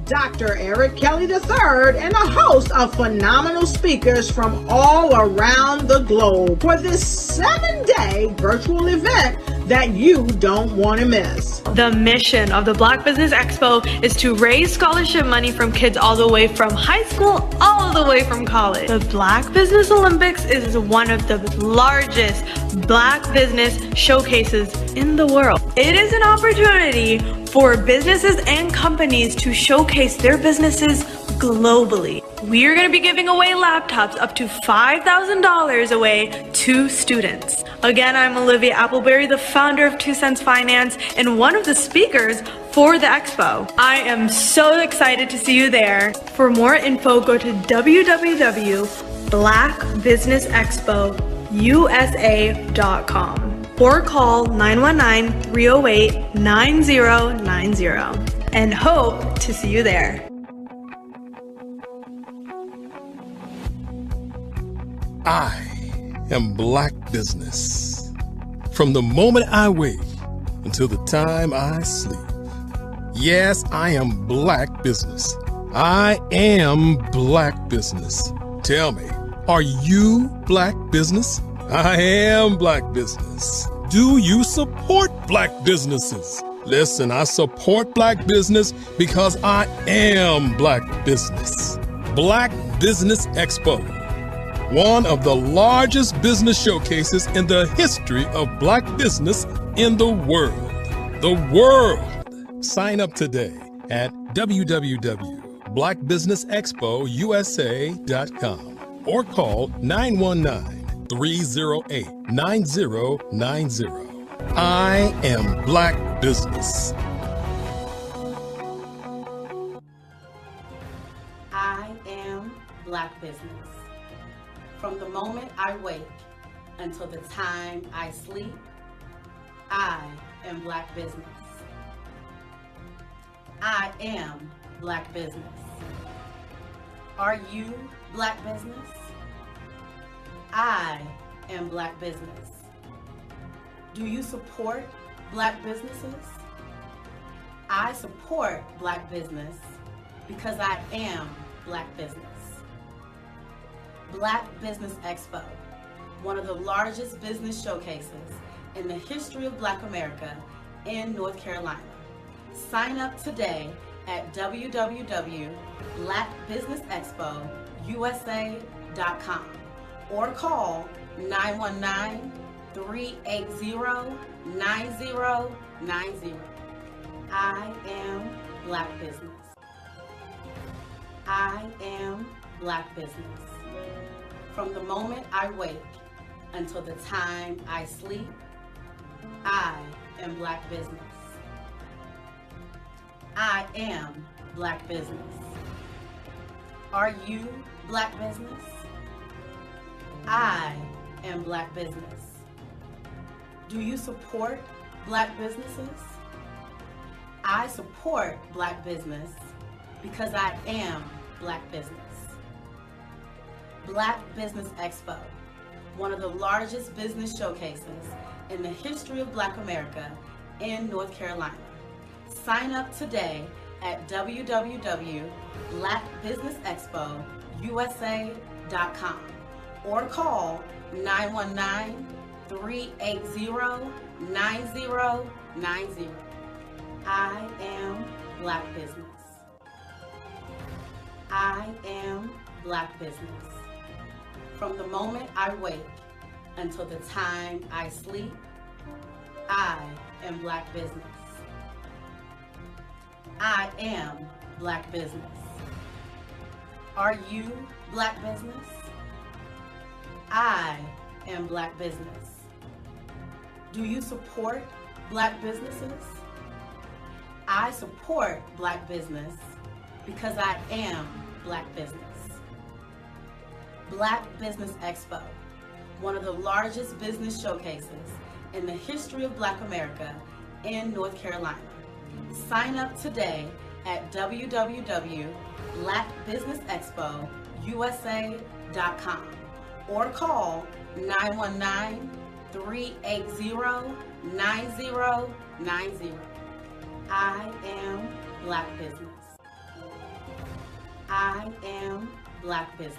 Dr. Eric Kelly III and a host of phenomenal speakers from all around the globe for this 7-day virtual event that you don't want to miss. The mission of the Black Business Expo is to raise scholarship money from kids all the way from high school all the way from college. The Black Business Olympics is one of the largest Black business showcases in the world. It is an opportunity for businesses and companies to showcase their businesses globally. We are going to be giving away laptops up to $5,000 away to students. Again, I'm Olivia Appleberry, the founder of 2 Cents Finance and one of the speakers for the expo. I am so excited to see you there. For more info, go to www.blackbusinessexpousa.com or call 919-308-9090 and hope to see you there. I am Black Business. From the moment I wake until the time I sleep. Yes, I am Black Business. I am Black Business. Tell me, are you Black Business? I am Black Business. Do you support Black businesses? Listen, I support Black business because I am Black Business. Black Business Expo, one of the largest business showcases in the history of Black business in the world. The world! Sign up today at www.blackbusinessexpousa.com or call 919-308-9090. I am Black Business. I am Black Business. From the moment I wake until the time I sleep, I am Black Business. I am Black Business. Are you Black Business? I am Black Business. Do you support Black businesses? I support Black business because I am Black business. Black Business Expo, one of the largest business showcases in the history of Black America in North Carolina. Sign up today at www.blackbusinessexpousa.com or call 919-380-9090. I am Black Business. I am Black Business. From the moment I wake until the time I sleep, I am Black Business. I am Black Business. Are you Black Business? I am Black Business. Do you support Black businesses? I support Black business because I am Black business. Black Business Expo, one of the largest business showcases in the history of Black America in North Carolina. Sign up today at www.blackbusinessexpousa.com or call 919-380-9090. I am Black Business. I am Black Business. From the moment I wake until the time I sleep, I am Black business. I am Black business. Are you Black business? I am Black business. Do you support Black businesses? I support Black business because I am Black business. Black Business Expo, one of the largest business showcases in the history of Black America in North Carolina. Sign up today at www.blackbusinessexpousa.com or call 919-380-9090. I am Black business. I am Black business.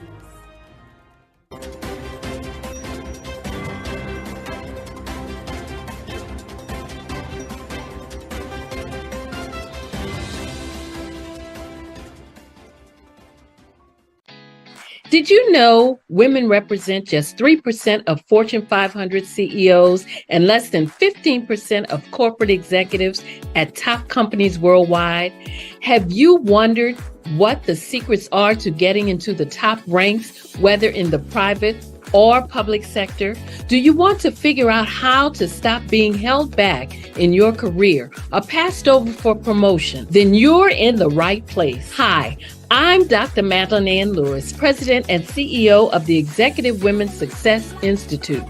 Did you know women represent just 3% of Fortune 500 CEOs and less than 15% of corporate executives at top companies worldwide? Have you wondered what the secrets are to getting into the top ranks, whether in the private or public sector? Do you want to figure out how to stop being held back in your career or passed over for promotion? Then you're in the right place. Hi, I'm Dr. Madeline Ann Lewis, President and CEO of the Executive Women's Success Institute.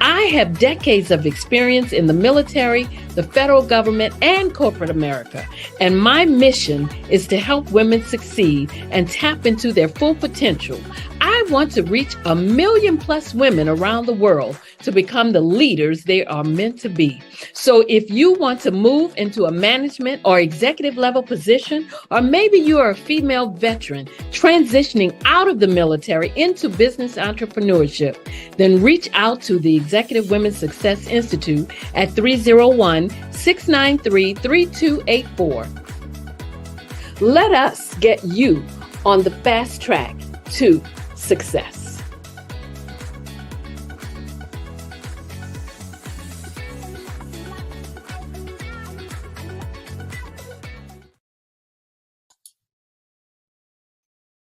I have decades of experience in the military, the federal government, and corporate America, and my mission is to help women succeed and tap into their full potential. I want to reach 1 million plus women around the world to become the leaders they are meant to be. So if you want to move into a management or executive level position, or maybe you are a female veteran transitioning out of the military into business entrepreneurship, then reach out to the Executive Women's Success Institute at 301-693-3284. Let us get you on the fast track to success.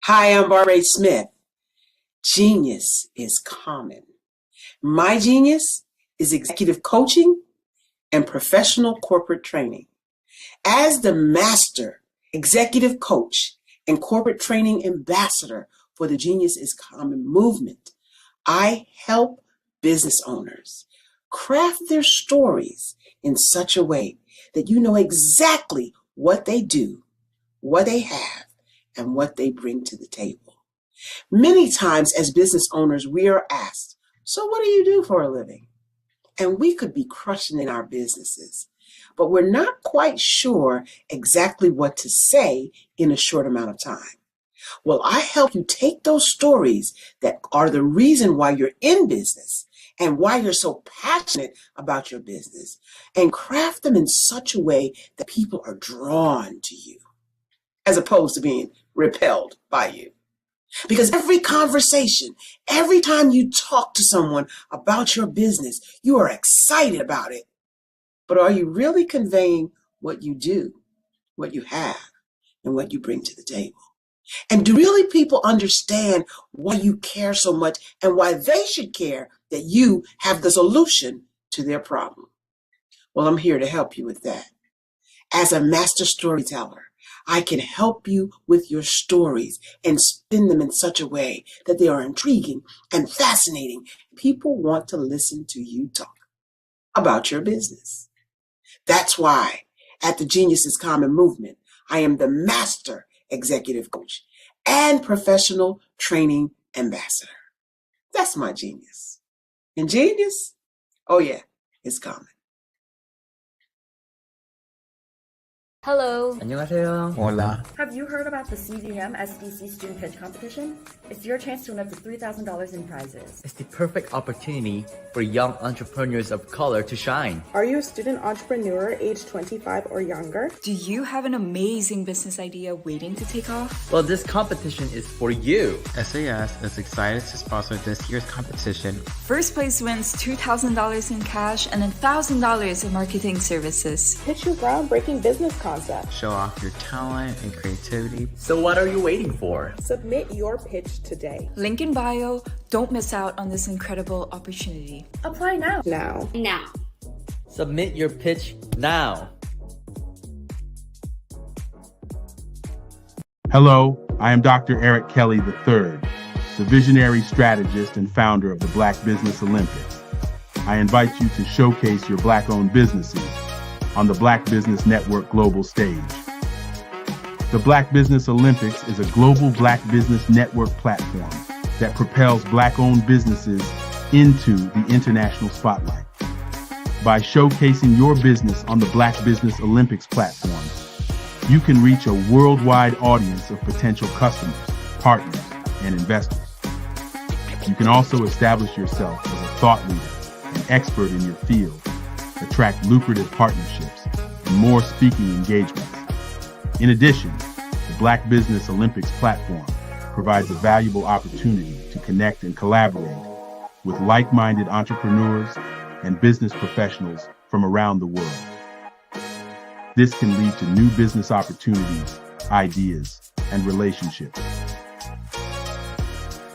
Hi, I'm Barbara Smith. Genius is common. My genius is executive coaching and professional corporate training. As the master executive coach and corporate training ambassador for the Genius is Common movement, I help business owners craft their stories in such a way that you know exactly what they do, what they have, and what they bring to the table. Many times as business owners, we are asked, so what do you do for a living? And we could be crushing in our businesses, but we're not quite sure exactly what to say in a short amount of time. Well, I help you take those stories that are the reason why you're in business and why you're so passionate about your business and craft them in such a way that people are drawn to you as opposed to being repelled by you. Because every conversation, every time you talk to someone about your business, you are excited about it. But are you really conveying what you do, what you have, and what you bring to the table? And do really people understand why you care so much and why they should care that you have the solution to their problem? Well, I'm here to help you with that. As a master storyteller, I can help you with your stories and spin them in such a way that they are intriguing and fascinating. People want to listen to you talk about your business. That's why at the Genius is Common movement, I am the master executive coach and professional training ambassador. That's my genius. And genius? Oh yeah, it's common. Hello. 안녕하세요. Hola. Have you heard about the CVM SDC Student Pitch Competition? It's your chance to win up to $3,000 in prizes. It's the perfect opportunity for young entrepreneurs of color to shine. Are you a student entrepreneur age 25 or younger? Do you have an amazing business idea waiting to take off? Well, this competition is for you. SAS is excited to sponsor this year's competition. First place wins $2,000 in cash and $1,000 in marketing services. Pitch your groundbreaking business concept. Show off your talent and creativity. So what are you waiting for? Submit your pitch today. Link in bio. Don't miss out on this incredible opportunity. Apply now. Now. Submit your pitch now. Hello, I am Dr. Eric Kelly III, the visionary strategist and founder of the Black Business Olympics. I invite you to showcase your Black-owned businesses on the Black Business Network global stage. The Black Business Olympics is a global Black Business Network platform that propels Black-owned businesses into the international spotlight. By showcasing your business on the Black Business Olympics platform, you can reach a worldwide audience of potential customers, partners, and investors. You can also establish yourself as a thought leader and expert in your field, attract lucrative partnerships, and more speaking engagements. In addition, the Black Business Olympics platform provides a valuable opportunity to connect and collaborate with like-minded entrepreneurs and business professionals from around the world. This can lead to new business opportunities, ideas, and relationships.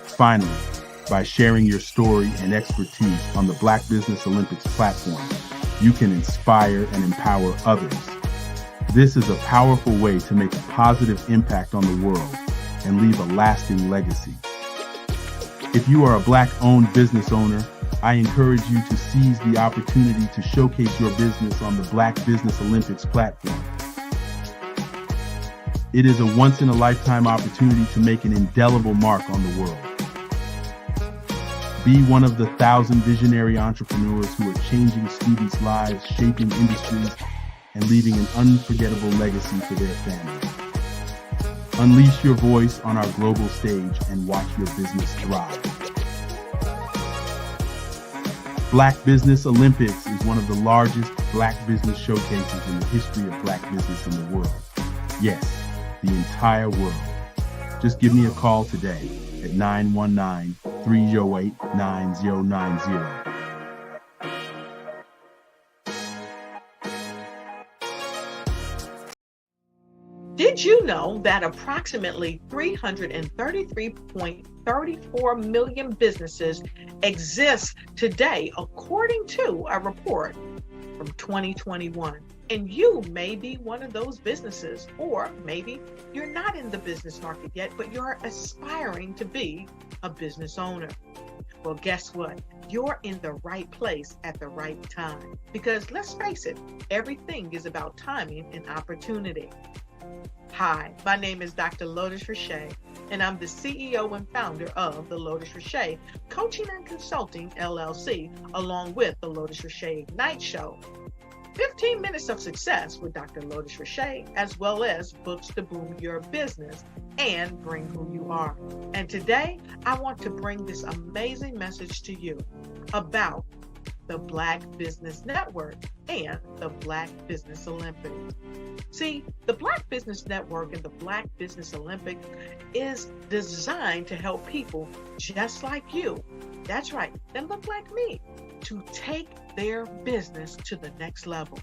Finally, by sharing your story and expertise on the Black Business Olympics platform, you can inspire and empower others. This is a powerful way to make a positive impact on the world and leave a lasting legacy. If you are a Black-owned business owner, I encourage you to seize the opportunity to showcase your business on the Black Business Olympics platform. It is a once-in-a-lifetime opportunity to make an indelible mark on the world. Be one of the 1,000 visionary entrepreneurs who are changing students' lives, shaping industries, and leaving an unforgettable legacy for their families. Unleash your voice on our global stage and watch your business thrive. Black Business Olympics is one of the largest Black business showcases in the history of Black business in the world. Yes, the entire world. Just give me a call today at 919-308-9090. Did you know that approximately 333.34 million businesses exist today, according to a report from 2021? And you may be one of those businesses, or maybe you're not in the business market yet, but you're aspiring to be a business owner. Well, guess what? You're in the right place at the right time. Because let's face it, everything is about timing and opportunity. Hi, my name is Dr. Lotus Richey, and I'm the CEO and founder of the Lotus Richey Coaching and Consulting LLC, along with the Lotus Richey Ignite Show. 15 minutes of success with Dr. Lotus Richey, as well as books to boom your business and bring who you are. And today, I want to bring this amazing message to you about the Black Business Network and the Black Business Olympics. See, the Black Business Network and the Black Business Olympics is designed to help people just like you, that's right, that look like me, to take their business to the next level.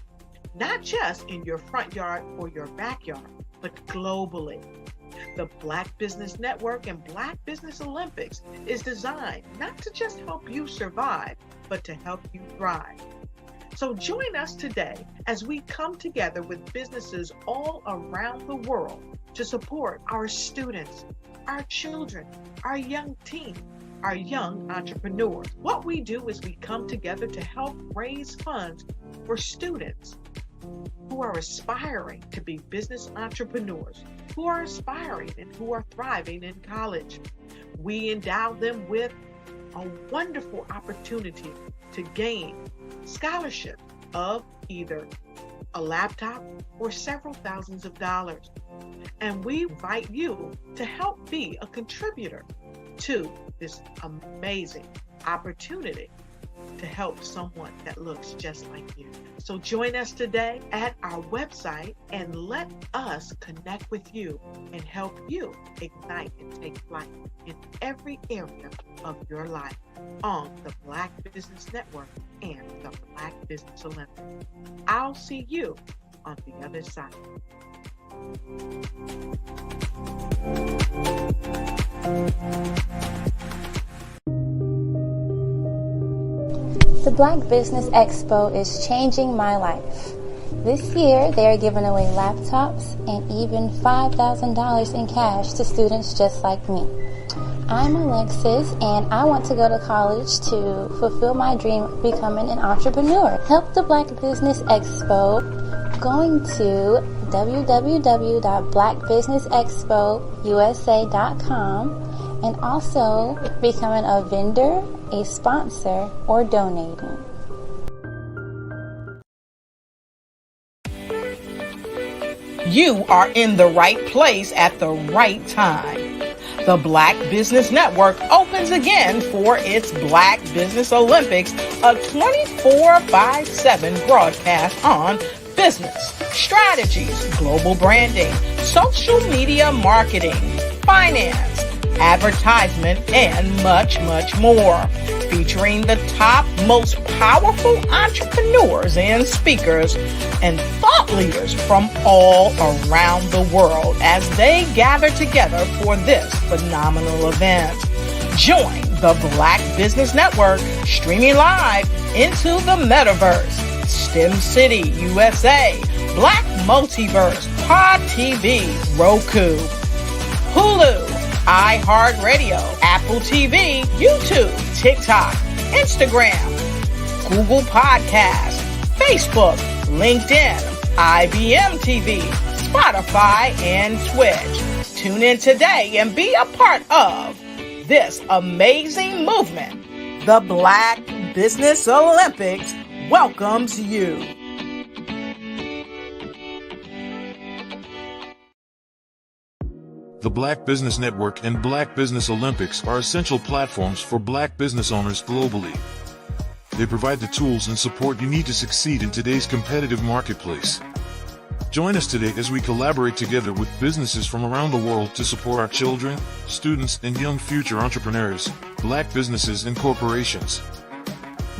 Not just in your front yard or your backyard, but globally. The Black Business Network and Black Business Olympics is designed not to just help you survive, but to help you thrive. So join us today as we come together with businesses all around the world to support our students, our children, our young teens, our young entrepreneurs. What we do is we come together to help raise funds for students who are aspiring to be business entrepreneurs, who are aspiring and who are thriving in college. We endow them with a wonderful opportunity to gain scholarship of either a laptop, or several thousands of dollars. And we invite you to help be a contributor to this amazing opportunity to help someone that looks just like you. So join us today at our website and let us connect with you and help you ignite and take flight in every area of your life on the Black Business Network and the Black Business Olympics. I'll see you on the other side. The Black Business Expo is changing my life. This year, they are giving away laptops and even $5,000 in cash to students just like me. I'm Alexis, and I want to go to college to fulfill my dream of becoming an entrepreneur. Help the Black Business Expo going to www.blackbusinessexpousa.com and also becoming a vendor, a sponsor, or donating. You are in the right place at the right time. The Black Business Network opens again for its Black Business Olympics, a 24/7 broadcast on business, strategies, global branding, social media marketing, finance, advertisement, and much, much more. Featuring the top, most powerful entrepreneurs and speakers and thought leaders from all around the world as they gather together for this phenomenal event. Join the Black Business Network streaming live into the metaverse, STEM City USA, Black Multiverse, Pod TV, Roku, Hulu, iHeartRadio, Apple TV, YouTube, TikTok, Instagram, Google Podcasts, Facebook, LinkedIn, IBM TV, Spotify, and Twitch. Tune in today and be a part of this amazing movement. The Black Business Olympics welcomes you. The Black Business Network and Black Business Olympics are essential platforms for Black business owners globally. They provide the tools and support you need to succeed in today's competitive marketplace. Join us today as we collaborate together with businesses from around the world to support our children, students, and young future entrepreneurs, Black businesses and corporations.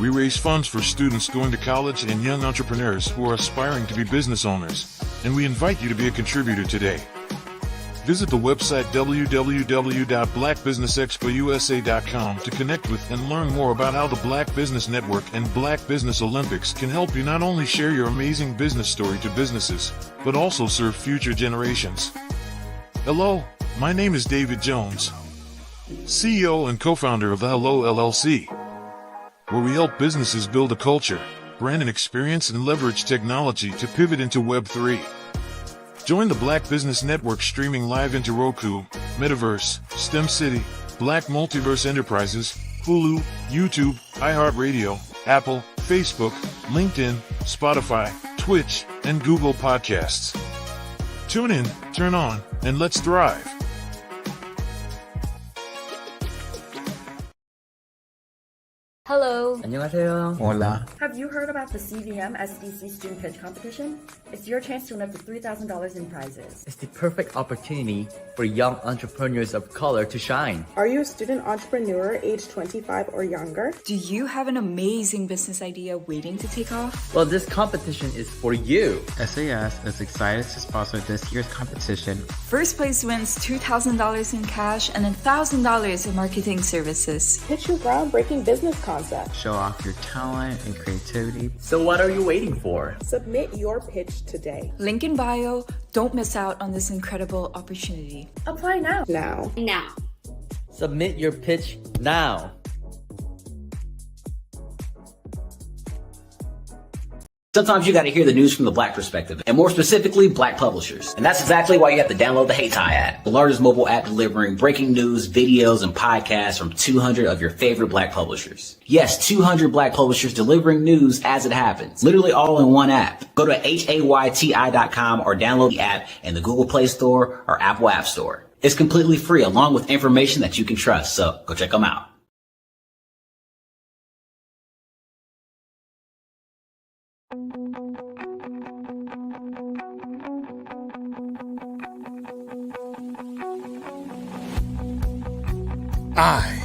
We raise funds for students going to college and young entrepreneurs who are aspiring to be business owners, and we invite you to be a contributor today. Visit the website www.blackbusinessexpousa.com to connect with and learn more about how the Black Business Network and Black Business Olympics can help you not only share your amazing business story to businesses, but also serve future generations. Hello, my name is David Jones, CEO and co-founder of the Hello LLC, where we help businesses build a culture, brand an experience, and leverage technology to pivot into Web3. Join the Black Business Network streaming live into Roku, Metaverse, STEM City, Black Multiverse Enterprises, Hulu, YouTube, iHeartRadio, Apple, Facebook, LinkedIn, Spotify, Twitch, and Google Podcasts. Tune in, turn on, and let's thrive. Hello. 안녕하세요. Hola. Have you heard about the CVM SBC Student Pitch Competition? It's your chance to win up to $3,000 in prizes. It's the perfect opportunity for young entrepreneurs of color to shine. Are you a student entrepreneur age 25 or younger? Do you have an amazing business idea waiting to take off? Well, this competition is for you. SAS is excited to sponsor this year's competition. First place wins $2,000 in cash and $1,000 in marketing services. Pitch your groundbreaking business concept. Show off your talent and creativity. So what are you waiting for? Submit your pitch today. Link in bio. Don't miss out on this incredible opportunity. Apply now. Now. Submit your pitch now. Sometimes you got to hear the news from the Black perspective, and more specifically, Black publishers. And that's exactly why you have to download the HeyTie app, the largest mobile app delivering breaking news, videos, and podcasts from 200 of your favorite Black publishers. Yes, 200 Black publishers delivering news as it happens, literally all in one app. Go to HAYTI.com or download the app in the Google Play Store or Apple App Store. It's completely free, along with information that you can trust, so go check them out. I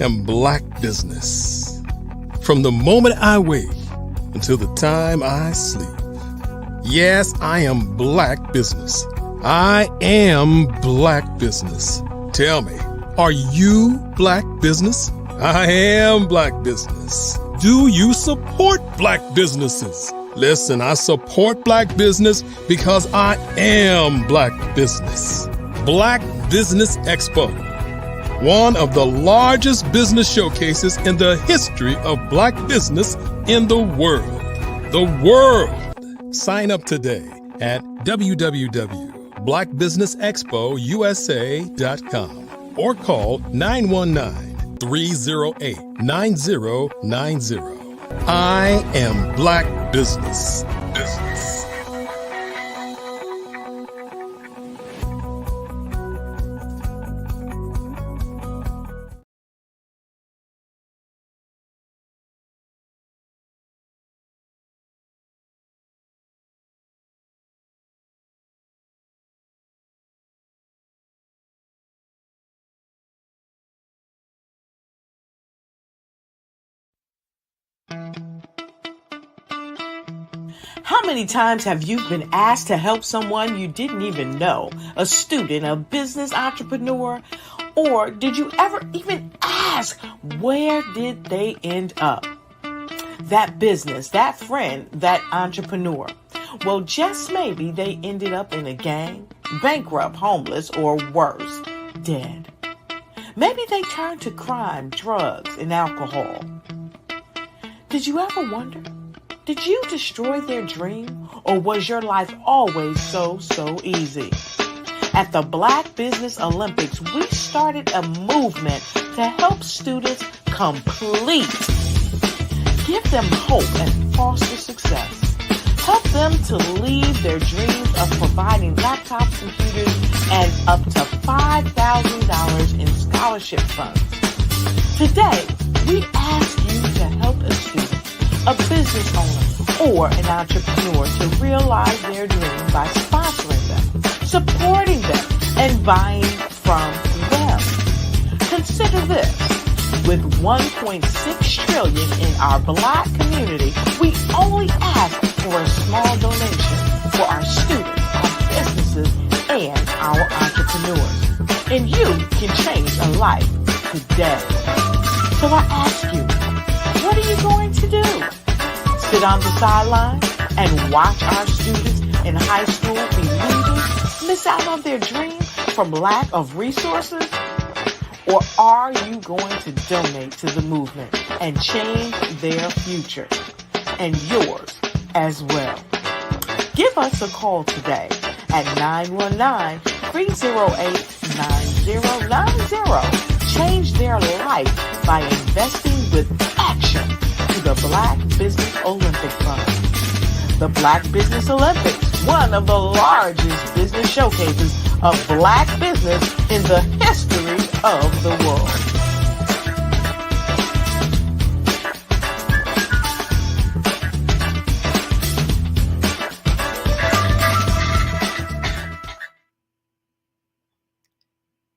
am Black Business. From the moment I wake until the time I sleep. Yes, I am Black Business. I am Black Business. Tell me, are you Black Business? I am Black Business. Do you support Black businesses? Listen, I support Black business because I am Black Business. Black Business Expo, one of the largest business showcases in the history of Black business in the world. The world! Sign up today at www.blackbusinessexpousa.com or call 919-308-9090. I am Black Business. How many times have you been asked to help someone you didn't even know, a student, a business entrepreneur, or did you ever even ask, where did they end up? That business, that friend, that entrepreneur. Well, just maybe they ended up in a gang, bankrupt, homeless, or worse, dead. Maybe they turned to crime, drugs, and alcohol. Did you ever wonder? Did you destroy their dream, or was your life always so easy? At the Black Business Olympics, we started a movement to help students complete. Give them hope and foster success. Help them to leave their dreams of providing laptops, computers, and up to $5,000 in scholarship funds. Today, we ask you to help a student, a business owner, or an entrepreneur to realize their dream by sponsoring them, supporting them, and buying from them. Consider this. With $1.6 trillion in our Black community, we only ask for a small donation for our students, our businesses, and our entrepreneurs. And you can change a life today. So I ask you, what are you going to do? Sit on the sideline and watch our students in high school be leaders, miss out on their dream from lack of resources? Or are you going to donate to the movement and change their future and yours as well? Give us a call today at 919-308-9090. Change their life by investing with action to the Black Business Olympic Fund. The Black Business Olympics, one of the largest business showcases of Black business in the history of the world.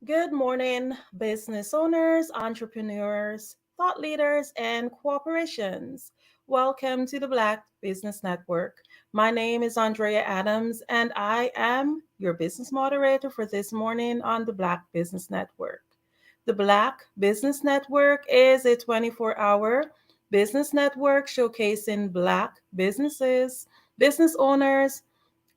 Good morning, business owners, entrepreneurs, thought leaders, and corporations. Welcome to the Black Business Network. My name is Andrea Adams, and I am your business moderator for this morning on the Black Business Network. The Black Business Network is a 24-hour business network showcasing Black businesses, business owners,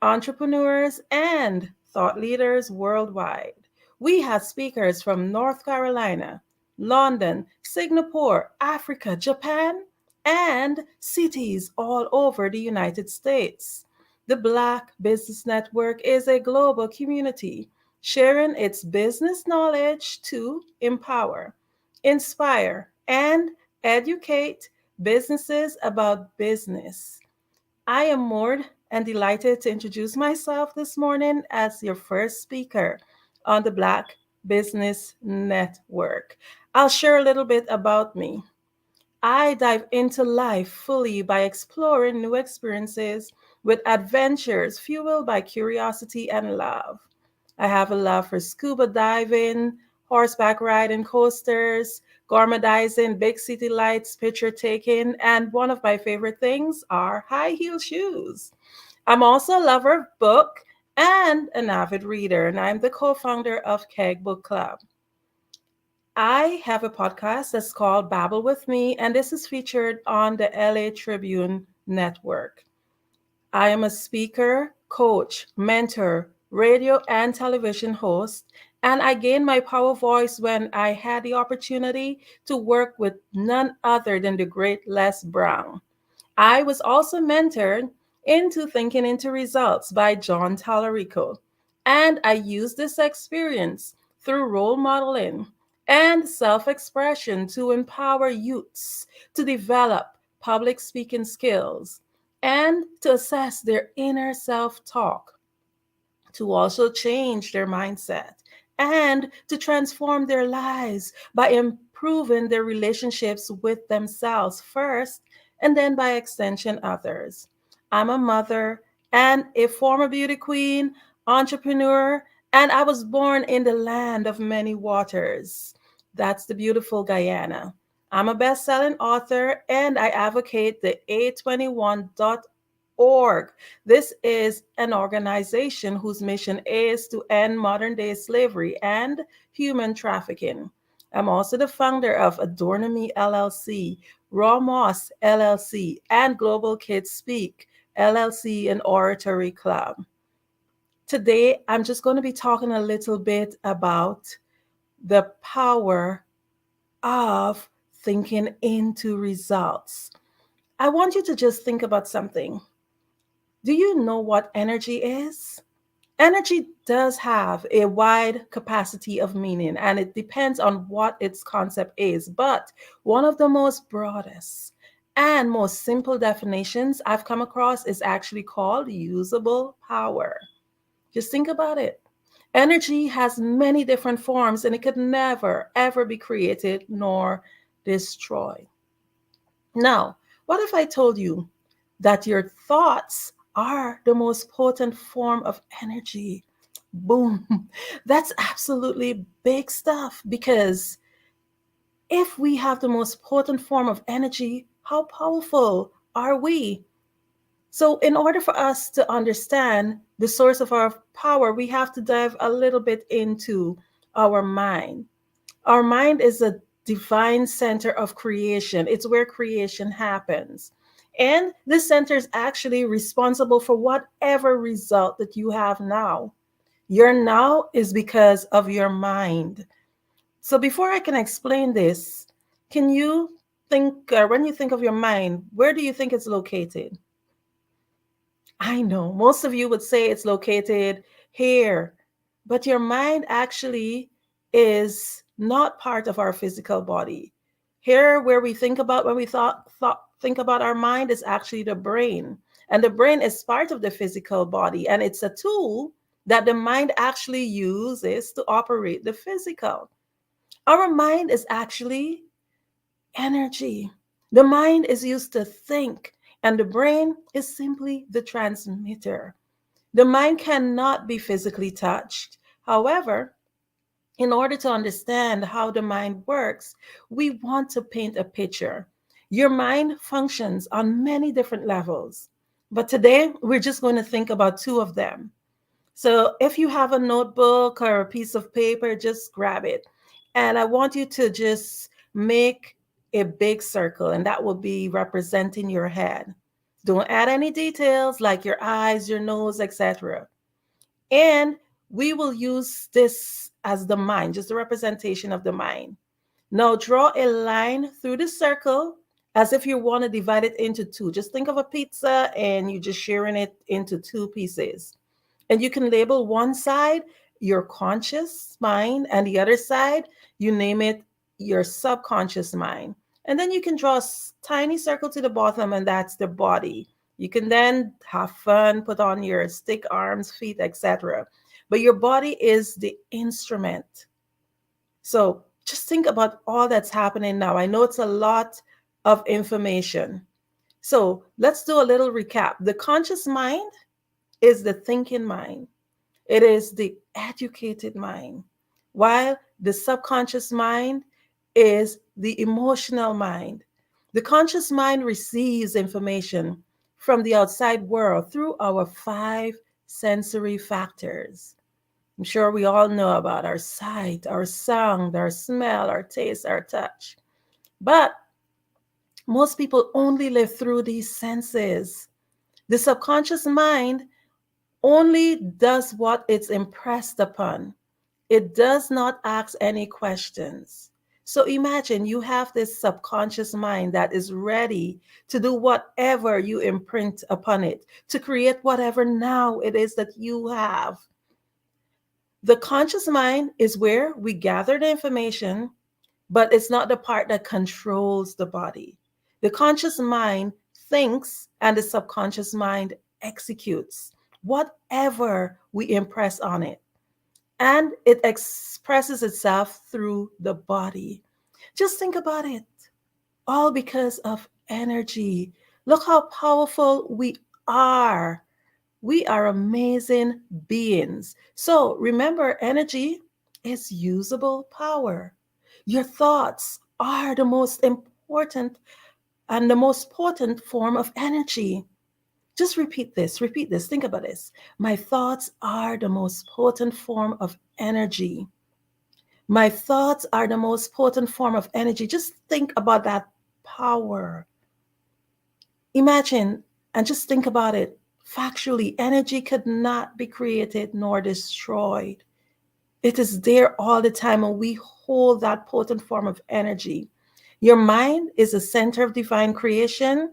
entrepreneurs, and thought leaders worldwide. We have speakers from North Carolina, London, Singapore, Africa, Japan, and cities all over the United States. The Black Business Network is a global community sharing its business knowledge to empower, inspire, and educate businesses about business. I am more and delighted to introduce myself this morning as your first speaker on the Black Business Network. I'll share a little bit about me. I dive into life fully by exploring new experiences with adventures fueled by curiosity and love. I have a love for scuba diving, horseback riding, coasters, gourmetizing, big city lights, picture taking, and one of my favorite things are high heel shoes. I'm also a lover of book and an avid reader, and I'm the co-founder of Keg Book Club. I have a podcast that's called Babble with Me, and this is featured on the LA Tribune Network. I am a speaker, coach, mentor, radio and television host, and I gained my power voice when I had the opportunity to work with none other than the great Les Brown. I was also mentored into Thinking into Results by John Tallarico, and I used this experience through role modeling and self expression to empower youths to develop public speaking skills and to assess their inner self talk, to also change their mindset and to transform their lives by improving their relationships with themselves first and then by extension others. I'm a mother and a former beauty queen, entrepreneur, and I was born in the land of many waters. That's the beautiful Guyana. I'm a best-selling author and I advocate the A21.org. This is an organization whose mission is to end modern day slavery and human trafficking. I'm also the founder of Adornomy LLC, Raw Moss LLC, and Global Kids Speak LLC and Oratory Club. Today, I'm just going to be talking a little bit about the power of thinking into results. I want you to just think about something. Do you know what energy is? Energy does have a wide capacity of meaning and it depends on what its concept is. But one of the most broadest and most simple definitions I've come across is actually called usable power. Just think about it. Energy has many different forms and it could never, ever be created nor destroyed. Now, what if I told you that your thoughts are the most potent form of energy? Boom. That's absolutely big stuff because if we have the most potent form of energy, how powerful are we? So, in order for us to understand the source of our power, we have to dive a little bit into our mind. Our mind is a divine center of creation. It's where creation happens. And this center is actually responsible for whatever result that you have now. Your now is because of your mind. So before I can explain this, can you think, when you think of your mind, where do you think it's located? I know most of you would say it's located here, but your mind actually is not part of our physical body. Here, where we think about when we think about our mind is actually the brain, and the brain is part of the physical body, and it's a tool that the mind actually uses to operate the physical. Our mind is actually energy. The mind is used to think, and the brain is simply the transmitter. The mind cannot be physically touched. However, in order to understand how the mind works, we want to paint a picture. Your mind functions on many different levels, but today we're just going to think about two of them. So if you have a notebook or a piece of paper, just grab it. And I want you to just make a big circle, and that will be representing your head. Don't add any details like your eyes, your nose, etc. And we will use this as the mind, just a representation of the mind. Now draw a line through the circle as if you want to divide it into two. Just think of a pizza and you're just sharing it into two pieces. And you can label one side your conscious mind and the other side, you name it your subconscious mind. And then you can draw a tiny circle to the bottom, and that's the body. You can then have fun, put on your stick arms, feet, etc. But your body is the instrument. So just think about all that's happening now. I know it's a lot of information. So let's do a little recap. The conscious mind is the thinking mind. It is the educated mind, while the subconscious mind is the emotional mind. The conscious mind receives information from the outside world through our five sensory factors. I'm sure we all know about our sight, our sound, our smell, our taste, our touch. But most people only live through these senses. The subconscious mind only does what it's impressed upon. It does not ask any questions. So imagine you have this subconscious mind that is ready to do whatever you imprint upon it, to create whatever now it is that you have. The conscious mind is where we gather the information, but it's not the part that controls the body. The conscious mind thinks and the subconscious mind executes whatever we impress on it. And it expresses itself through the body. Just think about it. All because of energy. Look how powerful we are. We are amazing beings. So remember, energy is usable power. Your thoughts are the most important and the most potent form of energy. Just repeat this, think about this. My thoughts are the most potent form of energy. My thoughts are the most potent form of energy. Just think about that power. Imagine and just think about it. Factually, energy could not be created nor destroyed. It is there all the time, and we hold that potent form of energy. Your mind is the center of divine creation.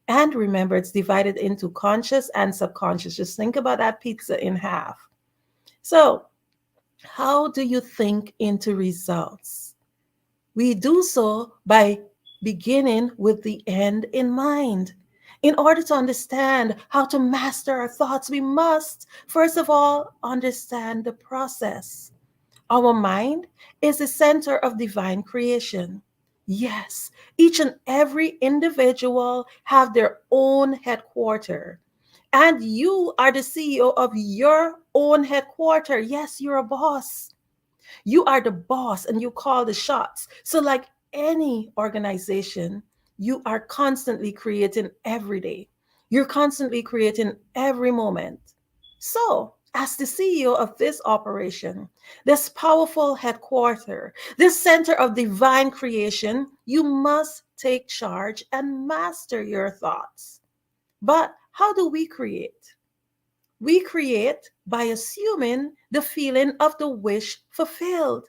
And remember, it's divided into conscious and subconscious. Just think about that pizza in half. So, how do you think into results? We do so by beginning with the end in mind. In order to understand how to master our thoughts, we must, first of all, understand the process. Our mind is the center of divine creation. Yes, each and every individual have their own headquarters. And you are the CEO of your own headquarters. Yes, you're a boss. You are the boss and you call the shots. So like any organization, you are constantly creating every day. You're constantly creating every moment. So as the CEO of this operation, this powerful headquarters, this center of divine creation, you must take charge and master your thoughts. But how do we create? We create by assuming the feeling of the wish fulfilled.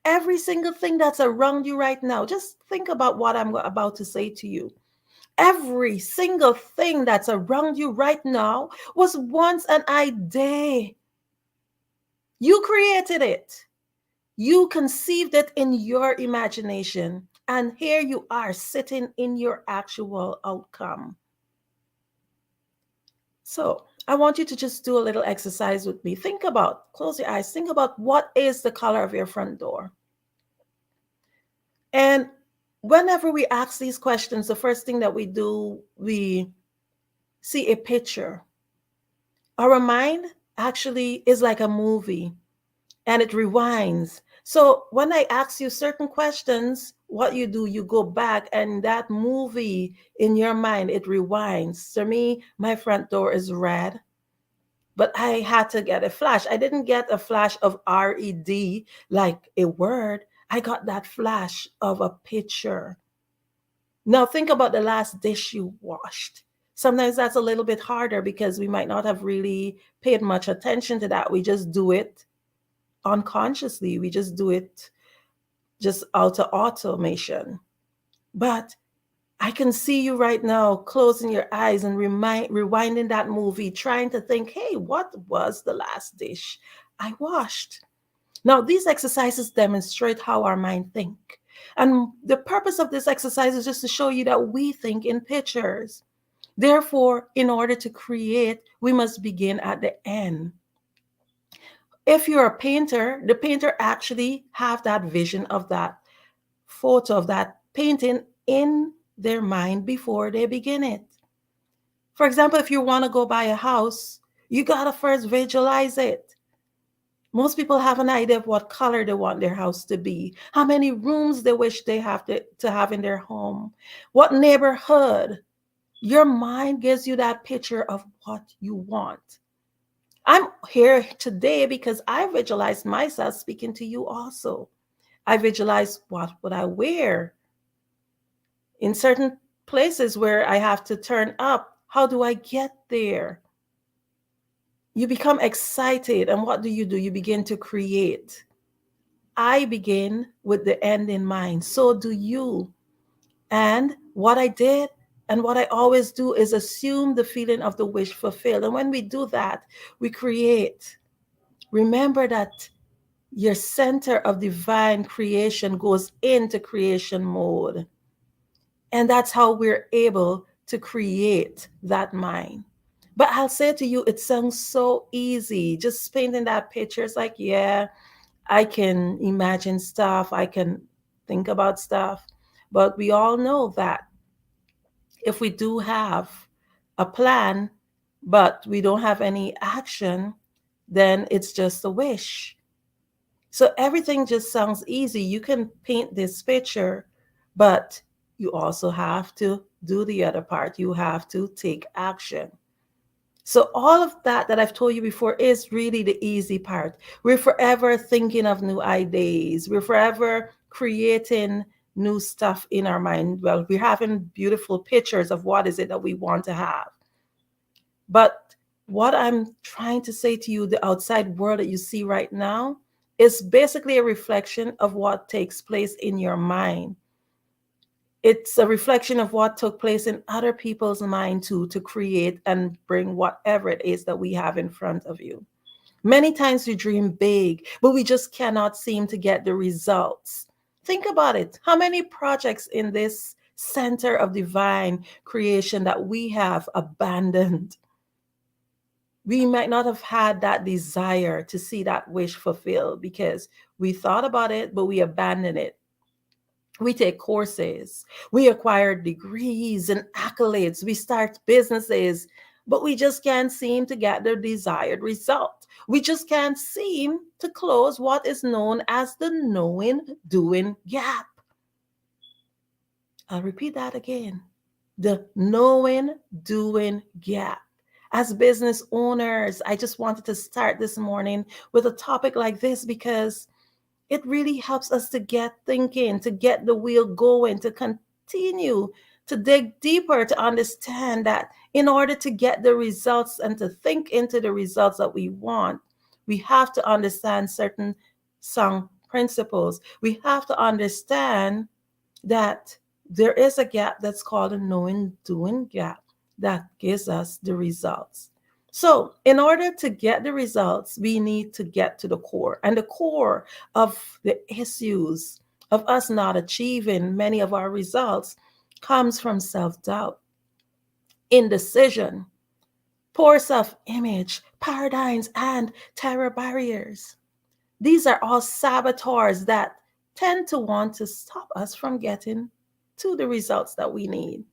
Every single thing that's around you right now, just think about what I'm about to say to you. Every single thing that's around you right now was once an idea. You created it. You conceived it in your imagination. And here you are sitting in your actual outcome. So I want you to just do a little exercise with me. Close your eyes, think about what is the color of your front door. And whenever we ask these questions, the first thing that we do, we see a picture. Our mind actually is like a movie and it rewinds. So when I ask you certain questions, what you do, you go back and that movie in your mind, it rewinds. To me, my front door is red, but I had to get a flash. I didn't get a flash of RED like a word. I got that flash of a picture. Now think about the last dish you washed. Sometimes that's a little bit harder because we might not have really paid much attention to that. We just do it unconsciously. We just do it just out of automation. But I can see you right now closing your eyes and rewinding that movie, trying to think, hey, what was the last dish I washed? Now, these exercises demonstrate how our mind think. And the purpose of this exercise is just to show you that we think in pictures. Therefore, in order to create, we must begin at the end. If you're a painter, the painter actually have that vision of that photo of that painting in their mind before they begin it. For example, if you want to go buy a house, you got to first visualize it. Most people have an idea of what color they want their house to be, how many rooms they wish they have to have in their home, what neighborhood. Your mind gives you that picture of what you want. I'm here today because I visualized myself speaking to you also. I visualize what would I wear in certain places where I have to turn up. How do I get there? You become excited, and what do? You begin to create. I begin with the end in mind. So do you. And what I did and what I always do is assume the feeling of the wish fulfilled. And when we do that, we create. Remember that your center of divine creation goes into creation mode. And that's how we're able to create that mind. But I'll say to you, it sounds so easy. Just painting that picture, it's like, yeah, I can imagine stuff, I can think about stuff. But we all know that if we do have a plan, but we don't have any action, then it's just a wish. So everything just sounds easy. You can paint this picture, but you also have to do the other part. You have to take action. So all of that I've told you before is really the easy part. We're forever thinking of new ideas. We're forever creating new stuff in our mind. Well, we're having beautiful pictures of what is it that we want to have. But what I'm trying to say to you, the outside world that you see right now, is basically a reflection of what takes place in your mind. It's a reflection of what took place in other people's mind too, to create and bring whatever it is that we have in front of you. Many times we dream big, but we just cannot seem to get the results. Think about it. How many projects in this center of divine creation that we have abandoned? We might not have had that desire to see that wish fulfilled because we thought about it, but we abandoned it. We take courses, we acquire degrees and accolades, we start businesses, but we just can't seem to get the desired result. We just can't seem to close what is known as the knowing-doing gap. I'll repeat that again. The knowing-doing gap. As business owners, I just wanted to start this morning with a topic like this because it really helps us to get thinking, to get the wheel going, to continue to dig deeper, to understand that in order to get the results and to think into the results that we want, we have to understand certain some principles. We have to understand that there is a gap that's called a knowing-doing gap that gives us the results. So in order to get the results, we need to get to the core. And the core of the issues of us not achieving many of our results comes from self-doubt, indecision, poor self-image, paradigms, and terror barriers. These are all saboteurs that tend to want to stop us from getting to the results that we need.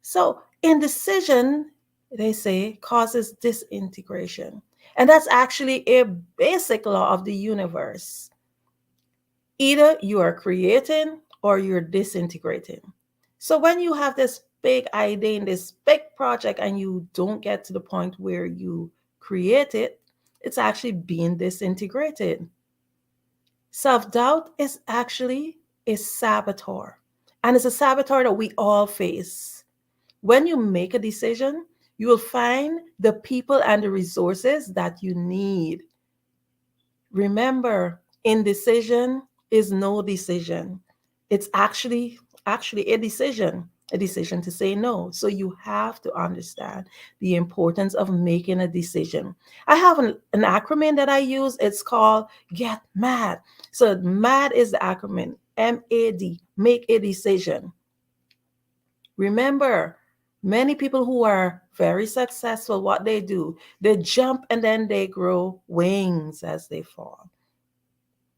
So indecision, they say, causes disintegration. And that's actually a basic law of the universe. Either you are creating or you're disintegrating. So when you have this big idea in this big project and you don't get to the point where you create it, it's actually being disintegrated. Self-doubt is actually a saboteur. And it's a saboteur that we all face. When you make a decision, you will find the people and the resources that you need. Remember, indecision is no decision. It's actually a decision. a decision to say no. So you have to understand the importance of making a decision. I have an acronym that I use. It's called Get MAD. So MAD is the acronym, MAD, make a decision. Remember, many people who are very successful, what they do, they jump and then they grow wings as they fall.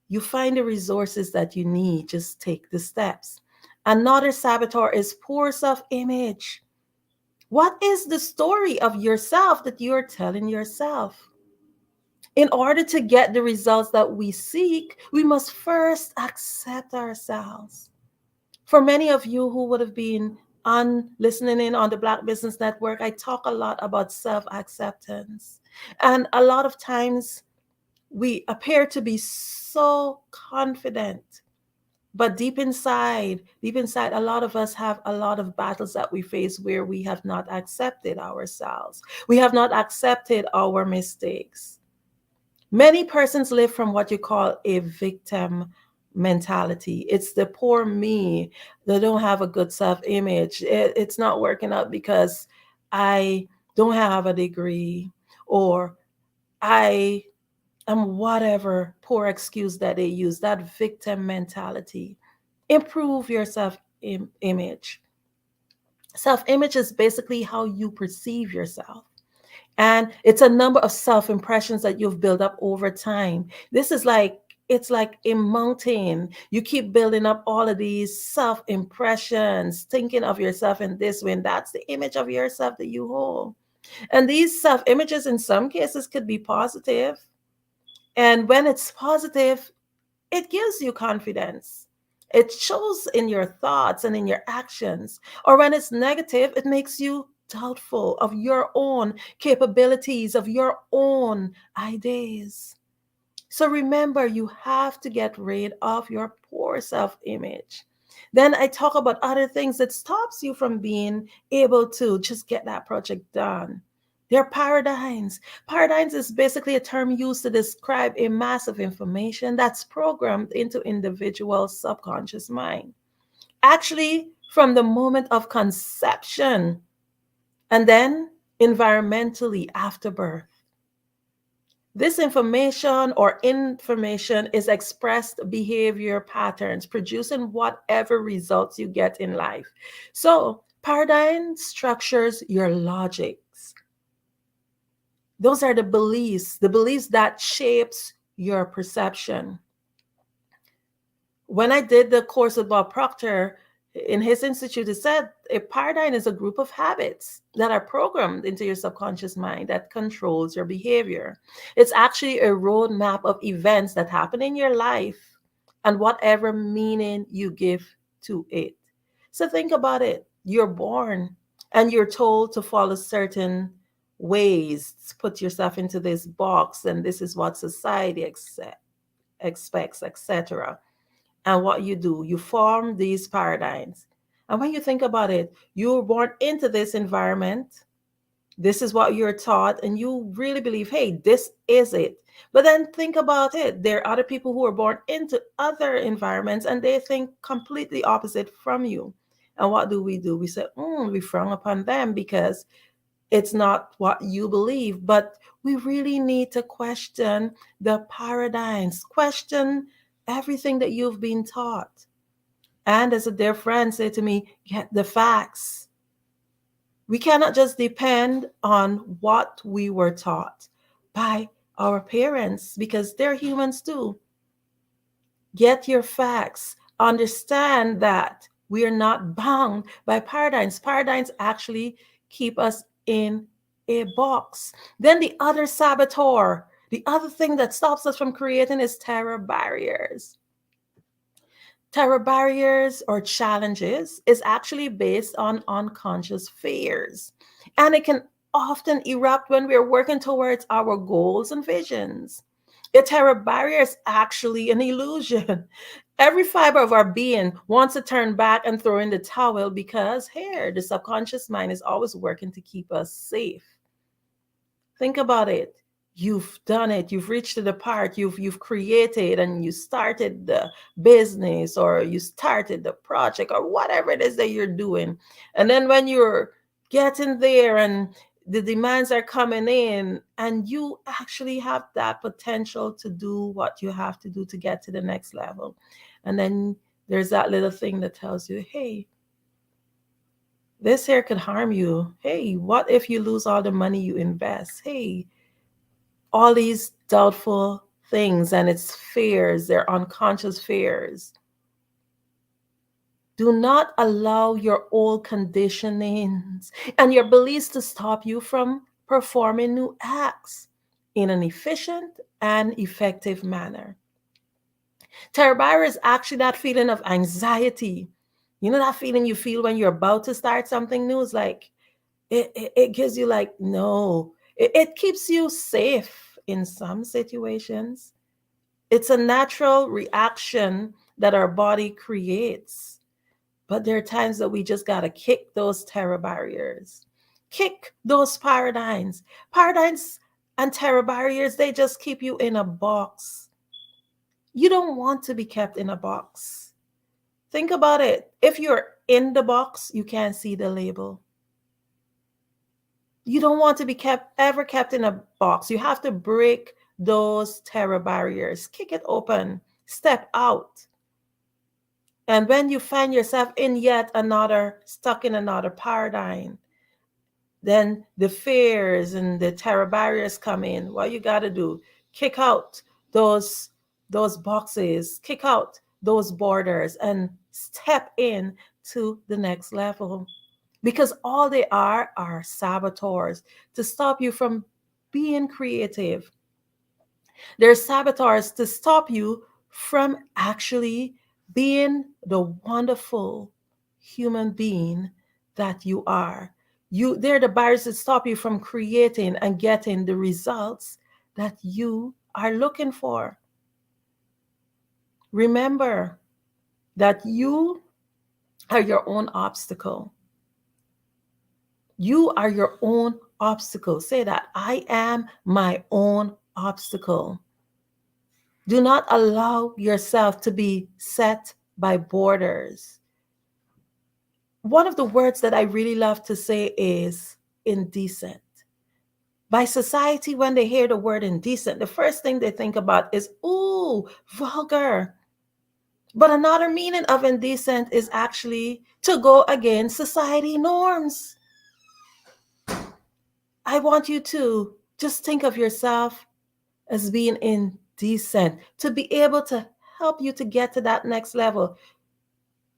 You find the resources that you need, just take the steps. Another saboteur is poor self-image. What is the story of yourself that you're telling yourself? In order to get the results that we seek, we must first accept ourselves. For many of you who would have been listening in on the Black Business Network, I talk a lot about self-acceptance. And a lot of times we appear to be so confident, but deep inside, a lot of us have a lot of battles that we face where we have not accepted ourselves. We have not accepted our mistakes. Many persons live from what you call a victim mentality. It's the poor me. They don't have a good self-image. It's not working out because I don't have a degree, or I am whatever poor excuse that they use, that victim mentality. Improve your self-image. Self-image is basically how you perceive yourself. And it's a number of self-impressions that you've built up over time. It's like a mountain. You keep building up all of these self-impressions, thinking of yourself in this way, and that's the image of yourself that you hold. And these self-images in some cases could be positive. And when it's positive, it gives you confidence. It shows in your thoughts and in your actions. Or when it's negative, it makes you doubtful of your own capabilities, of your own ideas. So remember, you have to get rid of your poor self-image. Then I talk about other things that stops you from being able to just get that project done. They're paradigms. Paradigms is basically a term used to describe a mass of information that's programmed into individual's subconscious mind. Actually, from the moment of conception, and then environmentally after birth. This information is expressed behavior patterns, producing whatever results you get in life. So paradigm structures your logics. Those are the beliefs that shapes your perception. When I did the course with Bob Proctor, in his institute, it said a paradigm is a group of habits that are programmed into your subconscious mind that controls your behavior. It's actually a roadmap of events that happen in your life and whatever meaning you give to it. So think about it. You're born and you're told to follow certain ways, to put yourself into this box, and this is what society expects, etc. And what you do, you form these paradigms. And when you think about it, you were born into this environment. This is what you're taught, and you really believe, hey, this is it. But then think about it. There are other people who are born into other environments, and they think completely opposite from you. And what do? We say, we frown upon them because it's not what you believe. But we really need to question the paradigms, question everything that you've been taught. And as a dear friend said to me, get the facts. We cannot just depend on what we were taught by our parents because they're humans too. Get your facts. Understand that we are not bound by paradigms. Paradigms actually keep us in a box. Then the other saboteur, the other thing that stops us from creating is terror barriers. Terror barriers or challenges is actually based on unconscious fears. And it can often erupt when we're working towards our goals and visions. A terror barrier is actually an illusion. Every fiber of our being wants to turn back and throw in the towel because here, the subconscious mind is always working to keep us safe. Think about it. you've done it, you've reached to the part, you've created and you started the business or you started the project or whatever it is that you're doing. And then when you're getting there and the demands are coming in and you actually have that potential to do what you have to do to get to the next level. And then there's that little thing that tells you, hey, this here could harm you. Hey, what if you lose all the money you invest? Hey, all these doubtful things, and it's fears, they're unconscious fears. Do not allow your old conditionings and your beliefs to stop you from performing new acts in an efficient and effective manner. Terror is actually that feeling of anxiety. You know that feeling you feel when you're about to start something new? It's like, it gives you like, no. It keeps you safe in some situations. It's a natural reaction that our body creates. But there are times that we just got to kick those terror barriers, kick those paradigms. Paradigms and terror barriers, they just keep you in a box. You don't want to be kept in a box. Think about it. If you're in the box, you can't see the label. You don't want to be ever kept in a box. You have to break those terror barriers, kick it open, step out. And when you find yourself in yet another, stuck in another paradigm, then the fears and the terror barriers come in. What you got to do, kick out those boxes, kick out those borders and step in to the next level. Because all they are saboteurs to stop you from being creative. They're saboteurs to stop you from actually being the wonderful human being that you are. They're the barriers that stop you from creating and getting the results that you are looking for. Remember that you are your own obstacle. You are your own obstacle. Say that. I am my own obstacle. Do not allow yourself to be set by borders. One of the words that I really love to say is indecent. By society, when they hear the word indecent, the first thing they think about is, ooh, vulgar. But another meaning of indecent is actually to go against society norms. I want you to just think of yourself as being indecent, to be able to help you to get to that next level.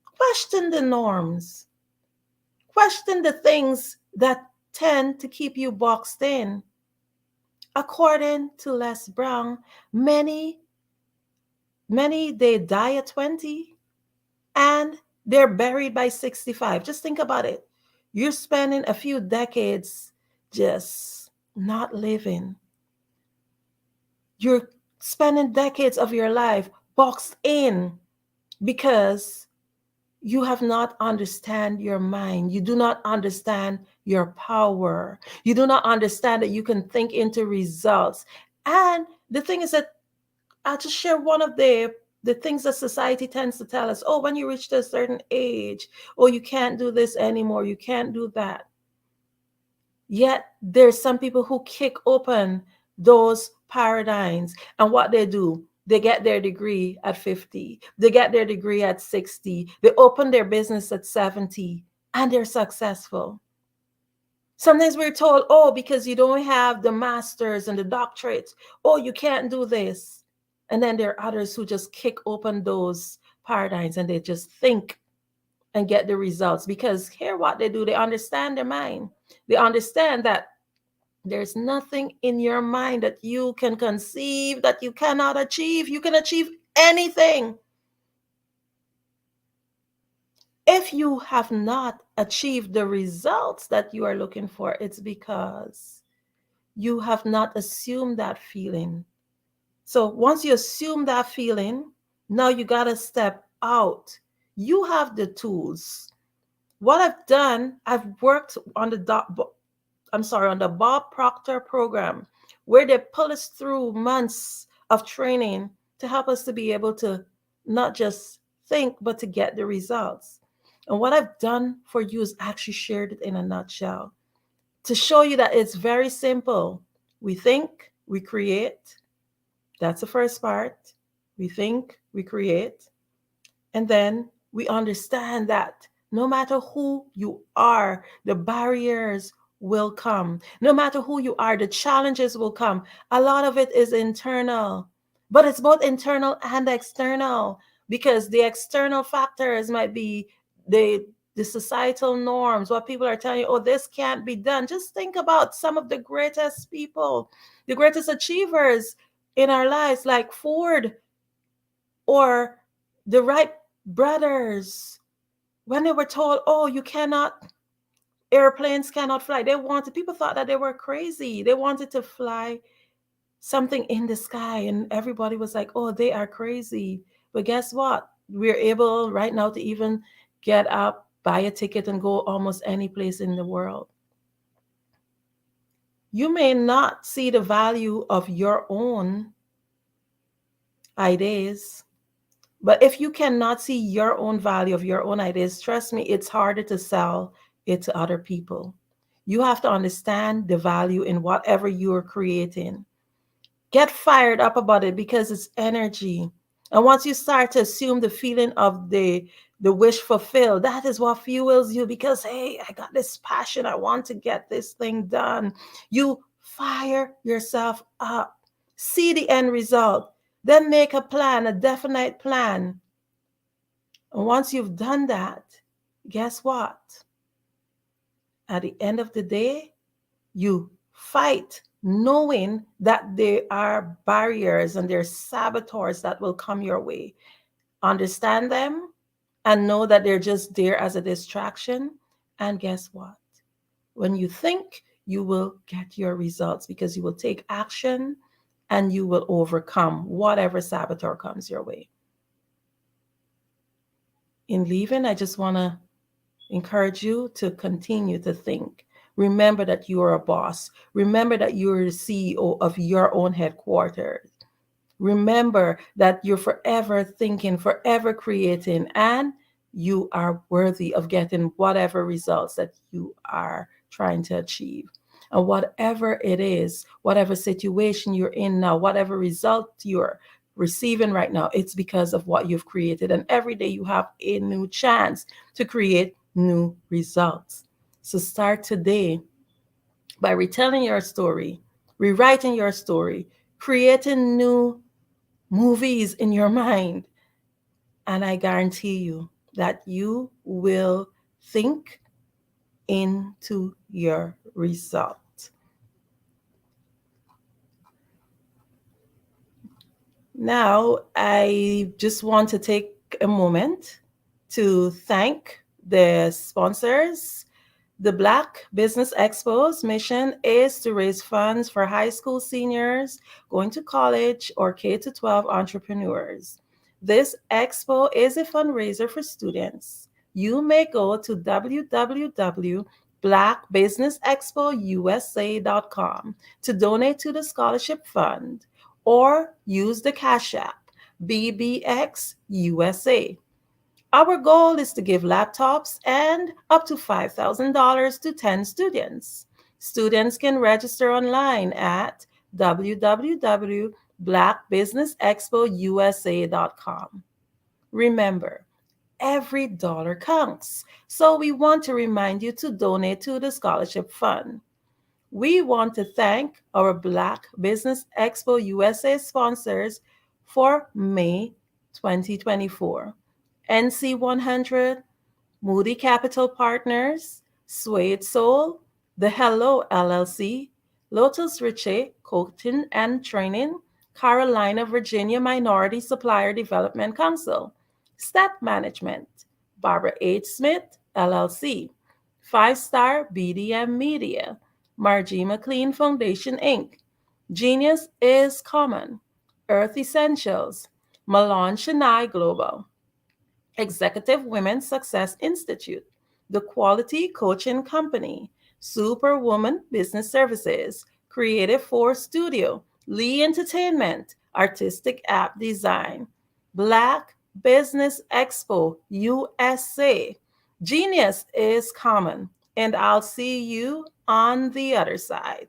Question the norms. Question the things that tend to keep you boxed in. According to Les Brown, many they die at 20 and they're buried by 65. Just think about it. You're spending a few decades just not living. You're spending decades of your life boxed in because you have not understand your mind. You do not understand your power. You do not understand that you can think into results. And the thing is that I'll just share one of the things that society tends to tell us. Oh, when you reach a certain age, oh, you can't do this anymore. You can't do that. Yet there's some people who kick open those paradigms, and what they do, they get their degree at 50, they get their degree at 60, they open their business at 70, and they're successful. Sometimes we're told, oh, because you don't have the masters and the doctorates, oh, you can't do this. And then there are others who just kick open those paradigms and they just think and get the results, because here what they do, they understand their mind. They understand that there's nothing in your mind that you can conceive that you cannot achieve. You can achieve anything. If you have not achieved the results that you are looking for, it's because you have not assumed that feeling. So once you assume that feeling, now you got to step out. You have the tools. What I've done, I've worked on the Bob Proctor program. where they pull us through months of training to help us to be able to not just think, but to get the results. And what I've done for you is actually shared it in a nutshell to show you that it's very simple. We think, we create. That's the first part. We think, we create. And then we understand that no matter who you are, the barriers will come. No matter who you are, the challenges will come. A lot of it is internal, but it's both internal and external, because the external factors might be the societal norms, what people are telling you, oh, this can't be done. Just think about some of the greatest people, the greatest achievers in our lives, like Ford or the Wright brothers. When they were told, oh, you cannot, airplanes cannot fly, people thought that they were crazy. They wanted to fly something in the sky, and everybody was like, oh, they are crazy. But guess what? We're able right now to even get up, buy a ticket, and go almost any place in the world. You may not see the value of your own ideas, but if you cannot see your own value of your own ideas, trust me, it's harder to sell it to other people. You have to understand the value in whatever you are creating. Get fired up about it, because it's energy. And once you start to assume the feeling of the wish fulfilled, that is what fuels you, because, hey, I got this passion. I want to get this thing done. You fire yourself up. See the end result. Then make a plan, a definite plan. And once you've done that, guess what? At the end of the day, you fight knowing that there are barriers and there are saboteurs that will come your way. Understand them and know that they're just there as a distraction. And guess what? When you think, you will get your results, because you will take action and you will overcome whatever saboteur comes your way. In leaving, I just want to encourage you to continue to think. Remember that you are a boss. Remember that you are the CEO of your own headquarters. Remember that you're forever thinking, forever creating, and you are worthy of getting whatever results that you are trying to achieve. And whatever it is, whatever situation you're in now, whatever result you're receiving right now, it's because of what you've created. And every day you have a new chance to create new results. So start today by retelling your story, rewriting your story, creating new movies in your mind. And I guarantee you that you will think into your result. Now, I just want to take a moment to thank the sponsors. The Black Business Expo's mission is to raise funds for high school seniors going to college or K-12 entrepreneurs. This expo is a fundraiser for students. You may go to www.blackbusinessexpousa.com to donate to the scholarship fund, or use the Cash App, BBXUSA. Our goal is to give laptops and up to $5,000 to 10 students. Students can register online at www.blackbusinessexpousa.com. Remember, every dollar counts, so we want to remind you to donate to the scholarship fund. We want to thank our Black Business Expo USA sponsors for May 2024. NC100, Moody Capital Partners, Suede Soul, The Hello LLC, Lotus Riche Coaching and Training, Carolina, Virginia Minority Supplier Development Council, Step Management, Barbara H. Smith LLC, 5-Star BDM Media, Margie McLean Foundation Inc., Genius is Common, Earth Essentials, Malon Chennai Global, Executive Women's Success Institute, The Quality Coaching Company, Superwoman Business Services, Creative Force Studio, Lee Entertainment, Artistic App Design, Black Business Expo USA. Genius is common, and I'll see you on the other side.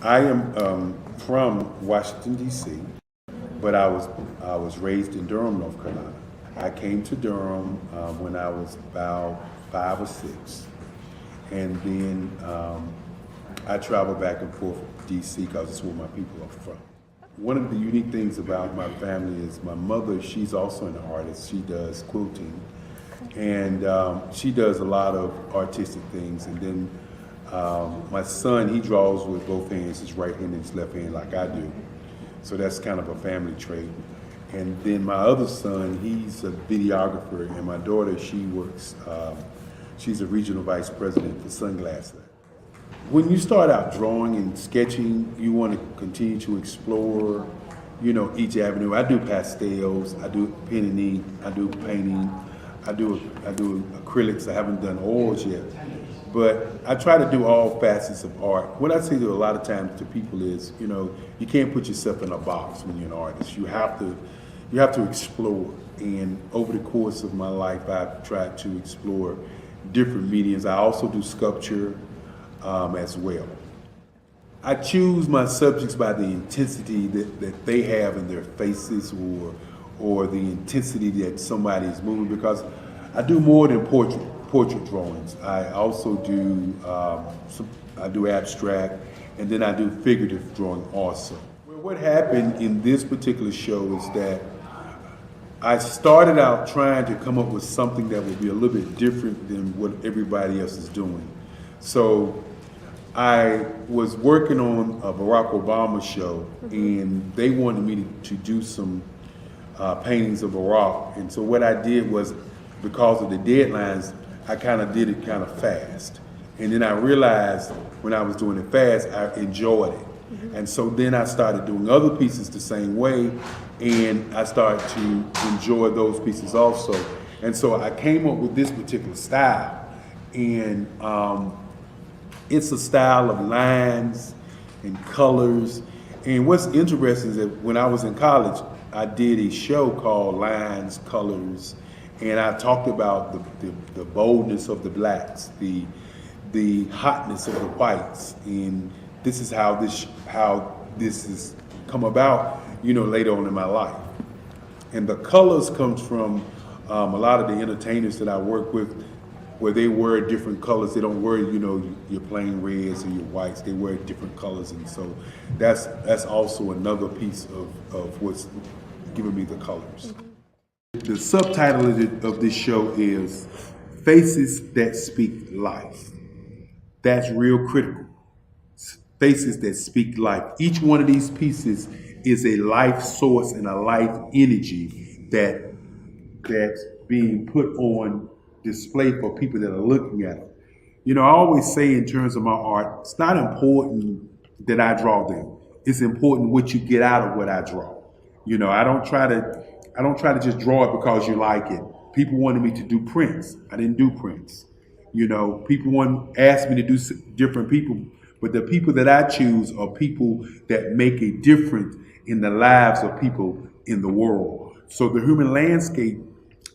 I am from Washington, D.C., but I was raised in Durham, North Carolina. I came to Durham when I was about 5 or 6, and then I traveled back and forth to D.C. because it's where my people are from. One of the unique things about my family is my mother, she's also an artist. She does quilting, and she does a lot of artistic things. And then my son, he draws with both hands, his right hand and his left hand, like I do. So that's kind of a family trait. And then my other son, he's a videographer, and my daughter, she works, she's a regional vice president for Sunglass Lab. When you start out drawing and sketching, you want to continue to explore, each avenue. I do pastels, I do pen and ink, I do painting, I do acrylics. I haven't done oils yet, but I try to do all facets of art. What I say to a lot of times to people is, you can't put yourself in a box when you're an artist. You have to explore. And over the course of my life, I've tried to explore different mediums. I also do sculpture as well. I choose my subjects by the intensity that they have in their faces, or the intensity that somebody is moving, because I do more than portrait drawings. I also do I do abstract, and then I do figurative drawing also. Well, what happened in this particular show is that I started out trying to come up with something that would be a little bit different than what everybody else is doing. So I was working on a Barack Obama show, and they wanted me to do some paintings of Barack. And so what I did was, because of the deadlines, I kind of did it kind of fast. And then I realized when I was doing it fast, I enjoyed it. And so then I started doing other pieces the same way, and I started to enjoy those pieces also. And so I came up with this particular style, and it's a style of lines and colors. And what's interesting is that when I was in college, I did a show called Lines, Colors, and I talked about the boldness of the blacks, the hotness of the whites, and this is how this has come about, later on in my life. And the colors comes from a lot of the entertainers that I work with, where they wear different colors. They don't wear, your plain reds or your whites. They wear different colors, and so that's also another piece of what's giving me the colors. The subtitle of this show is Faces That Speak Life. That's real critical. Faces that speak life. Each one of these pieces is a life source and a life energy that's being put on display for people that are looking at them. I always say in terms of my art, it's not important that I draw them. It's important what you get out of what I draw. I don't try to just draw it because you like it. People wanted me to do prints. I didn't do prints. People asked me to do different people, but the people that I choose are people that make a difference in the lives of people in the world. So the human landscape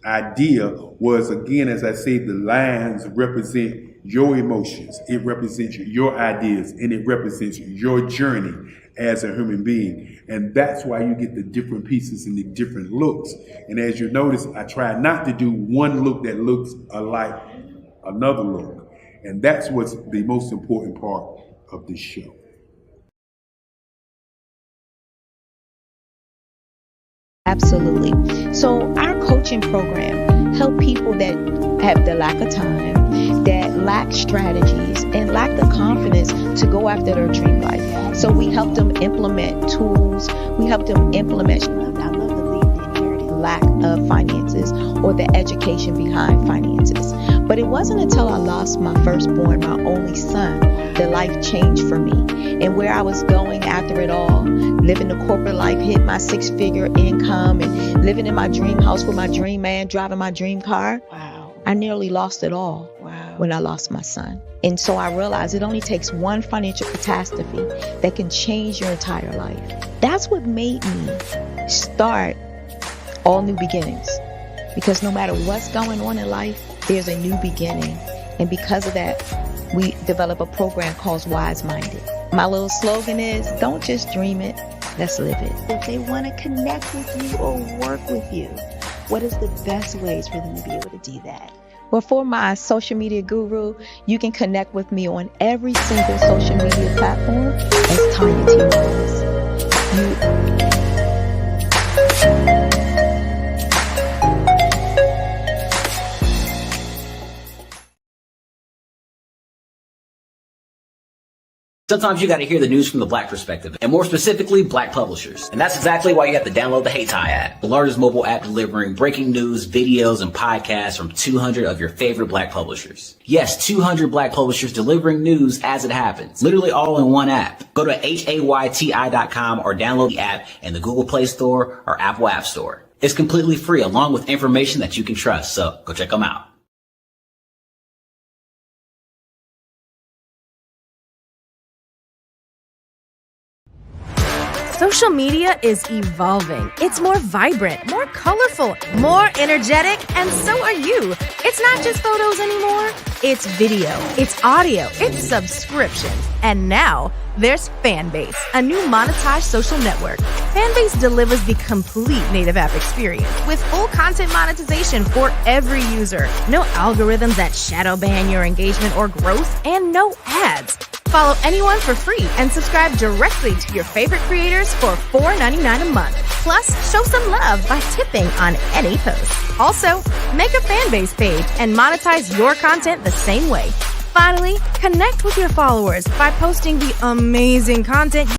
idea was, again, as I say, the lines represent your emotions, it represents your ideas, and it represents your journey as a human being. And that's why you get the different pieces and the different looks. And as you notice, I try not to do one look that looks alike another look. And that's what's the most important part of this show. Absolutely. So our coaching program help people that have the lack of time, that lack strategies, and lack the confidence to go after their dream life. So we help them implement tools. We help them implement, I love to leave the inherited lack of finances or the education behind finances. But it wasn't until I lost my firstborn, my only son, that life changed for me. And where I was going after it all, living the corporate life, hit my 6-figure income, and living in my dream house with my dream man, driving my dream car. Wow. I nearly lost it all when I lost my son. And so I realized it only takes one financial catastrophe that can change your entire life. That's what made me start All New Beginnings. Because no matter what's going on in life, there's a new beginning. And because of that, we develop a program called Wise Minded. My little slogan is, don't just dream it, let's live it. If they want to connect with you or work with you, what is the best ways for them to be able to do that? Well, for my social media guru, you can connect with me on every single social media platform as Tanya T. Wallace. Sometimes you got to hear the news from the Black perspective, and more specifically, Black publishers. And that's exactly why you have to download the Hey Tie app, the largest mobile app delivering breaking news, videos, and podcasts from 200 of your favorite Black publishers. Yes, 200 Black publishers delivering news as it happens, literally all in one app. Go to hayti.com or download the app in the Google Play Store or Apple App Store. It's completely free, along with information that you can trust, so go check them out. Social media is evolving. It's more vibrant, more colorful, more energetic, and so are you. It's not just photos anymore. It's video, it's audio, it's subscriptions. And now there's Fanbase, a new monetized social network. Fanbase delivers the complete native app experience with full content monetization for every user. No algorithms that shadow ban your engagement or growth, and no ads. Follow anyone for free and subscribe directly to your favorite creators for $4.99 a month. Plus, show some love by tipping on any post. Also, make a Fanbase page and monetize your content the same way. Finally, connect with your followers by posting the amazing content.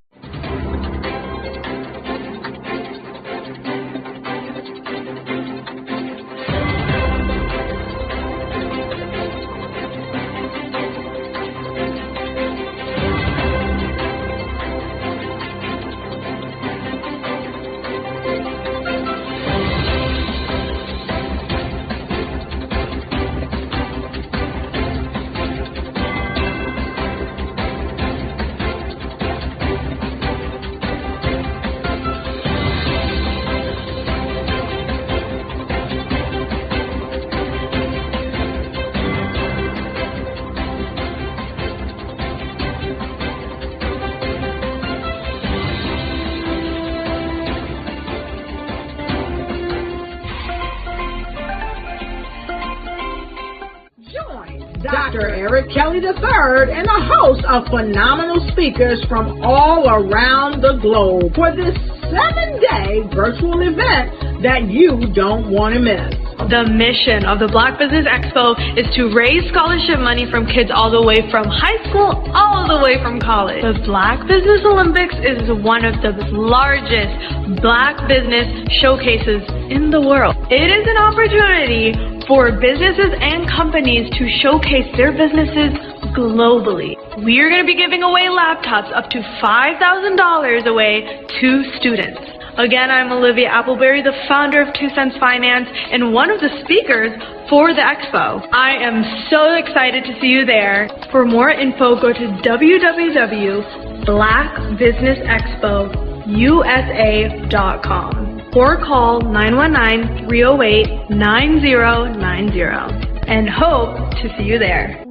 Dr. Eric Kelly III and a host of phenomenal speakers from all around the globe for this 7-day virtual event that you don't want to miss. The mission of the Black Business Expo is to raise scholarship money from kids all the way from high school, all the way from college. The Black Business Olympics is one of the largest Black business showcases in the world. It is an opportunity for businesses and companies to showcase their businesses globally. We are going to be giving away laptops up to $5,000 away to students. Again, I'm Olivia Appleberry, the founder of 2 Cents Finance and one of the speakers for the expo. I am so excited to see you there. For more info, go to www.blackbusinessexpousa.com or call 919-308-9090 and hope to see you there.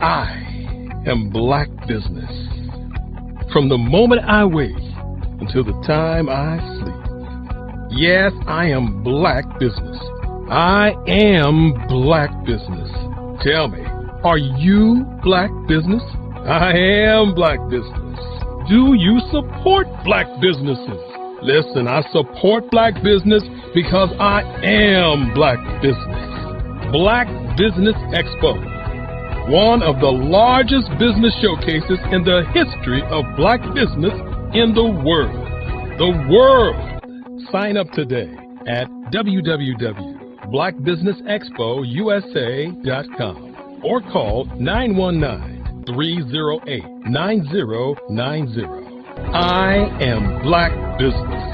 I am Black Business. From the moment I wake until the time I sleep. Yes, I am Black Business. I am Black Business. Tell me, are you Black Business? I am Black Business. Do you support Black businesses? Listen, I support Black business because I am Black Business. Black Business Expo, one of the largest business showcases in the history of Black business in the world. The world! Sign up today at www.blackbusinessexpousa.com or call 919-308-9090. I am Black Business.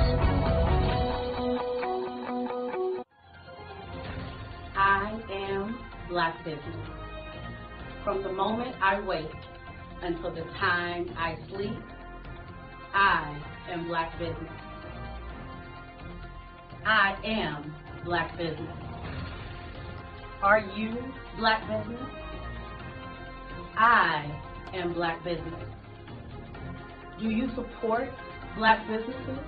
Black business. From the moment I wake until the time I sleep, I am Black business. I am Black business. Are you Black business? I am Black business. Do you support Black businesses?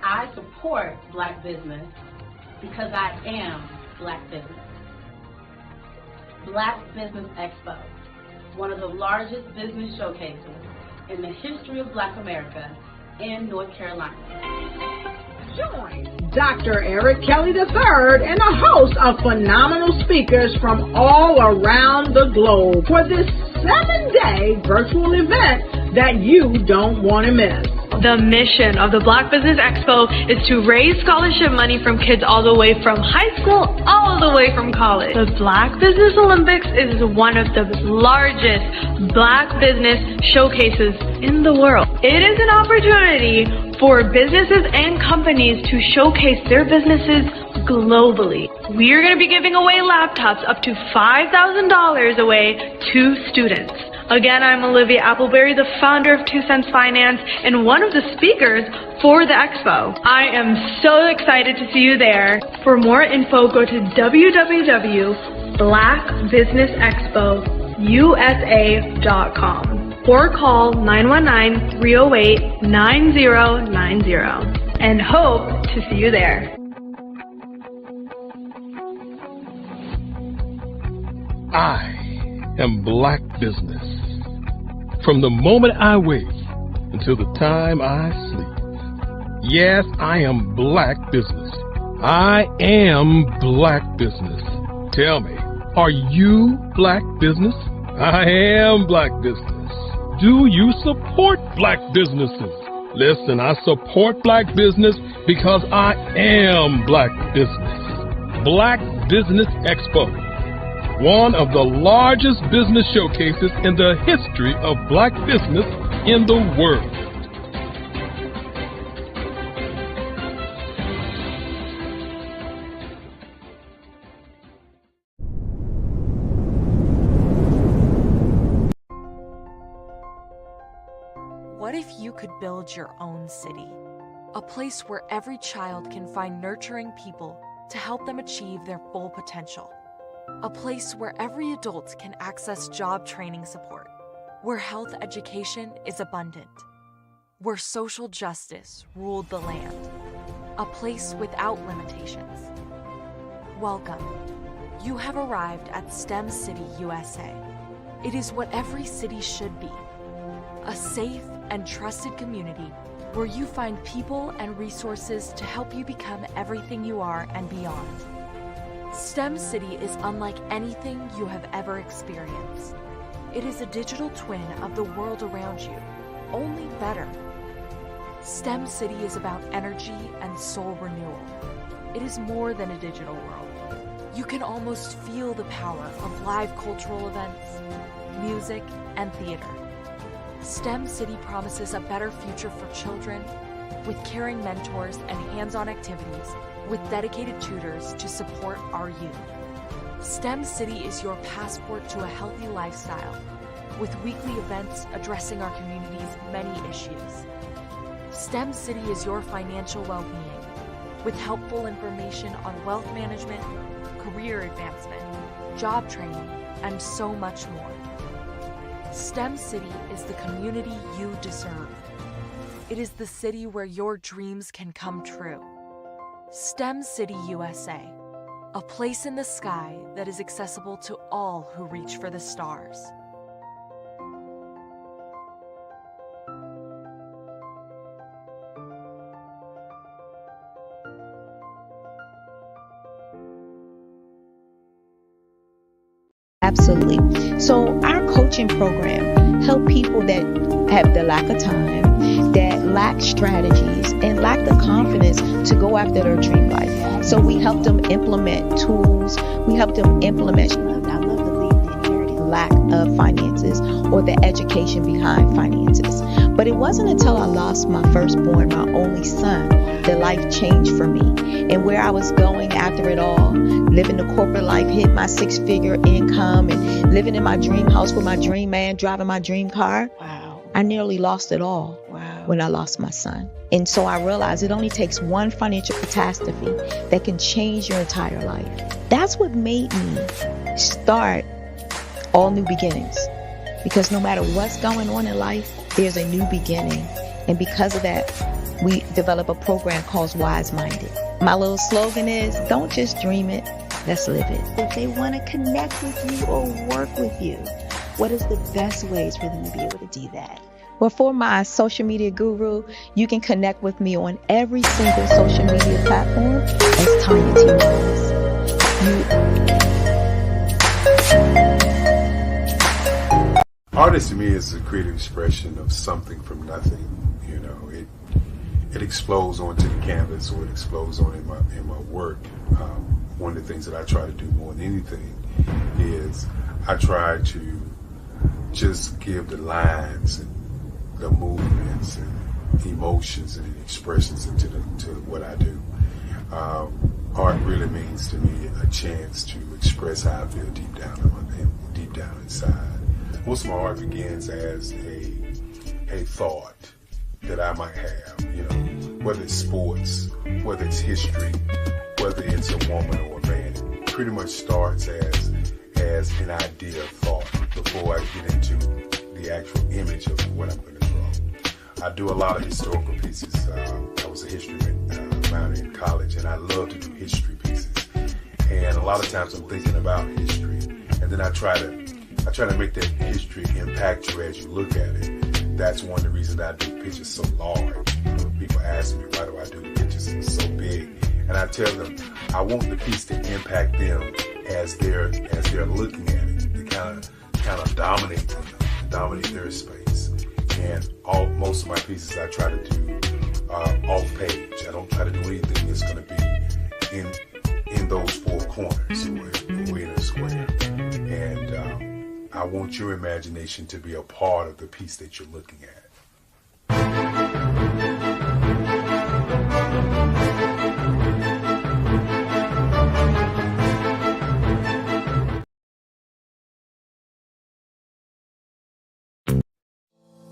I support Black business because I am Black business. Black Business Expo, one of the largest business showcases in the history of Black America in North Carolina. Join Dr. Eric Kelly III and a host of phenomenal speakers from all around the globe for this 7-day virtual event that you don't want to miss. The mission of the Black Business Expo is to raise scholarship money from kids all the way from high school, all the way from college. The Black Business Olympics is one of the largest Black business showcases in the world. It is an opportunity for businesses and companies to showcase their businesses globally. We are going to be giving away laptops up to $5,000 away to students. Again, I'm Olivia Appleberry, the founder of 2 Cents Finance and one of the speakers for the expo. I am so excited to see you there. For more info, go to www.blackbusinessexpousa.com or call 919-308-9090 and hope to see you there. I am Black business. From the moment I wake until the time I sleep. Yes, I am Black business. I am Black business. Tell me, are you Black business? I am Black business. Do you support Black businesses? Listen, I support Black business because I am Black business. Black Business Expo, one of the largest business showcases in the history of Black business in the world. What if you could build your own city? A place where every child can find nurturing people to help them achieve their full potential. A place where every adult can access job training support, where health education is abundant, where social justice ruled the land. A place without limitations. Welcome. You have arrived at STEM City USA. It is what every city should be. A safe and trusted community where you find people and resources to help you become everything you are and beyond. STEM City is unlike anything you have ever experienced. It is a digital twin of the world around you, only better. STEM City is about energy and soul renewal. It is more than a digital world. You can almost feel the power of live cultural events, music, and theater. STEM City promises a better future for children with caring mentors and hands-on activities with dedicated tutors to support our youth. STEM City is your passport to a healthy lifestyle with weekly events addressing our community's many issues. STEM City is your financial well-being with helpful information on wealth management, career advancement, job training, and so much more. STEM City is the community you deserve. It is the city where your dreams can come true. STEM City USA, a place in the sky that is accessible to all who reach for the stars. Absolutely. So our coaching program help people that have the lack of time, that lack strategies, and lack the confidence to go after their dream life. So we help them implement tools. We help them implement, I love to leave the inherited lack of finances or the education behind finances. But it wasn't until I lost my firstborn, my only son, that life changed for me. And where I was going after it all, living the corporate life, hit my 6-figure income, and living in my dream house with my dream man, driving my dream car. Wow. I nearly lost it all when I lost my son. And so I realized it only takes one financial catastrophe that can change your entire life. That's what made me start All New Beginnings. Because no matter what's going on in life, there's a new beginning. And because of that, we develop a program called Wise Minded. My little slogan is, don't just dream it, let's live it. If they want to connect with you or work with you, what is the best ways for them to be able to do that? Well, for my social media guru, you can connect with me on every single social media platform as Tanya T. Rose. Artist to me is a creative expression of something from nothing. You know, it explodes onto the canvas, or it explodes on in my work. One of the things that I try to do more than anything is I try to just give the lines and the movements and emotions and expressions into what I do. Art really means to me a chance to express how I feel deep down inside. Most of my art begins as a thought that I might have, you know, whether it's sports, whether it's history, whether it's a woman or a man. It pretty much starts as an idea of thought before I get into the actual image of what I'm going to draw. I do a lot of historical pieces. I was a history minor in college, and I love to do history pieces. And a lot of times I'm thinking about history, and then I try to make that history impact you as you look at it. That's one of the reasons I do pictures so large. You know, people ask me, why do I do the pictures so big? And I tell them, I want the piece to impact them as they're looking at it, to kind of dominate them, dominate their space. And most of my pieces I try to do off page. I don't try to do anything that's going to be in those four corners or in a square. And I want your imagination to be a part of the piece that you're looking at.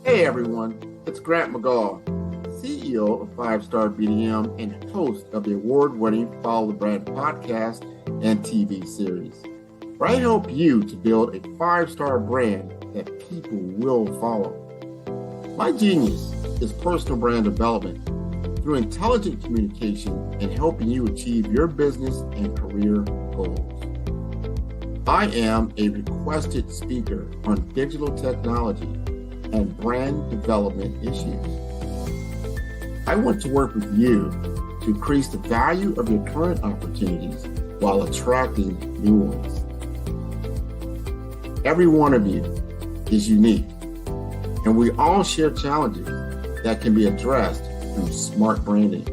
Hey everyone, it's Grant McGaw, CEO of 5 Star BDM and host of the award-winning Follow the Brand podcast and TV series, where I help you to build a 5-star brand that people will follow. My genius is personal brand development through intelligent communication and helping you achieve your business and career goals. I am a requested speaker on digital technology and brand development issues. I want to work with you to increase the value of your current opportunities while attracting new ones. Every one of you is unique, and we all share challenges that can be addressed through smart branding.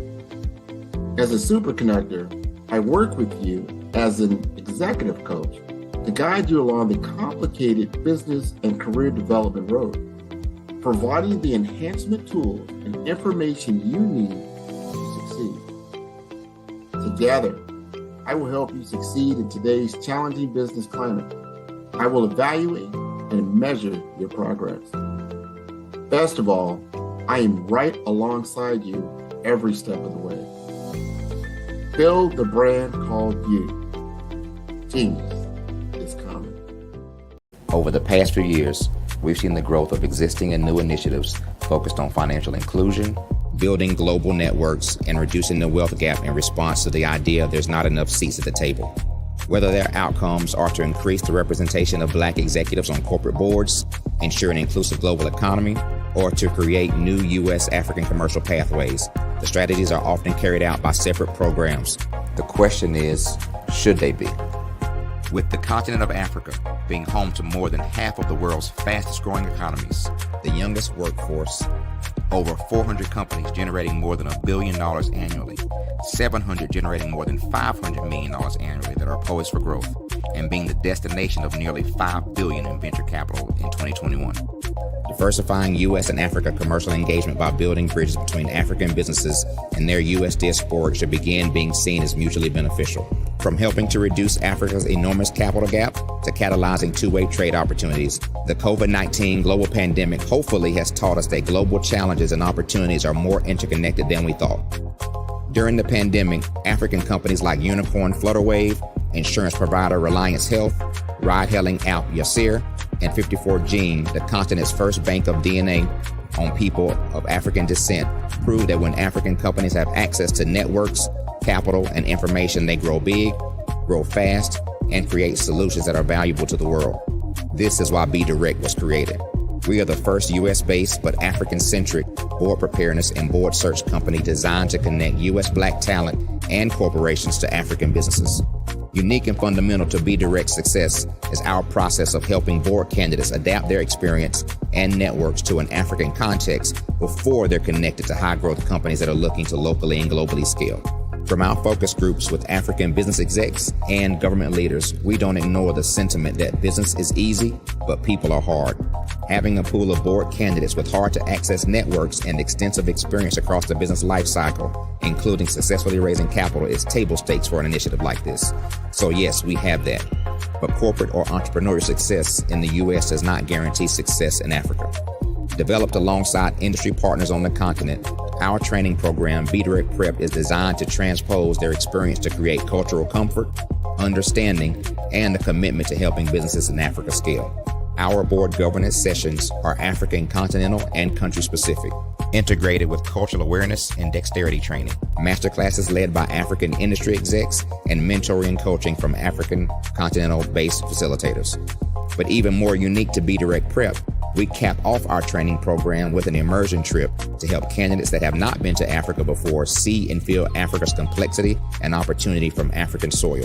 As a super connector, I work with you as an executive coach to guide you along the complicated business and career development road, providing the enhancement tools and information you need to succeed. Together, I will help you succeed in today's challenging business climate. I will evaluate and measure your progress. Best of all, I am right alongside you every step of the way. Build the brand called you. Genius is coming. Over the past few years, we've seen the growth of existing and new initiatives focused on financial inclusion, building global networks, and reducing the wealth gap in response to the idea there's not enough seats at the table. Whether their outcomes are to increase the representation of Black executives on corporate boards, ensure an inclusive global economy, or to create new U.S. African commercial pathways, the strategies are often carried out by separate programs. The question is, should they be? With the continent of Africa being home to more than half of the world's fastest growing economies, the youngest workforce, over 400 companies generating more than $1 billion annually, 700 generating more than $500 million annually that are poised for growth, and being the destination of nearly $5 billion in venture capital in 2021. The diversifying U.S. and Africa commercial engagement by building bridges between African businesses and their U.S. diaspora should begin being seen as mutually beneficial. From helping to reduce Africa's enormous capital gap to catalyzing two-way trade opportunities, the COVID-19 global pandemic hopefully has taught us that global challenges and opportunities are more interconnected than we thought. During the pandemic, African companies like Unicorn Flutterwave, insurance provider Reliance Health, ride-hailing app Yasir, and 54Gene, the continent's first bank of DNA on people of African descent, prove that when African companies have access to networks, capital, and information, they grow big, grow fast, and create solutions that are valuable to the world. This is why Be Direct was created. We are the first U.S.-based but African-centric board preparedness and board search company designed to connect U.S. Black talent and corporations to African businesses. Unique and fundamental to Be Direct's success is our process of helping board candidates adapt their experience and networks to an African context before they're connected to high-growth companies that are looking to locally and globally scale. From our focus groups with African business execs and government leaders, we don't ignore the sentiment that business is easy, but people are hard. Having a pool of board candidates with hard-to-access networks and extensive experience across the business lifecycle, including successfully raising capital, is table stakes for an initiative like this. So yes, we have that. But corporate or entrepreneurial success in the U.S. does not guarantee success in Africa. Developed alongside industry partners on the continent, our training program, Be Direct Prep, is designed to transpose their experience to create cultural comfort, understanding, and a commitment to helping businesses in Africa scale. Our board governance sessions are African, continental, and country-specific, integrated with cultural awareness and dexterity training, masterclasses led by African industry execs, and mentoring and coaching from African continental-based facilitators. But even more unique to Be Direct Prep, we cap off our training program with an immersion trip to help candidates that have not been to Africa before see and feel Africa's complexity and opportunity from African soil.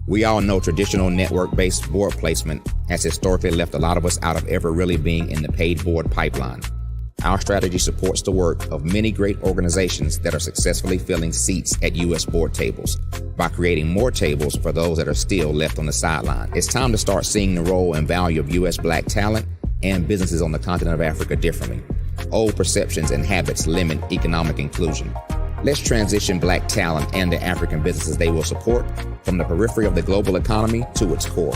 We all know traditional network-based board placement has historically left a lot of us out of ever really being in the paid board pipeline. Our strategy supports the work of many great organizations that are successfully filling seats at U.S. board tables by creating more tables for those that are still left on the sideline. It's time to start seeing the role and value of U.S. Black talent and businesses on the continent of Africa differently. Old perceptions and habits limit economic inclusion. Let's transition Black talent and the African businesses they will support from the periphery of the global economy to its core.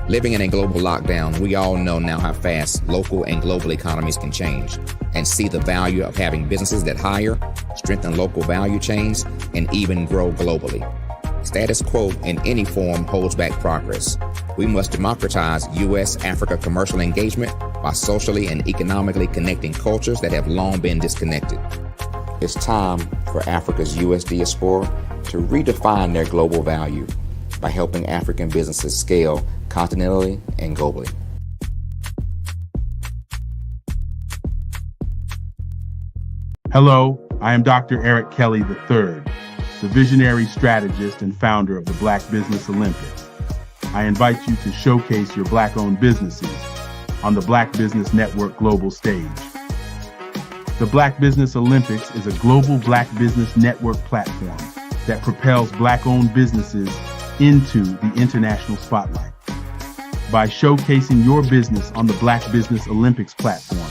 Living in a global lockdown, we all know now how fast local and global economies can change, and see the value of having businesses that hire, strengthen local value chains, and even grow globally. Status quo in any form holds back progress. We must democratize U.S.-Africa commercial engagement by socially and economically connecting cultures that have long been disconnected. It's time for Africa's U.S. diaspora to redefine their global value by helping African businesses scale continentally and globally. Hello, I am Dr. Eric Kelly III, the visionary strategist and founder of the Black Business Olympics. I invite you to showcase your Black-owned businesses on the Black Business Network global stage. The Black Business Olympics is a global Black Business Network platform that propels Black-owned businesses into the international spotlight. By showcasing your business on the Black Business Olympics platform,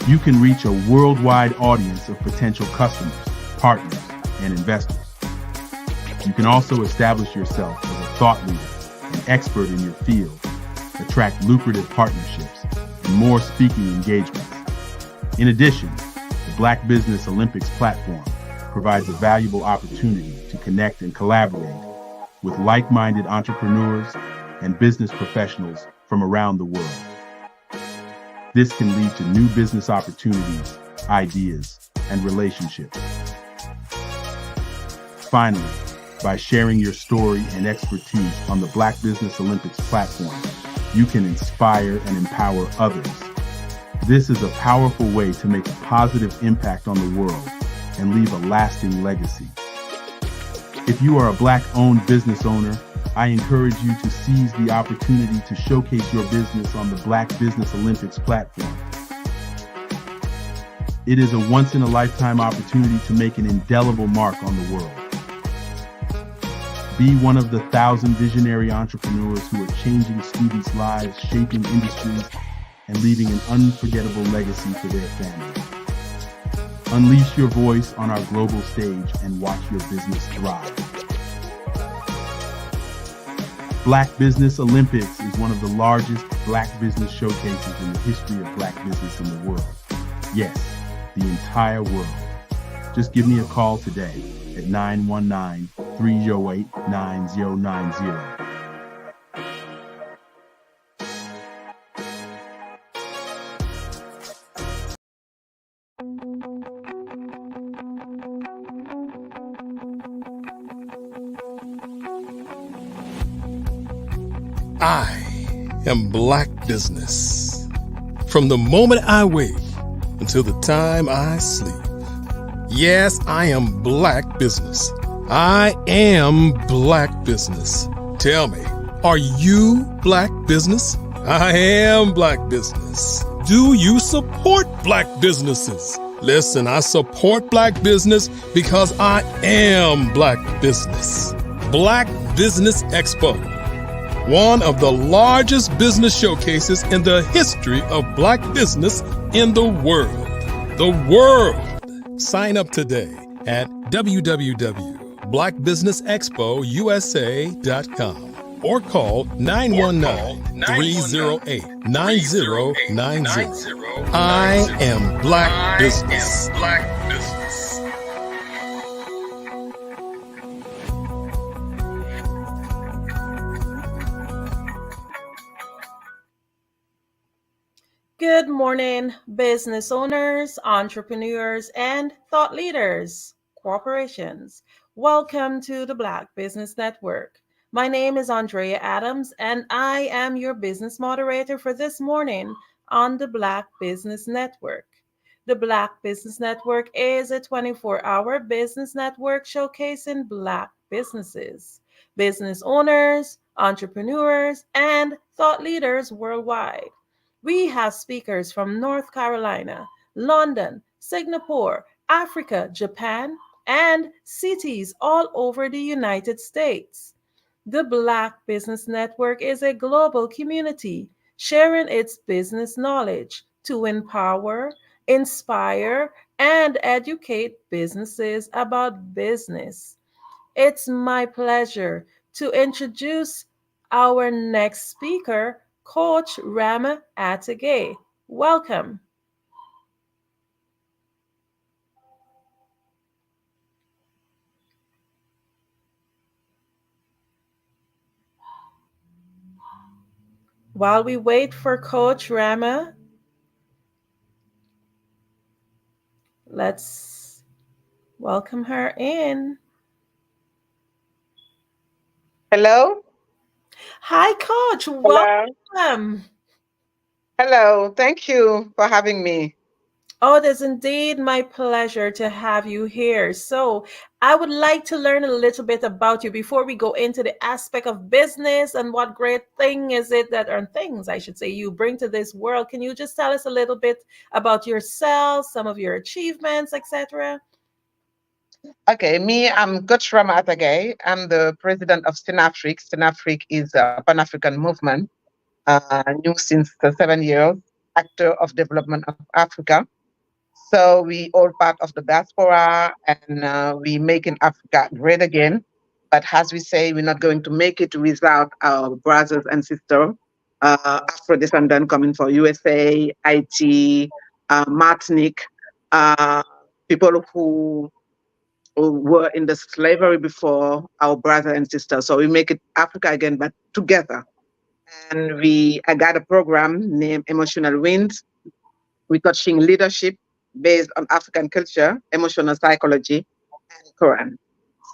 you can reach a worldwide audience of potential customers, partners, and investors. You can also establish yourself as a thought leader and expert in your field, attract lucrative partnerships, and more speaking engagements. In addition, the Black Business Olympics platform provides a valuable opportunity to connect and collaborate with like-minded entrepreneurs and business professionals from around the world. This can lead to new business opportunities, ideas, and relationships. Finally, by sharing your story and expertise on the Black Business Olympics platform, you can inspire and empower others. This is a powerful way to make a positive impact on the world and leave a lasting legacy. If you are a Black-owned business owner, I encourage you to seize the opportunity to showcase your business on the Black Business Olympics platform. It is a once-in-a-lifetime opportunity to make an indelible mark on the world. Be one of the 1,000 visionary entrepreneurs who are changing students' lives, shaping industries, and leaving an unforgettable legacy for their family. Unleash your voice on our global stage and watch your business thrive. Black Business Olympics is one of the largest Black business showcases in the history of Black business in the world. Yes, the entire world. Just give me a call today at 919-308-9090. I am Black Business. From the moment I wake until the time I sleep. Yes, I am Black Business. I am Black Business. Tell me, are you Black Business? I am Black Business. Do you support Black businesses? Listen, I support Black business because I am Black Business. Black Business Expo, one of the largest business showcases in the history of Black business in the world. The world! Sign up today at www.blackbusinessexpousa.com or call 919-308-9090. I am Black Business. Good morning, business owners, entrepreneurs, and thought leaders, corporations. Welcome to the Black Business Network. My name is Andrea Adams, and I am your business moderator for this morning on the Black Business Network. The Black Business Network is a 24-hour business network showcasing Black businesses, business owners, entrepreneurs, and thought leaders worldwide. We have speakers from North Carolina, London, Singapore, Africa, Japan, and cities all over the United States. The Black Business Network is a global community sharing its business knowledge to empower, inspire, and educate businesses about business. It's my pleasure to introduce our next speaker, Coach Rama Atage. Welcome. While we wait for Coach Rama, let's welcome her in. Hello. Hi, Coach. Hello. Welcome. Hello. Thank you for having me. Oh, it is indeed my pleasure to have you here. So, I would like to learn a little bit about you before we go into the aspect of business and what great thing is it that, or things I should say, you bring to this world. Can you just tell us a little bit about yourself, some of your achievements, etc.? Okay, I'm Coach Rama Atage. I'm the president of SINAFRIC. SINAFRIC is a Pan-African movement, new since 7 years, actor of development of Africa. So we all part of the diaspora and we making Africa great again. But as we say, we're not going to make it without our brothers and sisters, Afro-descendant coming from USA, Haiti, Martinique, people who were in the slavery before our brother and sister. So we make it Africa again, but together. And I got a program named Emotional Wins. We're coaching leadership based on African culture, emotional psychology, and Quran.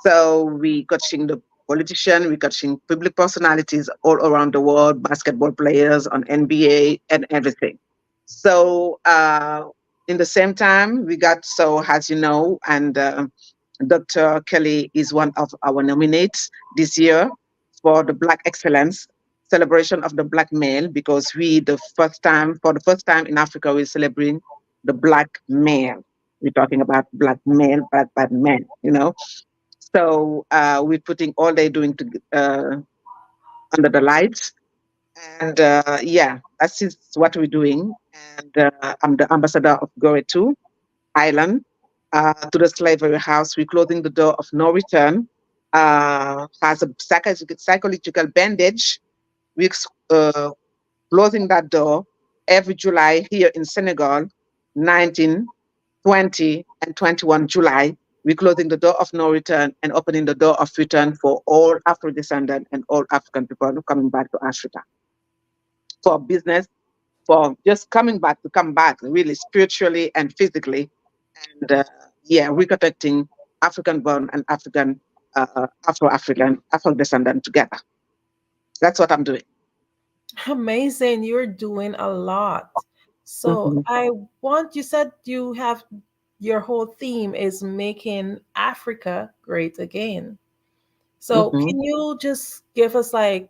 So we coaching the politician, we coaching public personalities all around the world, basketball players on NBA and everything. So in the same time, as you know, and Dr. Kelly is one of our nominates this year for the Black Excellence celebration of the Black male, because for the first time in Africa, we're celebrating the Black male. We're talking about Black male, Black men, So we're putting all they're doing under the lights. And yeah, that's what we're doing. And I'm the ambassador of Gore too. Island to the slavery house. We're closing the door of no return. Has a psychological bandage. We're closing that door every July here in Senegal, 19, 20, and 21 July. We're closing the door of no return and opening the door of return for all Afro-descendant and all African people who are coming back to Africa for business, for just coming back to come back really spiritually and physically. And yeah, reconnecting African born and African, Afro-African, Afro-descendant together. That's what I'm doing. Amazing. You're doing a lot. So Mhm. you said you have your whole theme is making Africa great again. So Mhm. can you just give us like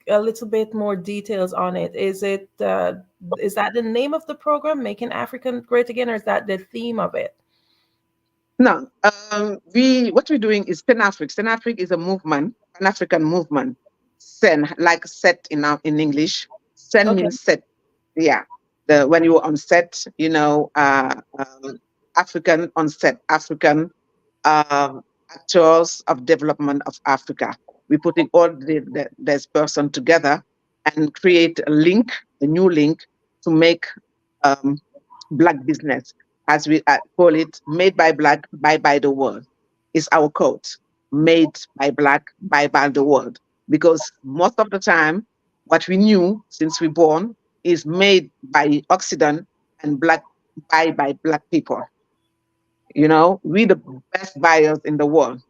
a little bit more details on it? Is that the name of the program, Making Africa Great Again, or is that the theme of it? No, what we're doing is Ten-Afric. Ten-Afric is a movement, an African movement. Sen, like set in English. Sen Okay. means set. Yeah, the when you're on set, African on set, African actors of development of Africa. We're putting all this person together and create a link, a new link to make um, Black business, as we call it, made by Black, buy by the world, is our code. Made by Black, buy by the world. Because most of the time, what we knew since we born is made by Occident and Black, buy by Black people. We the best buyers in the world.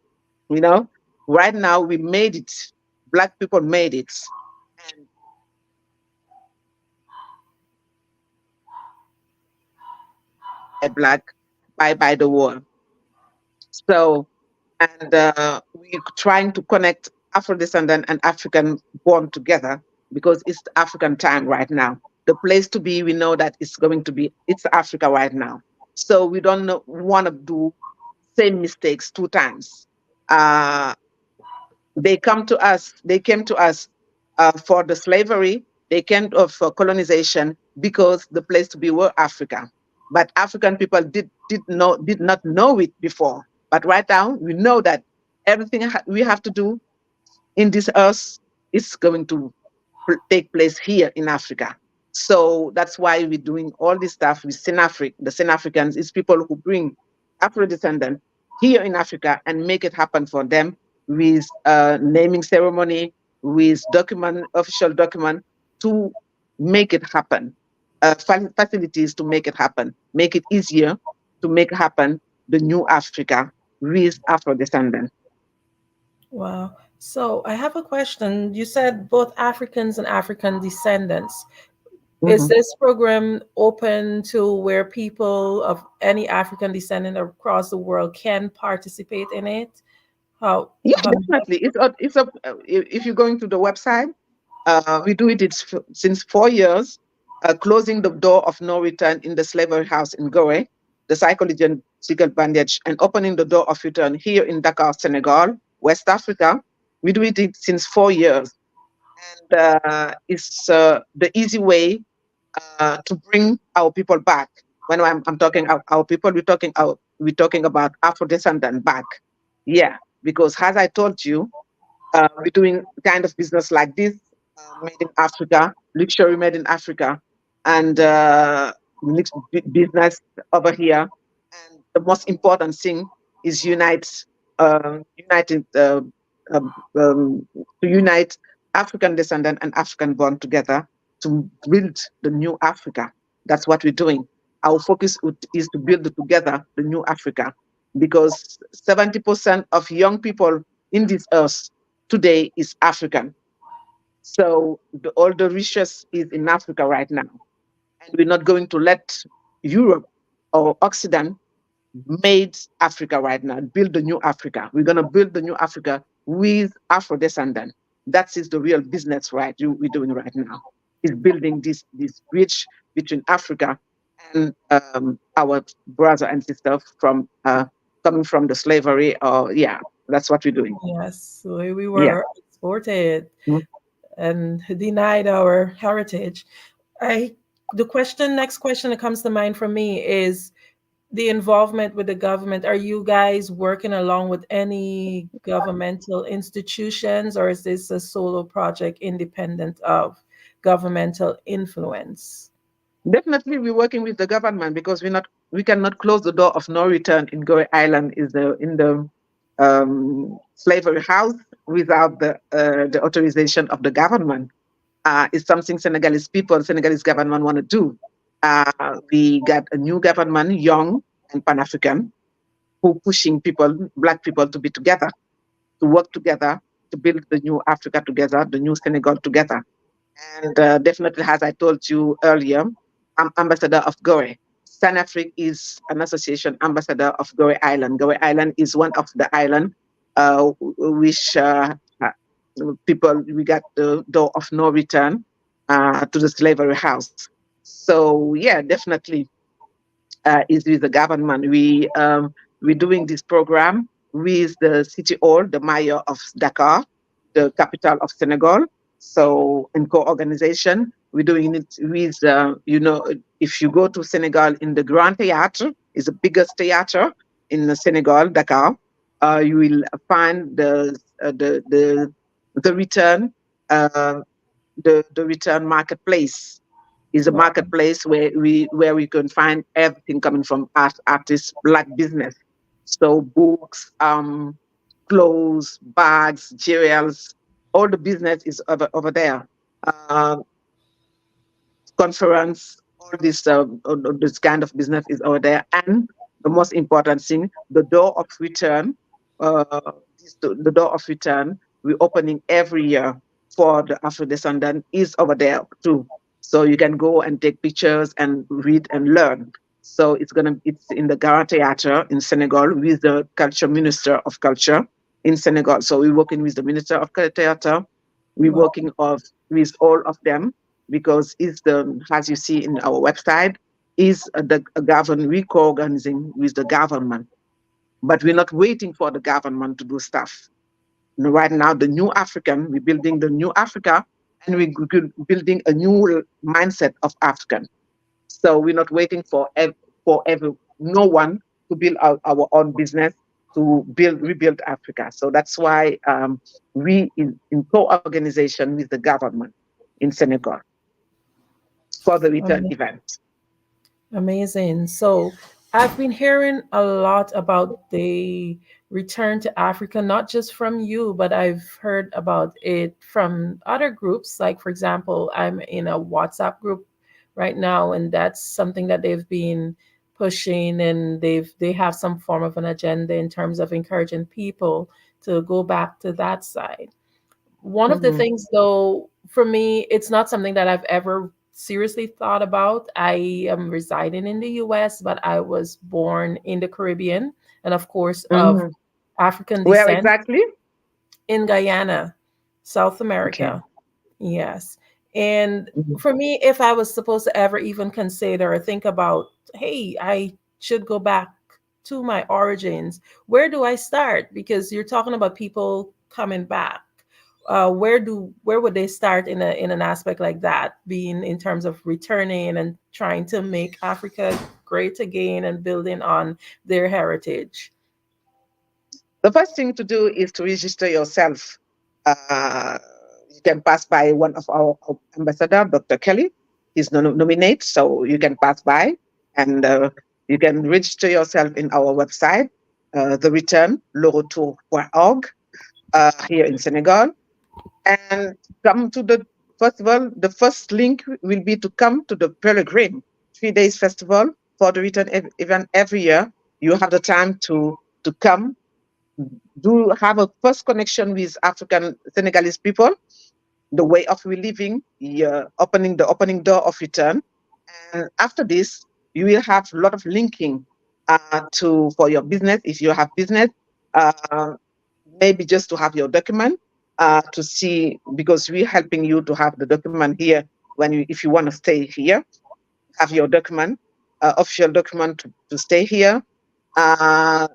You know, right now we made it. Black people made it. And Black, buy by the world. So, and we're trying to connect Afro-descendant and African born together because it's the African time right now. The place to be, we know that it's Africa right now. So we don't want to do same mistakes two times. Uh, they came to us for the slavery, they came for colonization because the place to be were Africa. But African people did not know it before. But right now we know that everything we have to do in this earth is going to take place here in Africa. So that's why we're doing all this stuff with Sinafric. The Sinafricans is people who bring Afro descendants here in Africa and make it happen for them with naming ceremony, with official document to make it happen, facilities to make it happen, make it easier to make happen the new Africa with Afro descendants. Wow. So I have a question. You said both Africans and African descendants. Is Mhm. this program open to where people of any African descendant across the world can participate in it? How? Yeah, how definitely. If you're going to the website, we do it since 4 years, closing the door of no return in the slavery house in Goe, the psychological bandage, and opening the door of return here in Dakar, Senegal, West Africa. We do it since 4 years. And it's the easy way to bring our people back. When I'm talking our people, we're talking about Afro descendant back. Yeah, because as I told you, we're doing kind of business like this, made in Africa, luxury made in Africa, and business over here. And the most important thing is united, to unite African descendant and African born together to build the new Africa. That's what we're doing. Our focus is to build together the new Africa because 70% of young people in this earth today is African. So all the riches is in Africa right now. And we're not going to let Europe or Occident made Africa right now, build the new Africa. We're going to build the new Africa with Afro descendant. That is the real business we're doing right now, is building this bridge between Africa and our brother and sister from coming from the slavery. Or yeah, that's what we're doing. Yes, we Yeah. were exported. Mhm. and denied our heritage. Next question that comes to mind for me is the involvement with the government. Are you guys working along with any governmental institutions, or is this a solo project independent of governmental influence? Definitely, we're working with the government because we cannot close the door of no return in Goree Island is in the slavery house without the authorization of the government. It's something Senegalese government want to do. We got a new government, young and Pan-African, who pushing Black people to be together, to work together, to build the new Africa together, the new Senegal together. And definitely, as I told you earlier, I'm ambassador of Goree. Sanafric is an association ambassador of Goree Island. Goree Island is one of the island which people, we got the door of no return to the slavery house. So yeah, definitely is with the government. We're doing this program with the city hall, the mayor of Dakar, the capital of Senegal. So in co-organization, we're doing it with, if you go to Senegal in the Grand Theatre, is the biggest theater in Senegal, Dakar. You will find the return, the return marketplace is a marketplace where we can find everything coming from artists, Black business. So books, clothes, bags, jewels, all the business is over there. Conference, all this kind of business is over there. And the most important thing, the door of return, the door of return, we're opening every year for the Afro-descendant is over there too. So you can go and take pictures and read and learn. So it's in the Gara Theatre in Senegal with the Culture Minister of Culture in Senegal. So we're working with the Minister of Theatre. We're working with all of them because it's as you see in our website, is the government, we co-organizing with the government. But we're not waiting for the government to do stuff. Right now, the new African, we're building the new Africa, and we're building a new mindset of African. So we're not waiting for no one to build our own business to rebuild Africa. So that's why we in co-organization with the government in Senegal for the return event. Amazing. So I've been hearing a lot about the return to Africa, not just from you, but I've heard about it from other groups. Like, for example, I'm in a WhatsApp group right now, and that's something that they've been pushing, and they have some form of an agenda in terms of encouraging people to go back to that side. One of the things, though, for me, it's not something that I've ever seriously thought about. I am residing in the US, but I was born in the Caribbean and, of course, of African Where descent. exactly? In Guyana, South America. Yes. And for me, if I was supposed to ever even consider or think about, hey, I should go back to my origins, where do I start? Because you're talking about people coming back. Where would they start in an aspect like that, being in terms of returning and trying to make Africa great again and building on their heritage? The first thing to do is to register yourself. You can pass by one of our ambassador, Dr. Kelly. He's nominate, so you can pass by and you can register yourself in our website, the return, leretour.org, here in Senegal. And come to the festival. The first link will be to come to the Pilgrim 3 days festival for the return event every year. You have the time to come, have a first connection with African Senegalese people, the way of we living, opening the opening door of return. And after this, you will have a lot of linking for your business. If you have business, maybe just to have your document to see, because we're helping you to have the document here if you want to stay here, have your document, official document to stay here. The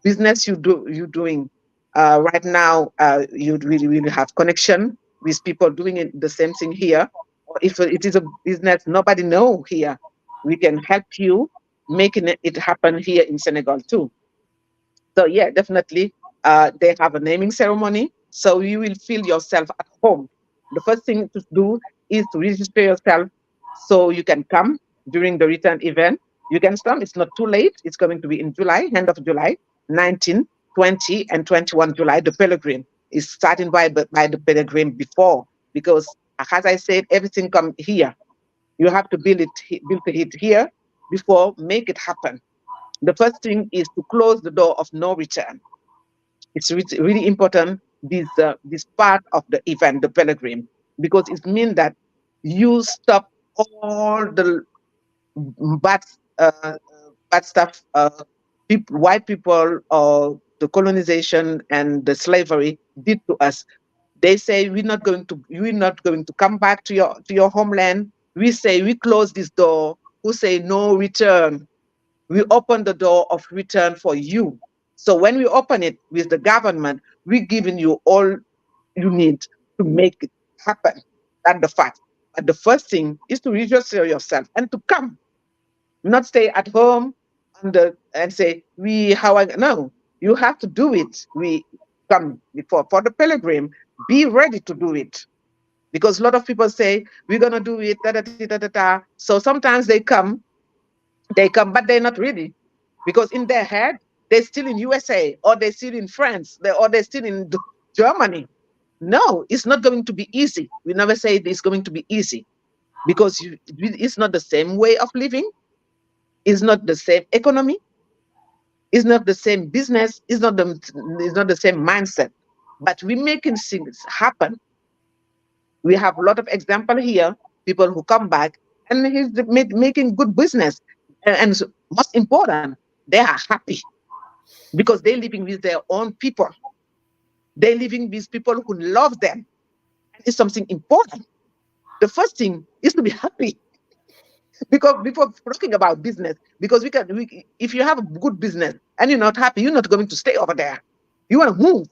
business you're doing right now, you really have connection with people doing the same thing here. Or if it is a business nobody know here, we can help you making it happen here in Senegal too. So yeah, definitely, they have a naming ceremony, so you will feel yourself at home. The first thing to do is to register yourself so you can come during the return event. You can come. It's not too late. It's going to be in July, end of July, 19, 20, and 21 July. The pilgrim is starting by the pilgrim before, because as I said, everything come here. You have to build it here before make it happen. The first thing is to close the door of no return. It's really important, this part of the event, the pilgrim, because it means that you stop all the bad uh, bad stuff, white people, or the colonization and the slavery did to us. They say you're not going to come back to your homeland. We say we close this door. Who say no return? We open the door of return for you. So when we open it with the government, we're giving you all you need to make it happen. That's the fact. But the first thing is to register yourself and to come, not stay at home and say, no, you have to do it. We come for the pilgrim, be ready to do it. Because a lot of people say, we're going to do it, da, da, da, da, da, da. So sometimes they come, but they're not ready, because in their head they're still in USA, or they're still in France, or they're still in Germany. No, it's not going to be easy. We never say it's going to be easy, because it's not the same way of living, it's not the same economy, it's not the same business, it's not the same mindset. But we're making things happen. We have a lot of example here, people who come back and he's making good business, and most important, they are happy because they're living with their own people. They're living with people who love them. And it's something important. The first thing is to be happy. Because before talking about business, because if you have a good business and you're not happy, you're not going to stay over there. You want to move.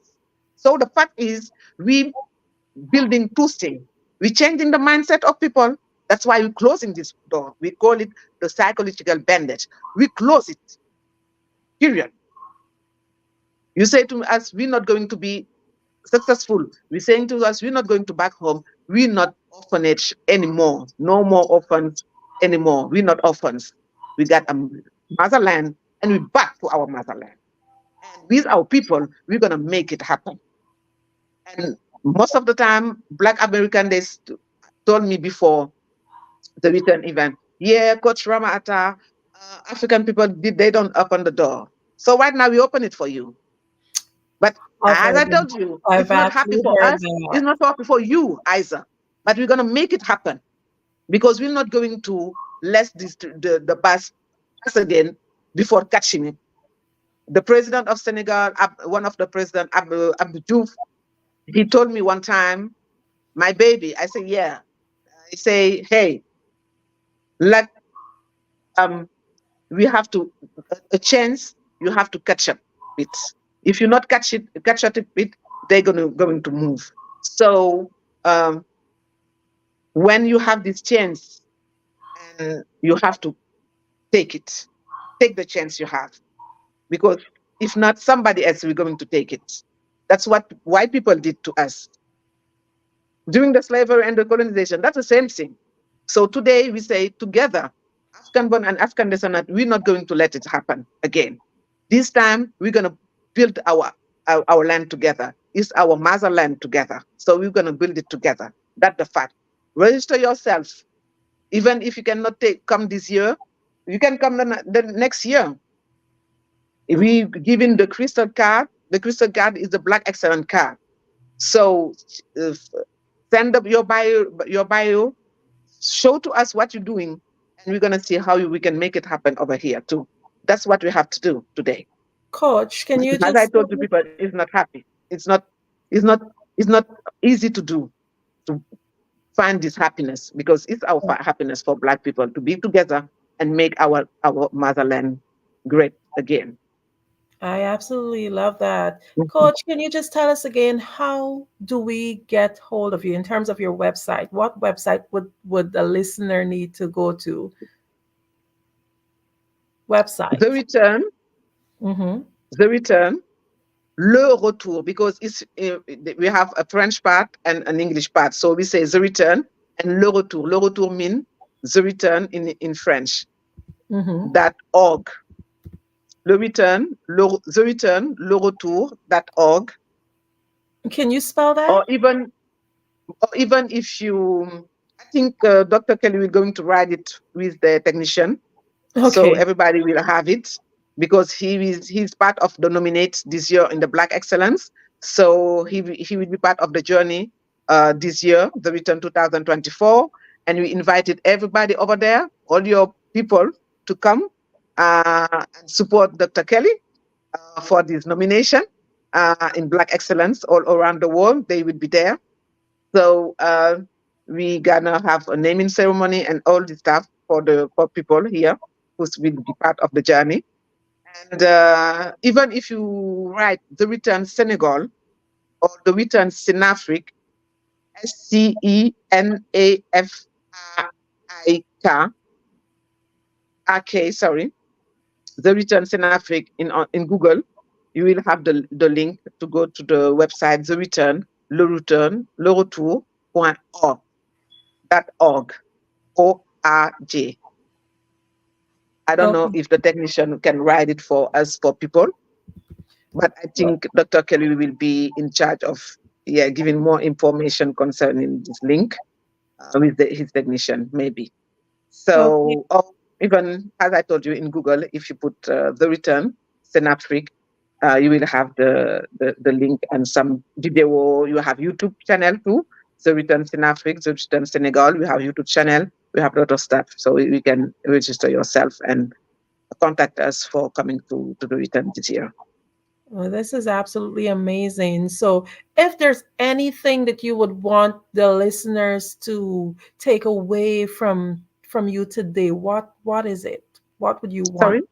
So the fact is, we building two things. We're changing the mindset of people. That's why we're closing this door. We call it the psychological bandage. We close it. Period. You say to us, we're not going to be successful. We're saying to us, we're not going to back home. We're not orphanage anymore. No more orphans anymore. We're not orphans. We got a motherland, and we're back to our motherland. And with our people, we're going to make it happen. And most of the time, Black American, they told me before the return event, yeah, Coach Ramata, African people, they don't open the door. So right now we open it for you. But as I told you, it's not happy for us. It's not happy for you either. But we're going to make it happen, because we're not going to let the bus pass again before catching it. The president of Senegal, one of the president, Abdou Diouf, he told me one time, my baby, I say, yeah. I say, hey, we have to, a chance, you have to catch up with. If you not catch up with, they're going to move. So when you have this chance, and you have to take it, take the chance you have, because if not, somebody else will going to take it. That's what white people did to us during the slavery and the colonization. That's the same thing. So today we say together, African-born and African descendant, we're not going to let it happen again. This time we're going to build our land together. It's our motherland together. So we're going to build it together. That's the fact. Register yourself. Even if you cannot come this year, you can come the next year. If we giving the crystal card is the Black Excellent card. So send up your bio, show to us what you're doing, and we're gonna see how we can make it happen over here too. That's what we have to do today. Coach, can you as just I told the people, it's not happy. It's not easy to do, to find this happiness, because it's our happiness for Black people to be together and make our motherland great again. I absolutely love that. Coach, can you just tell us again, how do we get hold of you in terms of your website? What website would the listener need to go to? Website. The return, Mm-hmm. the return, le retour, because we have a French part and an English part. So we say the return and le retour. Le retour means the return in French. Mm-hmm. .org. Le return, the return, le retour.org. Can you spell that? Or even if you, I think Dr. Kelly will going to write it with the technician, so Okay. everybody will have it, because he's part of the nominate this year in the Black Excellence. So he will be part of the journey this year, the return 2024, and we invited everybody over there, all your people, to come and support Dr. Kelly for this nomination in Black Excellence all around the world. They will be there. So we gonna have a naming ceremony and all the stuff for people here who will be part of the journey. And even if you write the return Senegal or the return Senafric, SCENAFRIK, sorry, the return Senafric in Google, you will have the link to go to the website, the return, le retour.org. .org. O-R-G. I don't know Okay. if the technician can write it for us, for people, but I think Dr. Kelly will be in charge of giving more information concerning this link with his technician, maybe. Okay. So, or even as I told you in Google, if you put the return Synaptic, you will have the link and some video. You have YouTube channel too. The return Synaptic, the return Senegal. We have YouTube channel. We have a lot of stuff, so you can register yourself and contact us for coming to the return this year. Well, this is absolutely amazing. So, if there's anything that you would want the listeners to take away from you today, what is it? What would you want? Sorry?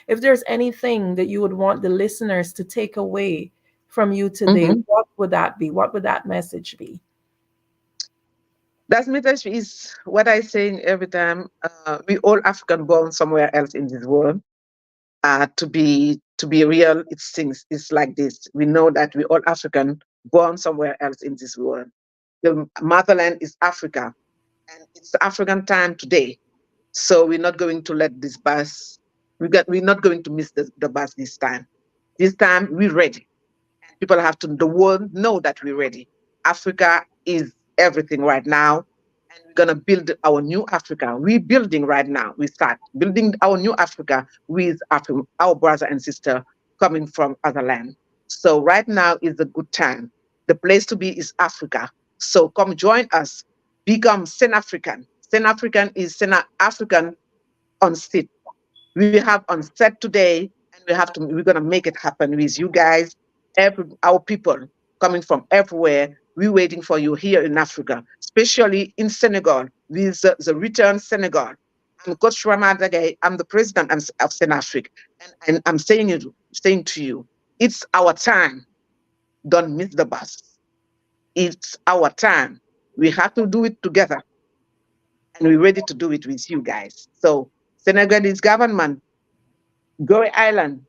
If there's anything that you would want the listeners to take away from you today, Mm-hmm. what would that be? What would that message be? That message is what I say every time. We all African born somewhere else in this world. To be real, it's like this. We know that we all African born somewhere else in this world. The motherland is Africa, and it's African time today. So we're not going to let this bus. We're not going to miss the bus this time. This time we're ready. People have to, the world know that we're ready. Africa is everything right now, and we're gonna build our new Africa. We're building right now. We start building our new Africa with our brother and sister coming from other land. So right now is a good time. The place to be is Africa. So come join us. Become Sen African. Sen African is Sen African on seat. We have on set today, and we're gonna make it happen with you guys, our people coming from everywhere. We're waiting for you here in Africa, especially in Senegal, with the return Senegal. I'm Coach Ramadagay. I'm the president of Senafric, and I'm saying to you, it's our time. Don't miss the bus. It's our time. We have to do it together, and we're ready to do it with you guys. So Senegalese government, Gorée Island,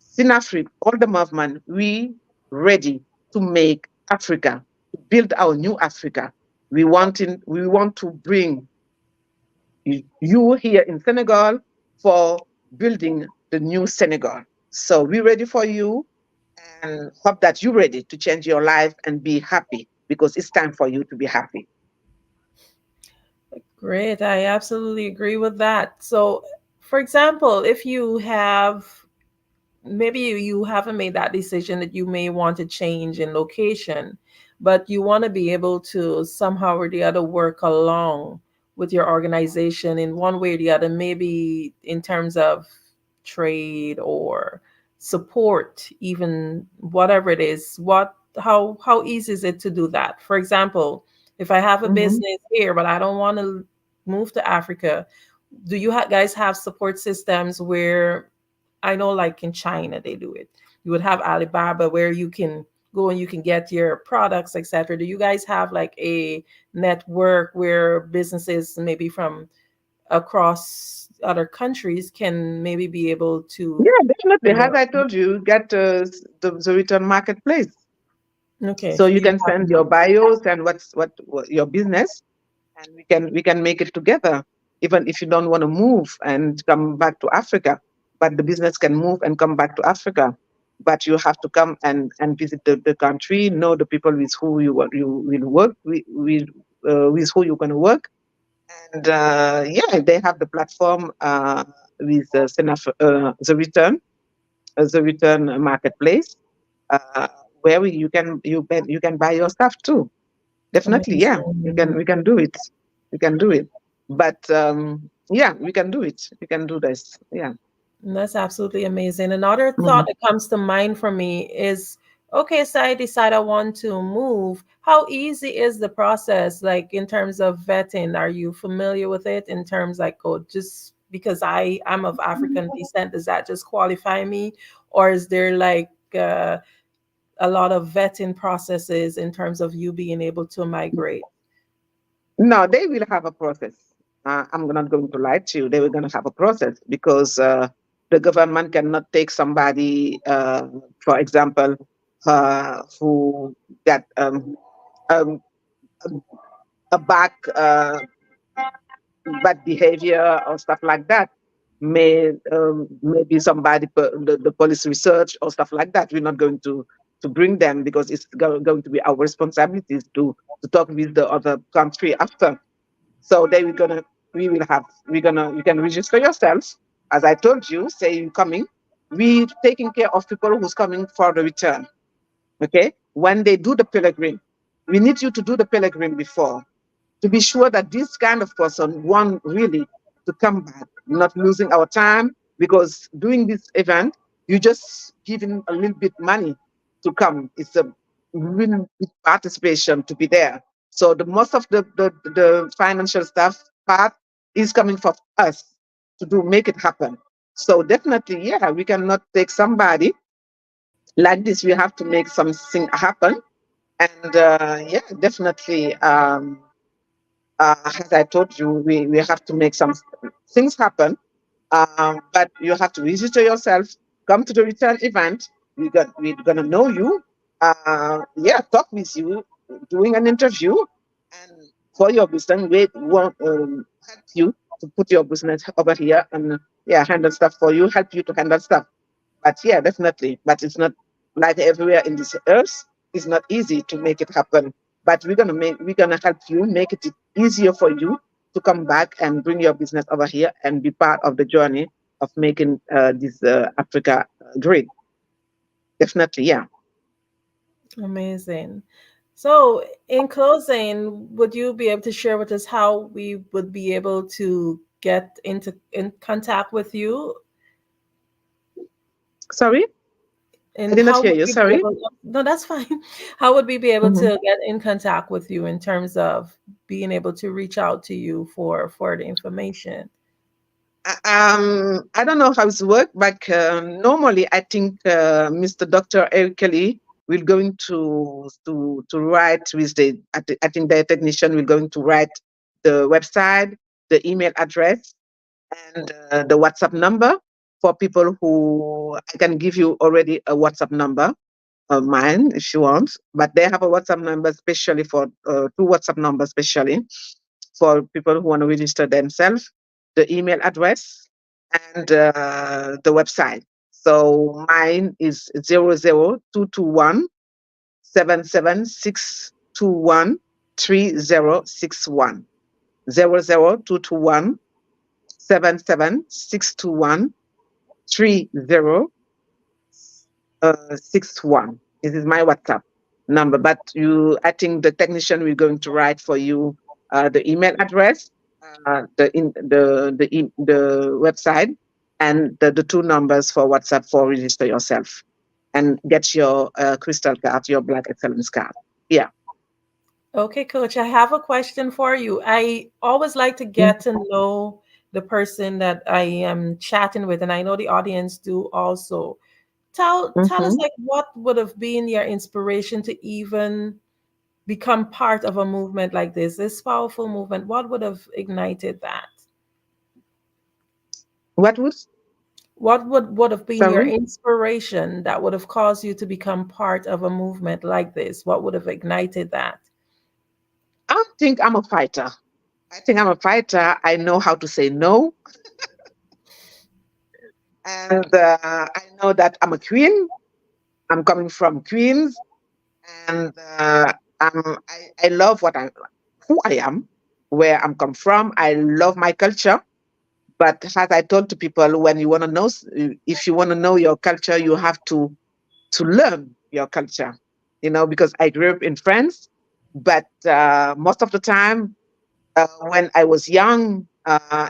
Sinafric, all the movement, we ready to make Africa, to build our new Africa. We want to bring you here in Senegal for building the new Senegal. So we're ready for you, and hope that you're ready to change your life and be happy, because it's time for you to be happy. Great. I absolutely agree with that. So, for example, if you have maybe you haven't made that decision that you may want to change in location, but you want to be able to somehow or the other work along with your organization in one way or the other, maybe in terms of trade or support, even whatever it is, how easy is it to do that? For example, if I have a business here but I don't want to move to Africa, do you guys have support systems where I know like in China they do it. You would have Alibaba where you can go and you can get your products, etc. Do you guys have like a network where businesses maybe from across other countries can maybe be able to, Yeah, definitely. you As know, I told you, get the return marketplace. okay, So so you you can have send your bios and what your business, and we can make it together. Even if you don't want to move and come back to Africa, but the business can move and come back to Africa. But you have to come and visit the country, know the people with who you will work with who you're going to work, and yeah, they have the platform with the return marketplace, uh, where you can buy your stuff too. Definitely, yeah, we can do it. We can do it. But yeah, we can do it. We can do this. Yeah. That's absolutely amazing. Another thought Mhm. that comes to mind for me is, okay, so I decide I want to move. How easy is the process, like in terms of vetting? Are you familiar with it in terms like, oh, just because I'm of African descent, does that just qualify me? Or is there like a lot of vetting processes in terms of you being able to migrate? No, they will have a process. I'm not going to lie to you. They were going to have a process because the government cannot take somebody, for example, who got um, a back bad behavior or stuff like that. Maybe somebody the police research or stuff like that. We're not going to bring them because it's going to be our responsibilities to talk with the other country after. So they we're gonna we will have we're gonna you can register yourself. As I told you, say you're coming. We taking care of people who's coming for the return. Okay, when they do the pilgrim, we need you to do the pilgrim before to be sure that this kind of person want really to come back, not losing our time, because doing this event, you just giving a little bit money to come. It's a really big participation to be there. So the most of the financial stuff part is coming from us to do make it happen. So definitely, yeah, we cannot take somebody like this. We have to make something happen. And yeah, definitely. As I told you, we have to make some things happen. But you have to register yourself, come to the return event. We're gonna know you. Yeah, talk with you, doing an interview, and for your business, we want help you to put your business over here and yeah, handle stuff for you, help you to handle stuff. But yeah, definitely. But it's not like everywhere in this earth. It's not easy to make it happen. But we're gonna help you make it easier for you to come back and bring your business over here and be part of the journey of making this Africa great. Definitely, yeah. Amazing. So, in closing, would you be able to share with us how we would be able to get in contact with you? Sorry, I And did not how hear would you. we be Sorry. able no, that's fine. How would we be able Mhm. to get in contact with you in terms of being able to reach out to you for the information? I don't know how it's work, but normally I think Mr. Dr. Eric Kelly will going to write with I think the technician will going to write the website, the email address, and the WhatsApp number for people who I can give you already a WhatsApp number of mine if you want. But they have a WhatsApp number especially for two WhatsApp numbers especially for people who want to register themselves, the email address, and the website. So mine is 00221 77621 This is my WhatsApp number. But I think the technician will going to write for you the email address, the website, and the two numbers for WhatsApp for register yourself and get your crystal card, your Black Excellence card. Yeah. Okay, coach, I have a question for you. I always like to get to know the person that I am chatting with, and I know the audience do also. Tell us, like, what would have been your inspiration to even become part of a movement like this powerful movement? What would have ignited that? What was? What would have been your Sorry? inspiration that would have caused you to become part of a movement like this? What would have ignited that? I think I'm a fighter. I think I'm a fighter. I know how to say no. And I know that I'm a queen. I'm coming from Queens. And I love who I am, where I'm come from. I love my culture. But as I told to people, when you want to know, if you want to know your culture, you have to learn your culture. Because I grew up in France, but most of the time when I was young,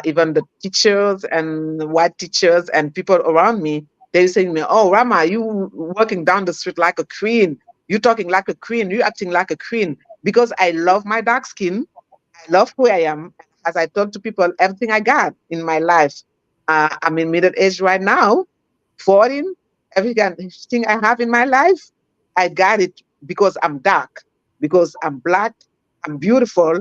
even the teachers and white teachers and people around me, they say to me, "Oh, Rama, you walking down the street like a queen. You talking like a queen. You acting like a queen." Because I love my dark skin. I love who I am. As I talk to people, everything I got in my life. I'm in middle age right now, 14. Everything I have in my life, I got it because I'm dark, because I'm black, I'm beautiful,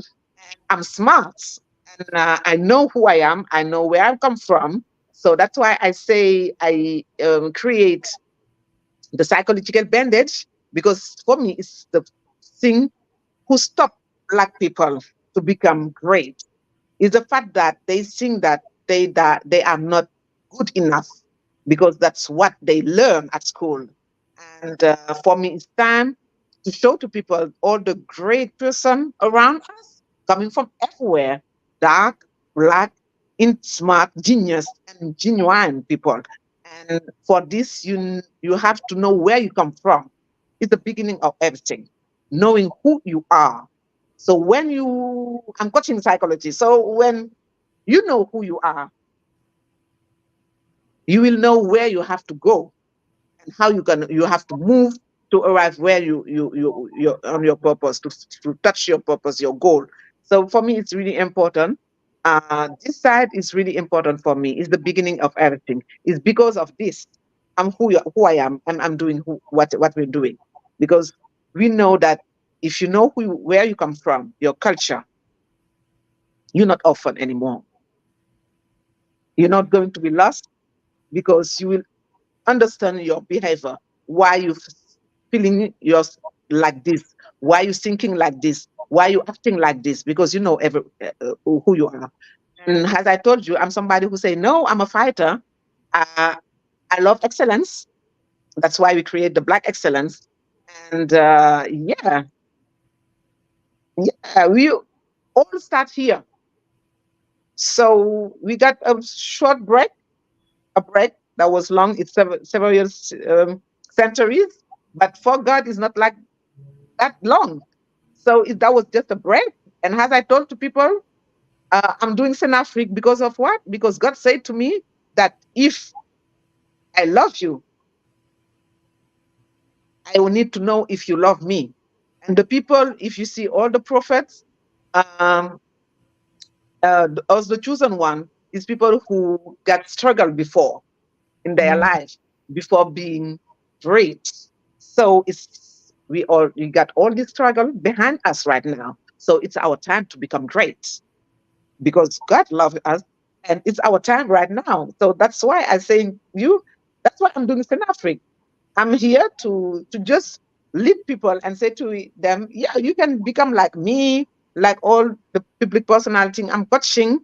I'm smart, and I know who I am. I know where I come from. So that's why I say I create the psychological bandage, because for me, it's the thing who stop Black people to become great. Is the fact that they think that they are not good enough, because that's what they learn at school. And for me, it's time to show to people all the great person around us, coming from everywhere, dark, black, in smart, genius, and genuine people. And for this, you have to know where you come from. It's the beginning of everything, knowing who you are. So I'm coaching psychology. So when you know who you are, you will know where you have to go and how you have to move to arrive where you're on your purpose, to touch your purpose, your goal. So for me, it's really important. This side is really important for me. It's the beginning of everything. It's because of this. I'm who I am, and I'm doing what we're doing. Because we know that if you know where you come from, your culture, you're not orphan anymore. You're not going to be lost, because you will understand your behavior, why you feeling like this, why you thinking like this, why you acting like this, because you know who you are. And as I told you, I'm somebody who say, no, I'm a fighter. I love excellence. That's why we create the Black Excellence. And we all start here. So we got a short break, a break that was long. It's several years, centuries. But for God, it's not like that long. So that was just a break. And as I told to people, I'm doing Senafric because of what? Because God said to me that if I love you, I will need to know if you love me. And the people, if you see all the prophets, as the chosen one, is people who got struggled before in their life, before being great. So we got all this struggle behind us right now. So it's our time to become great, because God loves us, and it's our time right now. So that's why I say that's why I'm doing Senafric. I'm here to just lead people and say to them, yeah, you can become like me, like all the public personality I'm coaching.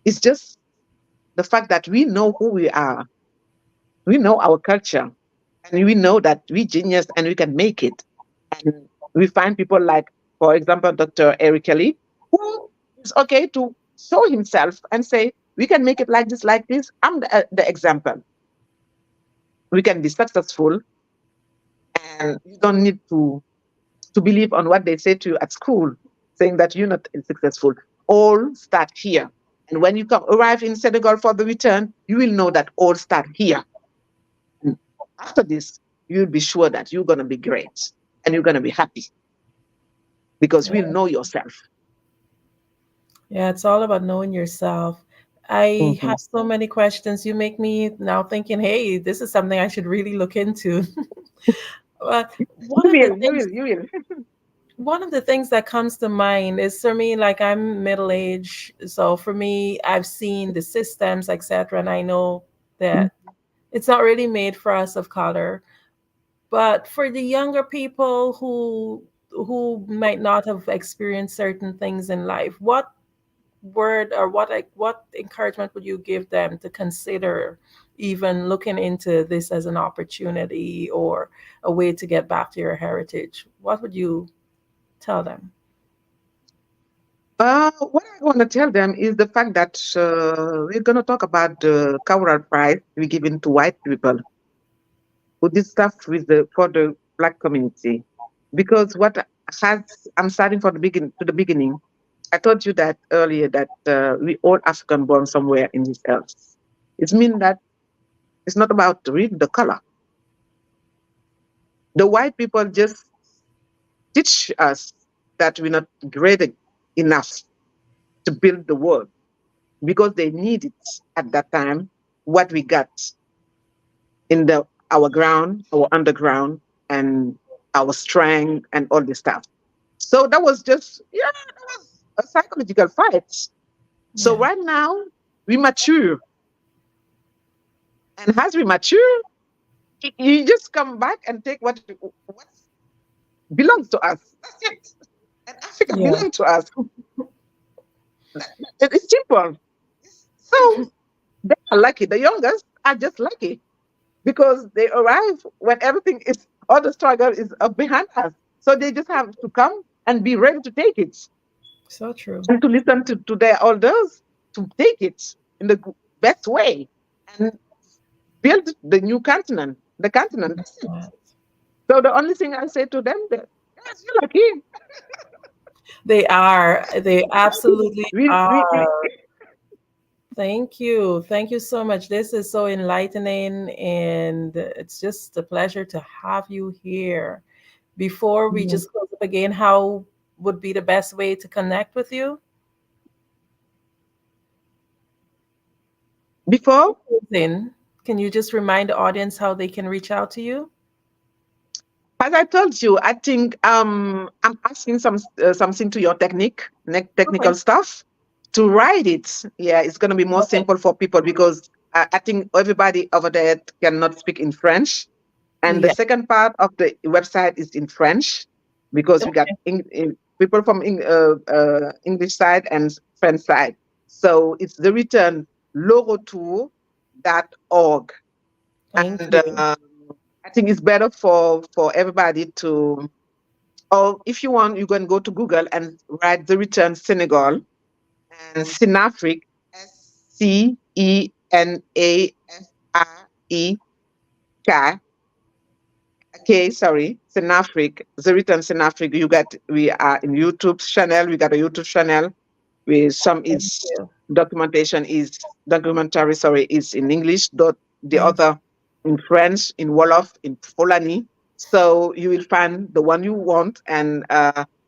It's just the fact that we know who we are. We know our culture, and we know that we genius and we can make it. And we find people like, for example, Dr. Eric Kelly, who is okay to show himself and say, we can make it like this, like this. I'm the example. We can be successful, and you don't need to believe on what they say to you at school, saying that you're not successful. All start here. And when you arrive in Senegal for the return, you will know that all start here. And after this, you'll be sure that you're going to be great and you're going to be happy, because we'll know yourself. Yeah, it's all about knowing yourself. I Mhm. have so many questions. You make me now thinking, hey, this is something I should really look into. One You of the will, you things will, you will. one of the things that comes to mind is for me, like I'm middle aged, so for me, I've seen the systems, etc., and I know that it's not really made for us of color. But for the younger people who might not have experienced certain things in life, what word or what encouragement would you give them to consider even looking into this as an opportunity or a way to get back to your heritage? What would you tell them? What I want to tell them is the fact that we're going to talk about the cultural prize we given to white people who did stuff with for the black community. Because what has I'm starting from the beginning. I told you that earlier that we all African born somewhere in this earth. It means that it's not about read the color. The white people just teach us that we're not great enough to build the world because they need it at that time, what we got in our ground, our underground, and our strength and all this stuff. So that was just, that was a psychological fight. So Yeah. right now we mature. And as we mature, you just come back and take what belongs to us. That's it. And Africa Yeah. belongs to us. It's simple. So they are lucky. The youngest are just lucky because they arrive when everything is, all the struggle is up behind us. So they just have to come and be ready to take it So true. and to listen to their elders to take it in the best way and build the new continent, the continent. That's it. So the only thing I say to them, that yes, you're lucky. They are. They absolutely We are. Thank you. Thank you so much. This is so enlightening, and it's just a pleasure to have you here. Before we Mhm. just close up again, how would be the best way to connect with you? Before, Then, can you just remind the audience how they can reach out to you? as I told you, I think I'm asking something to your technical Okay. stuff to write it. Yeah, it's gonna be more Okay. simple for people because I think everybody over there cannot speak in French. And the Yeah. second part of the website is in French because we got Okay. people from English side and French side. So it's the return lorotour.org. Thank And you. I think it's better for everybody to, or if you want, you can go to Google and write the return Senegal and Sinafric, Senafric. Okay, sorry, Sinafric, the return Sinafric. We are in YouTube channel. We got a YouTube channel with some Thank is you. documentary. Sorry, is in English. The Thank other in French, in Wolof, in Fulani. So you will find the one you want and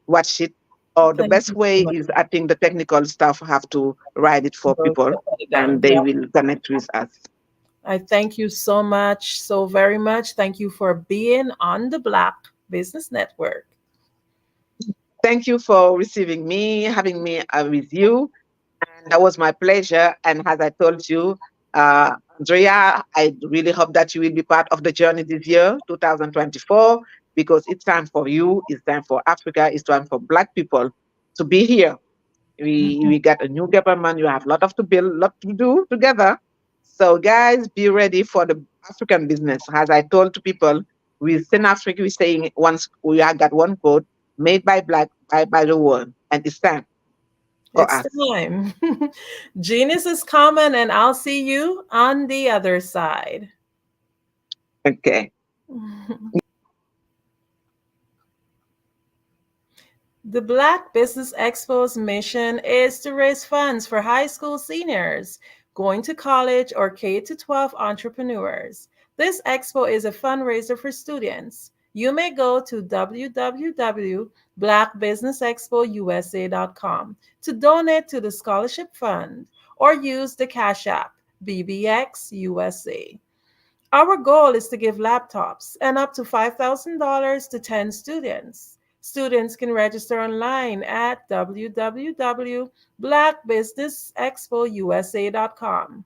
watch it. Or the Thank best you so way much. is, I think the technical staff have to write it for We'll people, put it and down. they Yeah. will connect with us. I thank you so much, so very much. Thank you for being on the Black Business Network. Thank you for receiving me, having me with you. And that was my pleasure. And as I told you, Andrea, I really hope that you will be part of the journey this year, 2024, because it's time for you, it's time for Africa, it's time for Black people to be here. We got a new government, you have a lot of to build, lot to do together. So guys, be ready for the African business. As I told to people, with Sin Africa, we're saying once we have got one code made by Black, by the world, and it's time for It's us. time. Genius is coming, and I'll see you on the other side. Okay. The Black Business Expo's mission is to raise funds for high school seniors going to college or K to 12 entrepreneurs. This expo is a fundraiser for students. You may go to www.blackbusinessexpousa.com to donate to the scholarship fund, or use the Cash App, BBX USA. Our goal is to give laptops and up to $5,000 to 10 students. Students can register online at www.blackbusinessexpousa.com.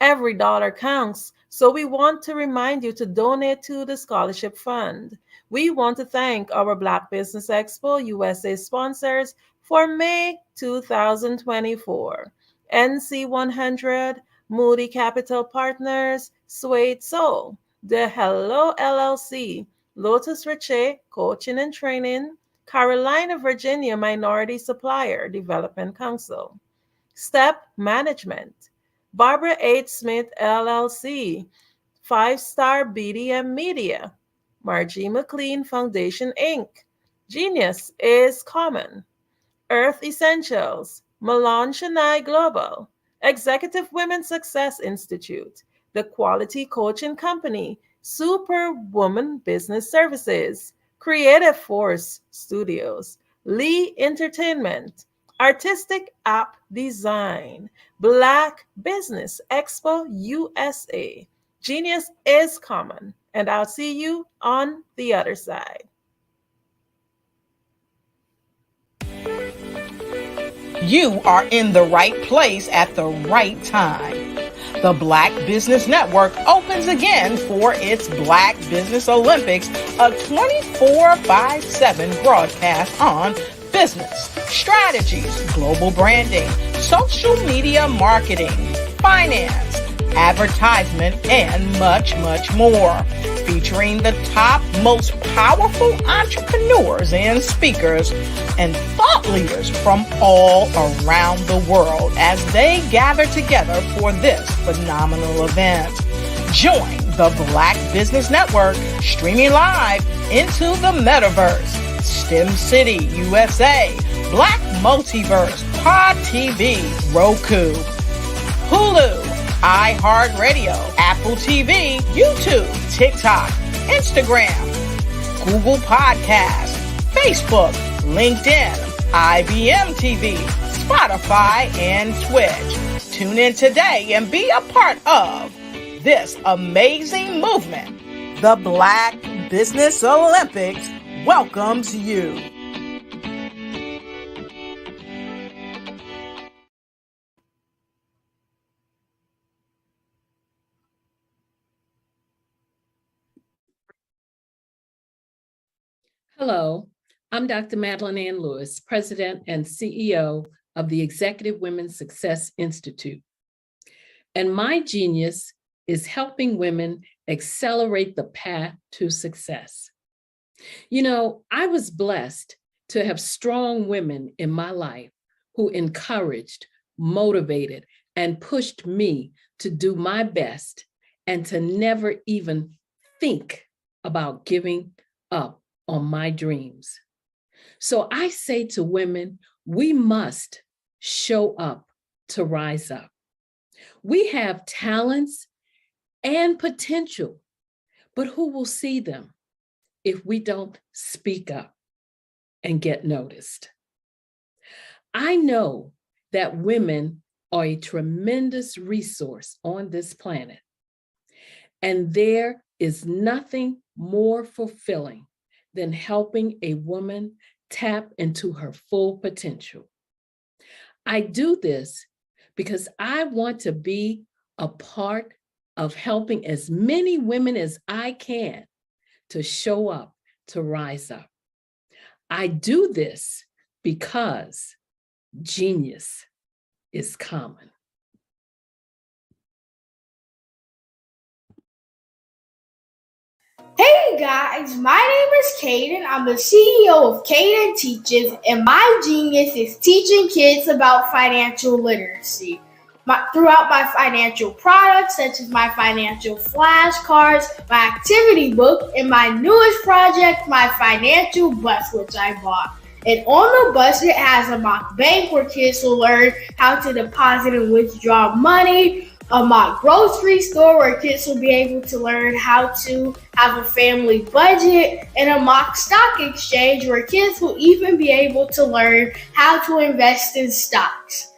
Every dollar counts, so we want to remind you to donate to the scholarship fund. We want to thank our Black Business Expo USA sponsors for May 2024. NC100, Moody Capital Partners, Suede Soul, The Hello LLC, Lotus Riche Coaching and Training, Carolina, Virginia Minority Supplier Development Council, Step Management, Barbara H. Smith LLC, 5-Star BDM Media, Margie McLean Foundation Inc., Genius is Common, Earth Essentials, Milan Chennai Global, Executive Women Success Institute, The Quality Coaching Company, Superwoman Business Services, Creative Force Studios, Lee Entertainment, Artistic App Design, Black Business Expo USA. Genius is common, and I'll see you on the other side. You are in the right place at the right time. The Black Business Network opens again for its Black Business Olympics, a 24/7 broadcast on business, strategies, global branding, social media marketing, finance, advertisement, and much, much more. Featuring the top, most powerful entrepreneurs and speakers and thought leaders from all around the world as they gather together for this phenomenal event. Join the Black Business Network streaming live into the metaverse, STEM City USA, Black Multiverse, Pod TV, Roku, Hulu, iHeartRadio, Apple TV, YouTube, TikTok, Instagram, Google Podcasts, Facebook, LinkedIn, IBM TV, Spotify, and Twitch. Tune in today and be a part of this amazing movement. The Black Business Olympics welcomes you. Hello, I'm Dr. Madeline Ann Lewis, President and CEO of the Executive Women's Success Institute. And my genius is helping women accelerate the path to success. You know, I was blessed to have strong women in my life who encouraged, motivated, and pushed me to do my best and to never even think about giving up on my dreams. So I say to women, we must show up to rise up. We have talents and potential, but who will see them if we don't speak up and get noticed? I know that women are a tremendous resource on this planet, and there is nothing more fulfilling than helping a woman tap into her full potential. I do this because I want to be a part of helping as many women as I can to show up, to rise up. I do this because genius is common. Hey guys, my name is Caden. I'm the CEO of Caden Teaches, and my genius is teaching kids about financial literacy. Throughout my financial products, such as my financial flashcards, my activity book, and my newest project, my financial bus, which I bought. And on the bus, it has a mock bank where kids will learn how to deposit and withdraw money, a mock grocery store where kids will be able to learn how to have a family budget, and a mock stock exchange where kids will even be able to learn how to invest in stocks.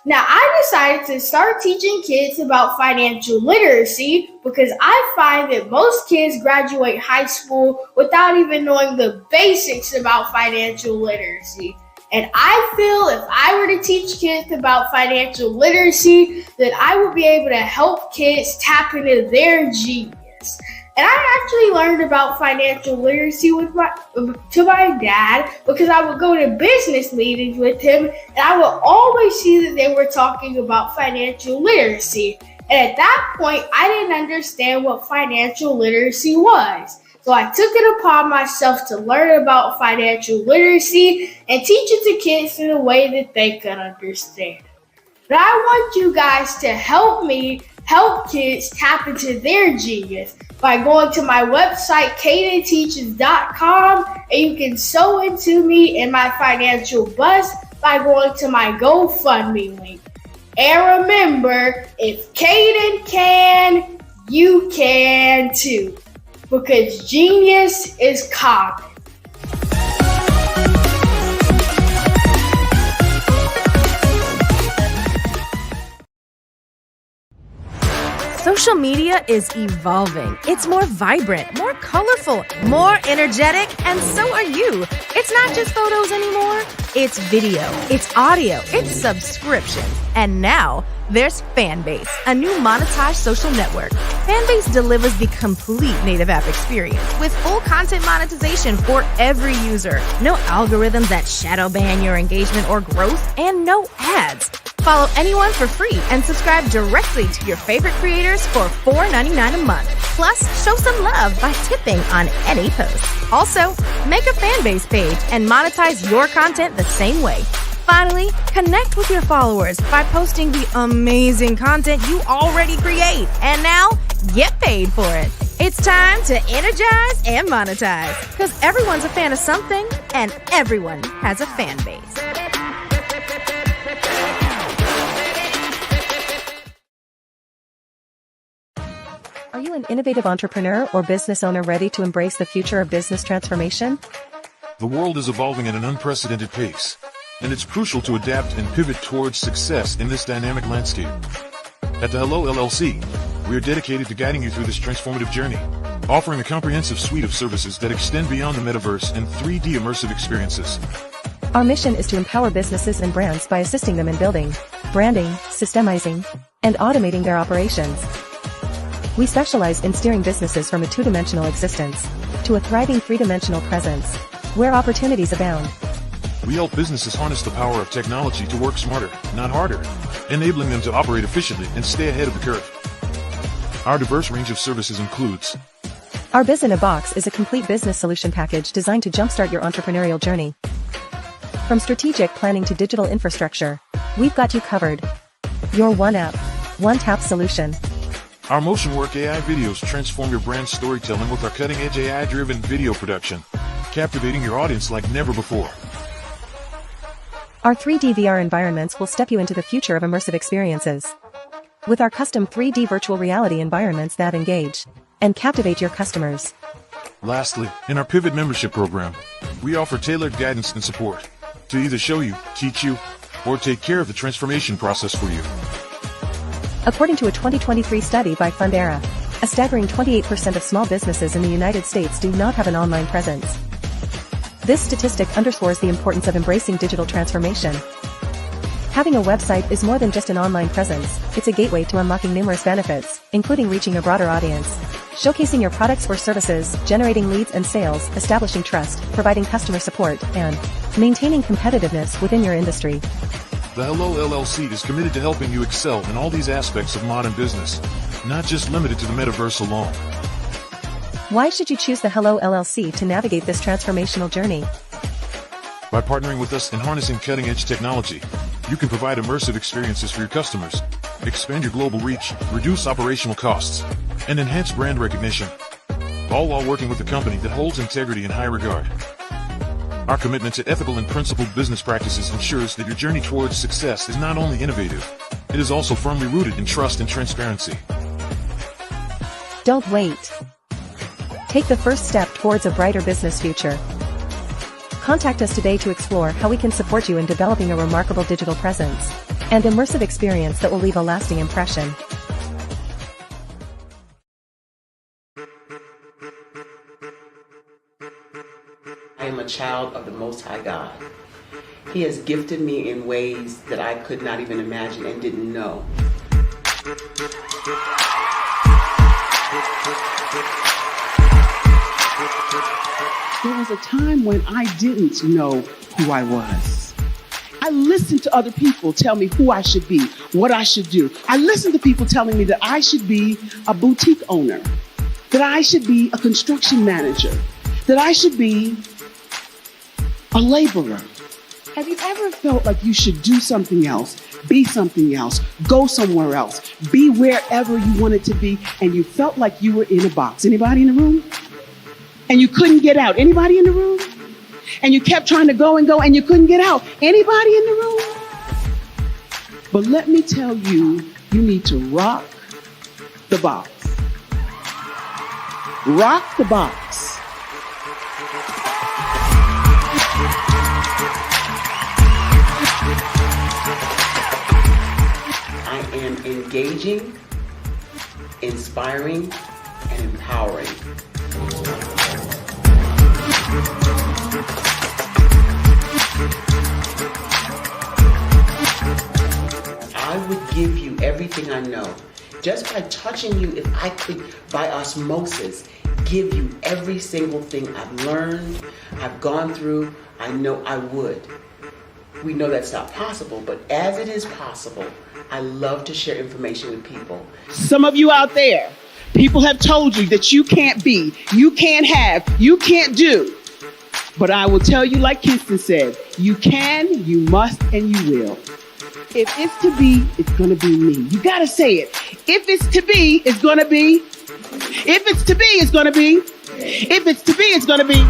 Now, I decided to start teaching kids about financial literacy because I find that most kids graduate high school without even knowing the basics about financial literacy. And I feel if I were to teach kids about financial literacy, that I would be able to help kids tap into their genius. And I actually learned about financial literacy to my dad because I would go to business meetings with him and I would always see that they were talking about financial literacy. And at that point, I didn't understand what financial literacy was. So I took it upon myself to learn about financial literacy and teach it to kids in a way that they could understand. But I want you guys to help me help kids tap into their genius by going to my website, cadenteaches.com, and you can sew into me in my financial bust by going to my GoFundMe link. And remember, if Caden can, you can too, because genius is common. Social media is evolving. It's more vibrant, more colorful, more energetic, and so are you. It's not just photos anymore. It's video, it's audio, it's subscription. And now there's Fanbase, a new monetized social network. Fanbase delivers the complete native app experience with full content monetization for every user. No algorithms that shadow ban your engagement or growth, and no ads. Follow anyone for free and subscribe directly to your favorite creators for $4.99 a month. Plus, show some love by tipping on any post. Also, make a Fanbase page and monetize your content the same way. Finally, connect with your followers by posting the amazing content you already create. And now, get paid for it. It's time to energize and monetize, because everyone's a fan of something and everyone has a fan base. Are you an innovative entrepreneur or business owner ready to embrace the future of business transformation? The world is evolving at an unprecedented pace, and it's crucial to adapt and pivot towards success in this dynamic landscape. At the Hello LLC, we are dedicated to guiding you through this transformative journey, offering a comprehensive suite of services that extend beyond the metaverse and 3D immersive experiences. Our mission is to empower businesses and brands by assisting them in building, branding, systemizing, and automating their operations. We specialize in steering businesses from a two-dimensional existence to a thriving three-dimensional presence, where opportunities abound. We help businesses harness the power of technology to work smarter, not harder, enabling them to operate efficiently and stay ahead of the curve. Our diverse range of services includes: Our Biz in a Box is a complete business solution package designed to jumpstart your entrepreneurial journey. From strategic planning to digital infrastructure, we've got you covered. Your one app, one tap solution. Our Motion Work AI videos transform your brand storytelling with our cutting-edge AI-driven video production, captivating your audience like never before. Our 3D VR environments will step you into the future of immersive experiences. With our custom 3D virtual reality environments that engage and captivate your customers. Lastly, in our Pivot membership program, we offer tailored guidance and support to either show you, teach you, or take care of the transformation process for you. According to a 2023 study by Fundera, a staggering 28% of small businesses in the United States do not have an online presence. This statistic underscores the importance of embracing digital transformation. Having a website is more than just an online presence, it's a gateway to unlocking numerous benefits, including reaching a broader audience, showcasing your products or services, generating leads and sales, establishing trust, providing customer support, and maintaining competitiveness within your industry. The Hello LLC is committed to helping you excel in all these aspects of modern business, not just limited to the metaverse alone. Why should you choose the Hello LLC to navigate this transformational journey? By partnering with us and harnessing cutting-edge technology, you can provide immersive experiences for your customers, expand your global reach, reduce operational costs, and enhance brand recognition, all while working with a company that holds integrity in high regard. Our commitment to ethical and principled business practices ensures that your journey towards success is not only innovative, it is also firmly rooted in trust and transparency. Don't wait. Take the first step towards a brighter business future. Contact us today to explore how we can support you in developing a remarkable digital presence. and immersive experience that will leave a lasting impression. I am a child of the Most High God. He has gifted me in ways that I could not even imagine and didn't know. There was a time when I didn't know who I was. I listened to other people tell me who I should be, what I should do. I listened to people telling me that I should be a boutique owner, that I should be a construction manager, that I should be a laborer. Have you ever felt like you should do something else, be something else, go somewhere else, be wherever you wanted to be, and you felt like you were in a box? Anybody in the room? And you couldn't get out? Anybody in the room? And you kept trying to go and you couldn't get out? Anybody in the room? But let me tell you, you need to rock the box. Rock the box. I am engaging, inspiring, and empowering. I would give you everything I know. Just by touching you, if I could, by osmosis, give you every single thing I've learned, I've gone through, I know I would. We know that's not possible, but as it is possible, I love to share information with people. Some of you out there, people have told you that you can't be, you can't have, you can't do. But I will tell you, like Kingston said, you can, you must, and you will. If it's to be, it's going to be me. You got to say it. If it's to be, it's going to be. If it's to be, it's going to be. If it's to be, it's going to be.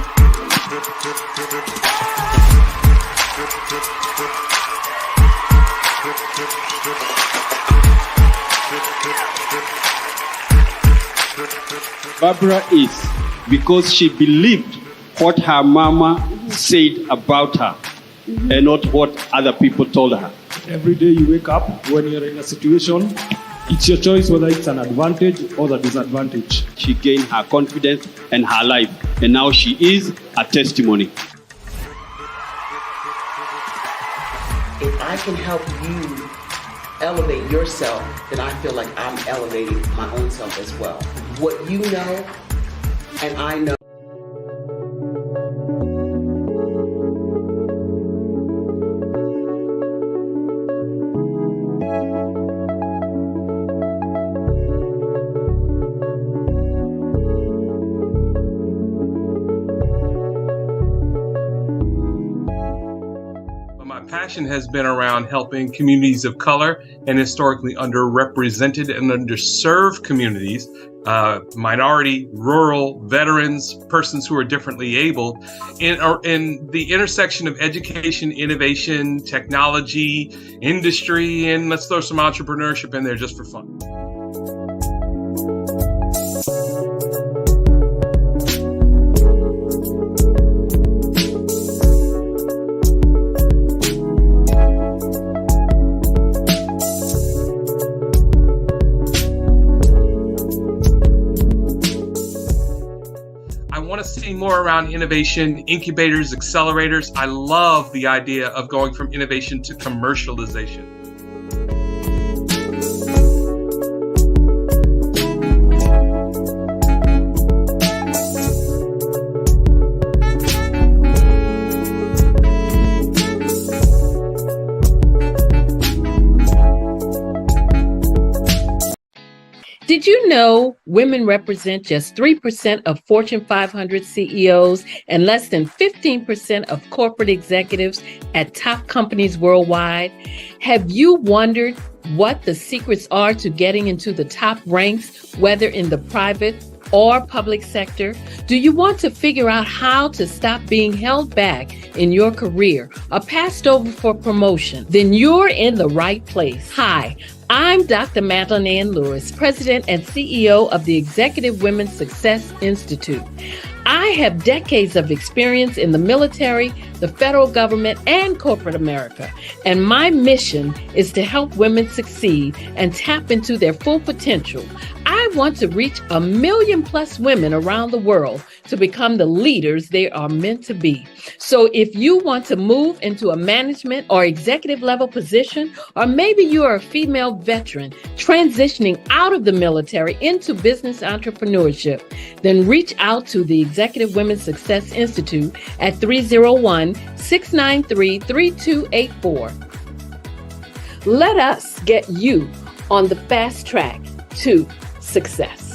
Barbara is because she believed what her mama said about her and not what other people told her. Every day you wake up, when you're in a situation, it's your choice whether it's an advantage or the disadvantage. She gained her confidence and her life, and now she is a testimony. If I can help you elevate yourself, then I feel like I'm elevating my own self as well. What you know and I know. Passion has been around helping communities of color and historically underrepresented and underserved communities, minority, rural, veterans, persons who are differently able, in the intersection of education, innovation, technology, industry, and let's throw some entrepreneurship in there just for fun. See more around innovation, incubators, accelerators. I love the idea of going from innovation to commercialization. Did you know women represent just 3% of Fortune 500 CEOs and less than 15% of corporate executives at top companies worldwide? Have you wondered what the secrets are to getting into the top ranks, whether in the private or public sector? Do you want to figure out how to stop being held back in your career or passed over for promotion? Then you're in the right place. Hi, I'm Dr. Madeline Ann Lewis, President and CEO of the Executive Women's Success Institute. I have decades of experience in the military, the federal government, and corporate America, and my mission is to help women succeed and tap into their full potential. I want to reach 1 million+ women around the world to become the leaders they are meant to be. So if you want to move into a management or executive level position, or maybe you are a female veteran transitioning out of the military into business entrepreneurship, then reach out to the Executive Women's Success Institute at 301-693-3284. Let us get you on the fast track to success.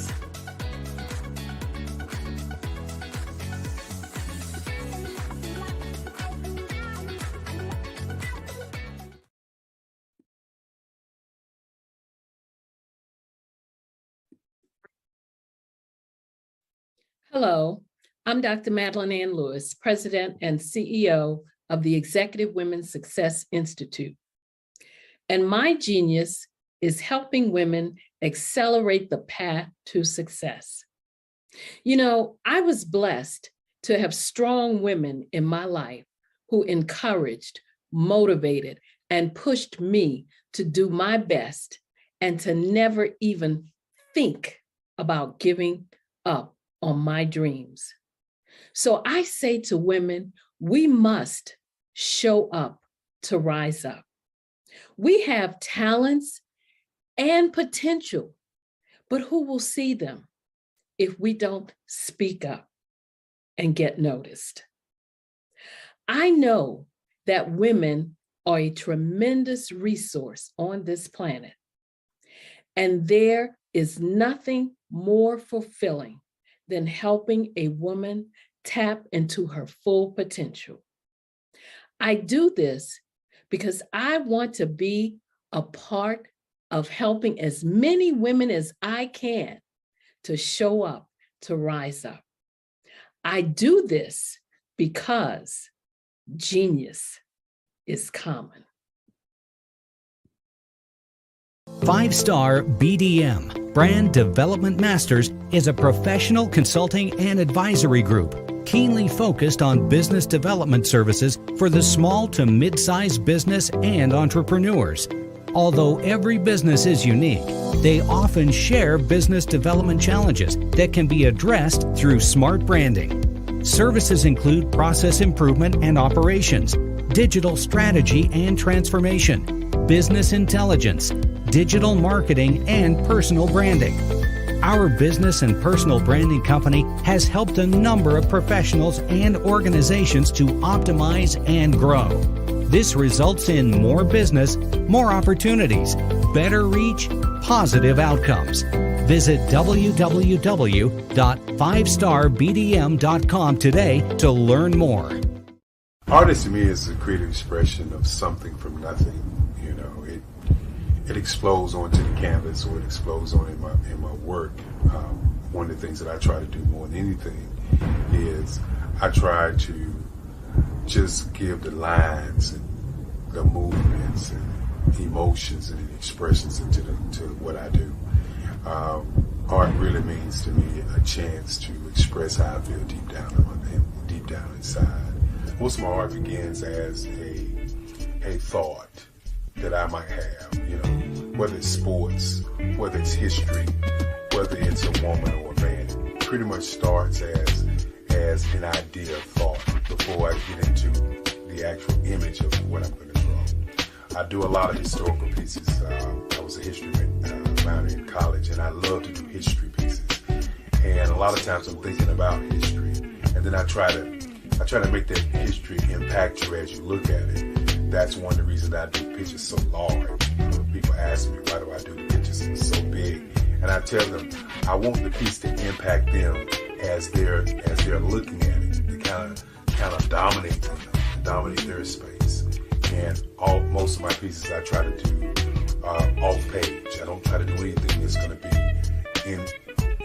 Hello, I'm Dr. Madeline Ann Lewis, President and CEO of the Executive Women's Success Institute. And my genius is helping women accelerate the path to success. You know, I was blessed to have strong women in my life who encouraged, motivated, and pushed me to do my best and to never even think about giving up on my dreams. So I say to women, we must show up to rise up. We have talents and potential, but who will see them if we don't speak up and get noticed? I know that women are a tremendous resource on this planet, and there is nothing more fulfilling than helping a woman tap into her full potential. I do this because I want to be a part of helping as many women as I can to show up, to rise up. I do this because genius is common. 5-Star BDM, Brand Development Masters, is a professional consulting and advisory group keenly focused on business development services for the small to mid-sized business and entrepreneurs. Although every business is unique, they often share business development challenges that can be addressed through smart branding. Services include process improvement and operations, digital strategy and transformation, business intelligence, digital marketing, and personal branding. Our business and personal branding company has helped a number of professionals and organizations to optimize and grow. This results in more business, more opportunities, better reach, positive outcomes. Visit www.5starbdm.com today to learn more. Art to me is a creative expression of something from nothing. You know, it explodes onto the canvas, or it explodes on in my work. One of the things that I try to do more than anything is I try to just give the lines and the movements and emotions and expressions into what I do. Art really means to me a chance to express how I feel deep down inside. Most of my art begins as a thought that I might have, you know, whether it's sports, whether it's history, whether it's a woman or a man. It pretty much starts as an idea of thought before I get into the actual image of what I'm going to draw. I do a lot of historical pieces. I was a history minor in college, and I love to do history pieces. And a lot of times I'm thinking about history, and then I try to make that history impact you as you look at it. That's one of the reasons I do pictures so large. People ask me, why do I do the pictures so big? And I tell them, I want the piece to impact them as they're looking at it. To kind of dominate them, dominate their space. And most of my pieces I try to do off page. I don't try to do anything that's going to be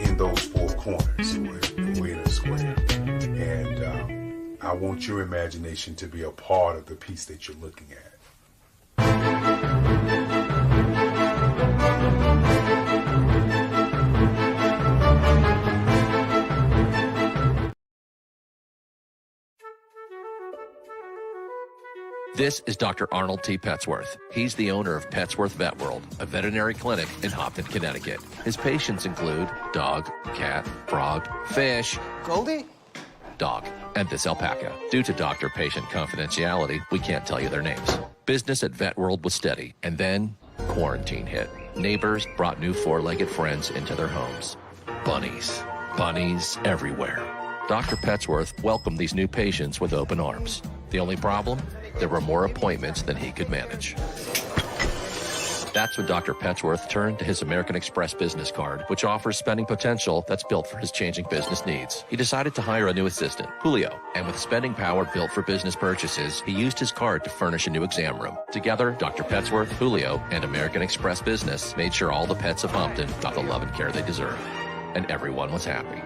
in those four corners or in a square. And I want your imagination to be a part of the piece that you're looking at. This is Dr. Arnold T. Petsworth. He's the owner of Petsworth Vet World, a veterinary clinic in Hopton, Connecticut. His patients include dog, cat, frog, fish, Goldie, dog, and this alpaca. Due to doctor-patient confidentiality, we can't tell you their names. Business at Vet World was steady, and then quarantine hit. Neighbors brought new four-legged friends into their homes. Bunnies. Bunnies everywhere. Dr. Petsworth welcomed these new patients with open arms. The only problem? There were more appointments than he could manage. That's when Dr. Petsworth turned to his American Express business card, which offers spending potential that's built for his changing business needs. He decided to hire a new assistant, Julio, and with spending power built for business purchases, he used his card to furnish a new exam room. Together, Dr. Petsworth, Julio, and American Express Business made sure all the pets of Hopton got the love and care they deserve. And everyone was happy.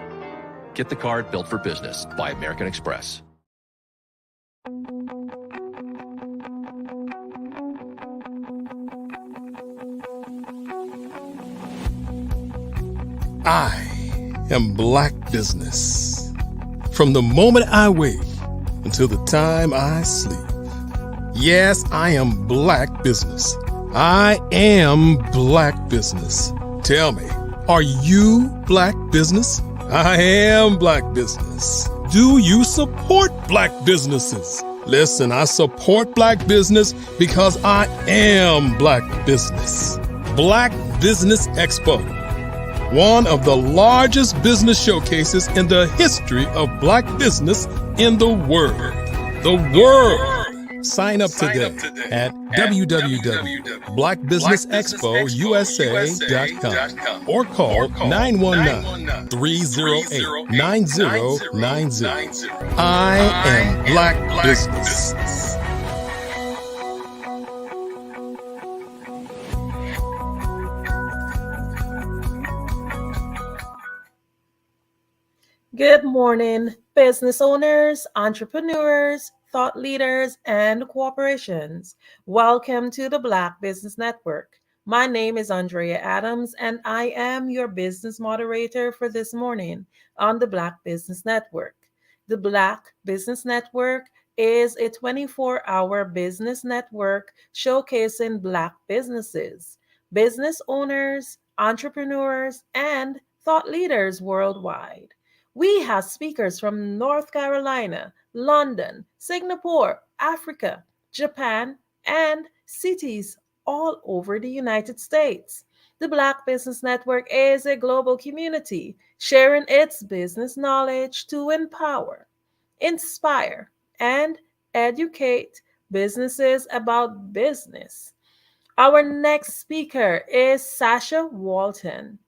Get the card built for business by American Express. I am Black Business. From the moment I wake until the time I sleep. Yes, I am Black Business. I am Black Business. Tell me, are you Black Business? I am Black Business. Do you support Black businesses? Listen, I support Black business because I am Black Business. Black Business Expo, one of the largest business showcases in the history of Black business in the world. The world! Sign up today at www.blackbusinessexpousa.com or call 919-308-9090. I am Black Business. Good morning, business owners, entrepreneurs, thought leaders, and corporations. Welcome to the Black Business Network. My name is Andrea Adams, and I am your business moderator for this morning on the Black Business Network. The Black Business Network is a 24-hour business network showcasing Black businesses, business owners, entrepreneurs, and thought leaders worldwide. We have speakers from North Carolina, London, Singapore, Africa, Japan, and cities all over the United States. The Black Business Network is a global community sharing its business knowledge to empower, inspire, and educate businesses about business. Our next speaker is Sasha Walton.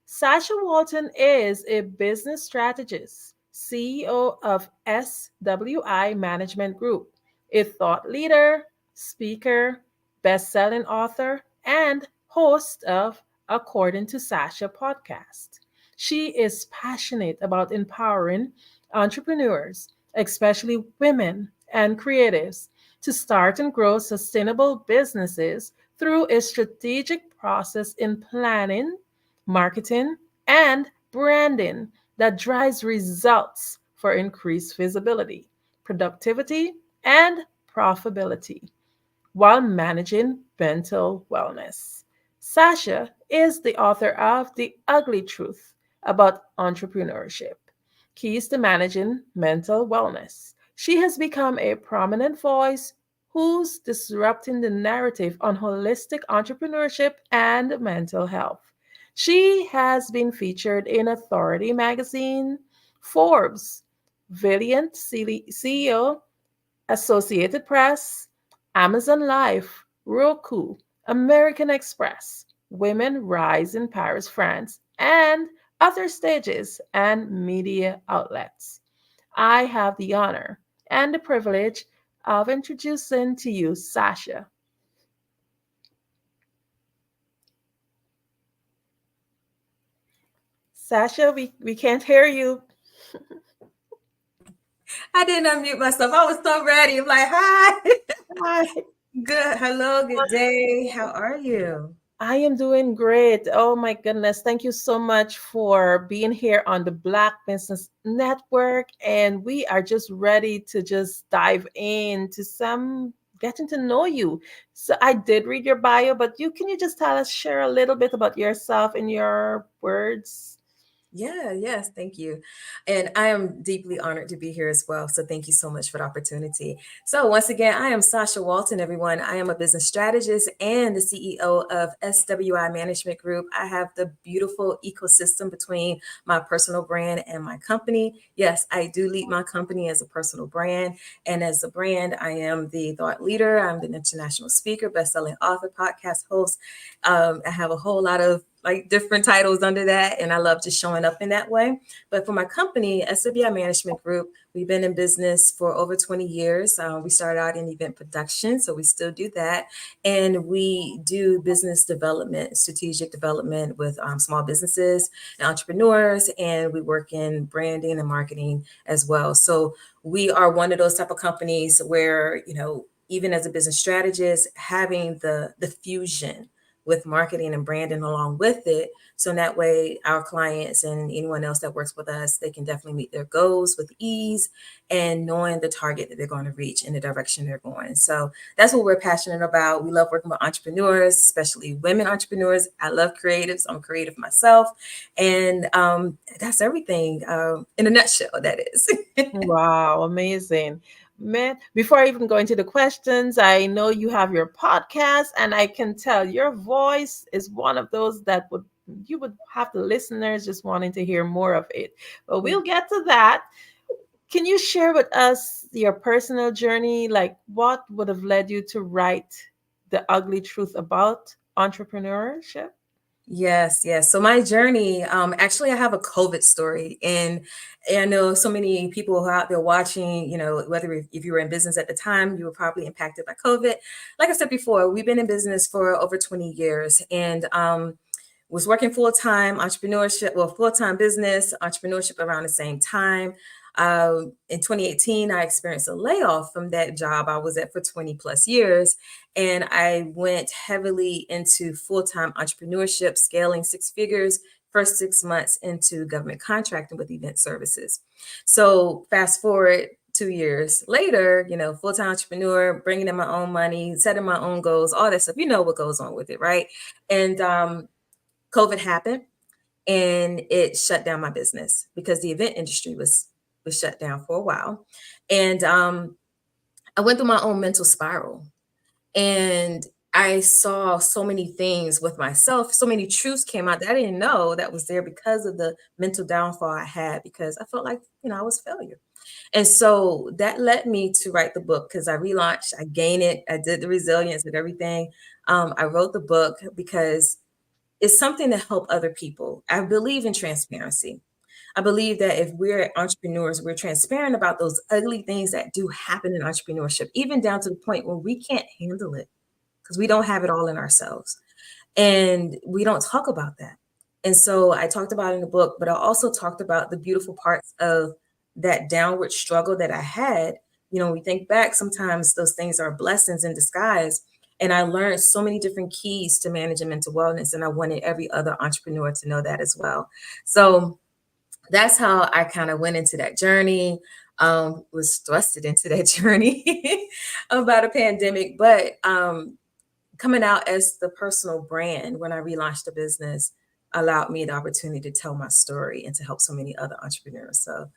Sasha Walton is a business strategist, CEO of SWI Management Group, a thought leader, speaker, best-selling author, and host of According to Sasha podcast. She is passionate about empowering entrepreneurs, especially women and creatives, to start and grow sustainable businesses through a strategic process in planning, marketing, and branding that drives results for increased visibility, productivity, and profitability while managing mental wellness. Sasha is the author of The Ugly Truth About Entrepreneurship, Keys to Managing Mental Wellness. She has become a prominent voice who's disrupting the narrative on holistic entrepreneurship and mental health. She has been featured in Authority Magazine, Forbes, Valiant CEO, Associated Press, Amazon Life, Roku, American Express, Women Rise in Paris, France, and other stages and media outlets. I have the honor and the privilege of introducing to you Sasha. Sasha, we can't hear you. I didn't unmute myself. I was so ready. I'm like, hi. Hi. Good. Hello. Good day. How are you? I am doing great. Oh my goodness. Thank you so much for being here on the Black Business Network. And we are just ready to just dive into some getting to know you. So I did read your bio, but can you just share a little bit about yourself in your words? Yes, thank you. And I am deeply honored to be here as well. So thank you so much for the opportunity. So once again, I am Sasha Walton, everyone. I am a business strategist and the CEO of SWI Management Group. I have the beautiful ecosystem between my personal brand and my company. Yes, I do lead my company as a personal brand. And as a brand, I am the thought leader. I'm the international speaker, best-selling author, podcast host. I have a whole lot of different titles under that, and I love just showing up in that way. But for my company, SWI Management Group, we've been in business for over 20 years. We started out in event production, so we still do that. And we do business development, strategic development with small businesses and entrepreneurs, and we work in branding and marketing as well. So we are one of those type of companies where, even as a business strategist, having the fusion with marketing and branding along with it. So that way our clients and anyone else that works with us, they can definitely meet their goals with ease and knowing the target that they're going to reach in the direction they're going. So that's what we're passionate about. We love working with entrepreneurs, especially women entrepreneurs. I love creatives. I'm creative myself. And that's everything in a nutshell, that is. Wow, amazing. Man, before I even go into the questions, I know you have your podcast, and I can tell your voice is one of those that you would have the listeners just wanting to hear more of it. But we'll get to that. Can you share with us your personal journey? Like, what would have led you to write The Ugly Truth About Entrepreneurship? Yes. So my journey, actually, I have a COVID story, and I know so many people who are out there watching, whether if you were in business at the time, you were probably impacted by COVID. Like I said before, we've been in business for over 20 years, and was working full-time full-time business, entrepreneurship around the same time. In 2018, I experienced a layoff from that job I was at for 20 plus years. And I went heavily into full-time entrepreneurship, scaling six figures, first 6 months into government contracting with event services. So fast forward 2 years later, full-time entrepreneur, bringing in my own money, setting my own goals, all that stuff. You know what goes on with it, right? And COVID happened and it shut down my business because the event industry was shut down for a while. And I went through my own mental spiral, and I saw so many things with myself. So many truths came out that I didn't know that was there because of the mental downfall I had, because I felt like, I was a failure. And so that led me to write the book, because I relaunched, I gained it, I did the resilience and everything. I wrote the book because it's something to help other people. I believe in transparency. I believe that if we're entrepreneurs, we're transparent about those ugly things that do happen in entrepreneurship, even down to the point where we can't handle it because we don't have it all in ourselves. And we don't talk about that. And so I talked about it in the book, but I also talked about the beautiful parts of that downward struggle that I had. When we think back, sometimes those things are blessings in disguise. And I learned so many different keys to managing mental wellness. And I wanted every other entrepreneur to know that as well. So that's how I kind of went into that journey, was thrusted into that journey about a pandemic. But coming out as the personal brand when I relaunched the business allowed me the opportunity to tell my story and to help so many other entrepreneurs. So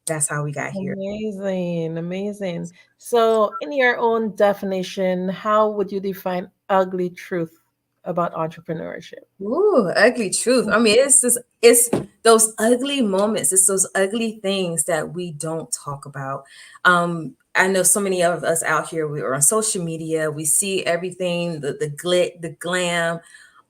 that's how we got here. Amazing. So, in your own definition, how would you define ugly truth about entrepreneurship? Ooh, ugly truth. I mean, it's those ugly moments. It's those ugly things that we don't talk about. I know so many of us out here, we are on social media. We see everything, the glit, the glam,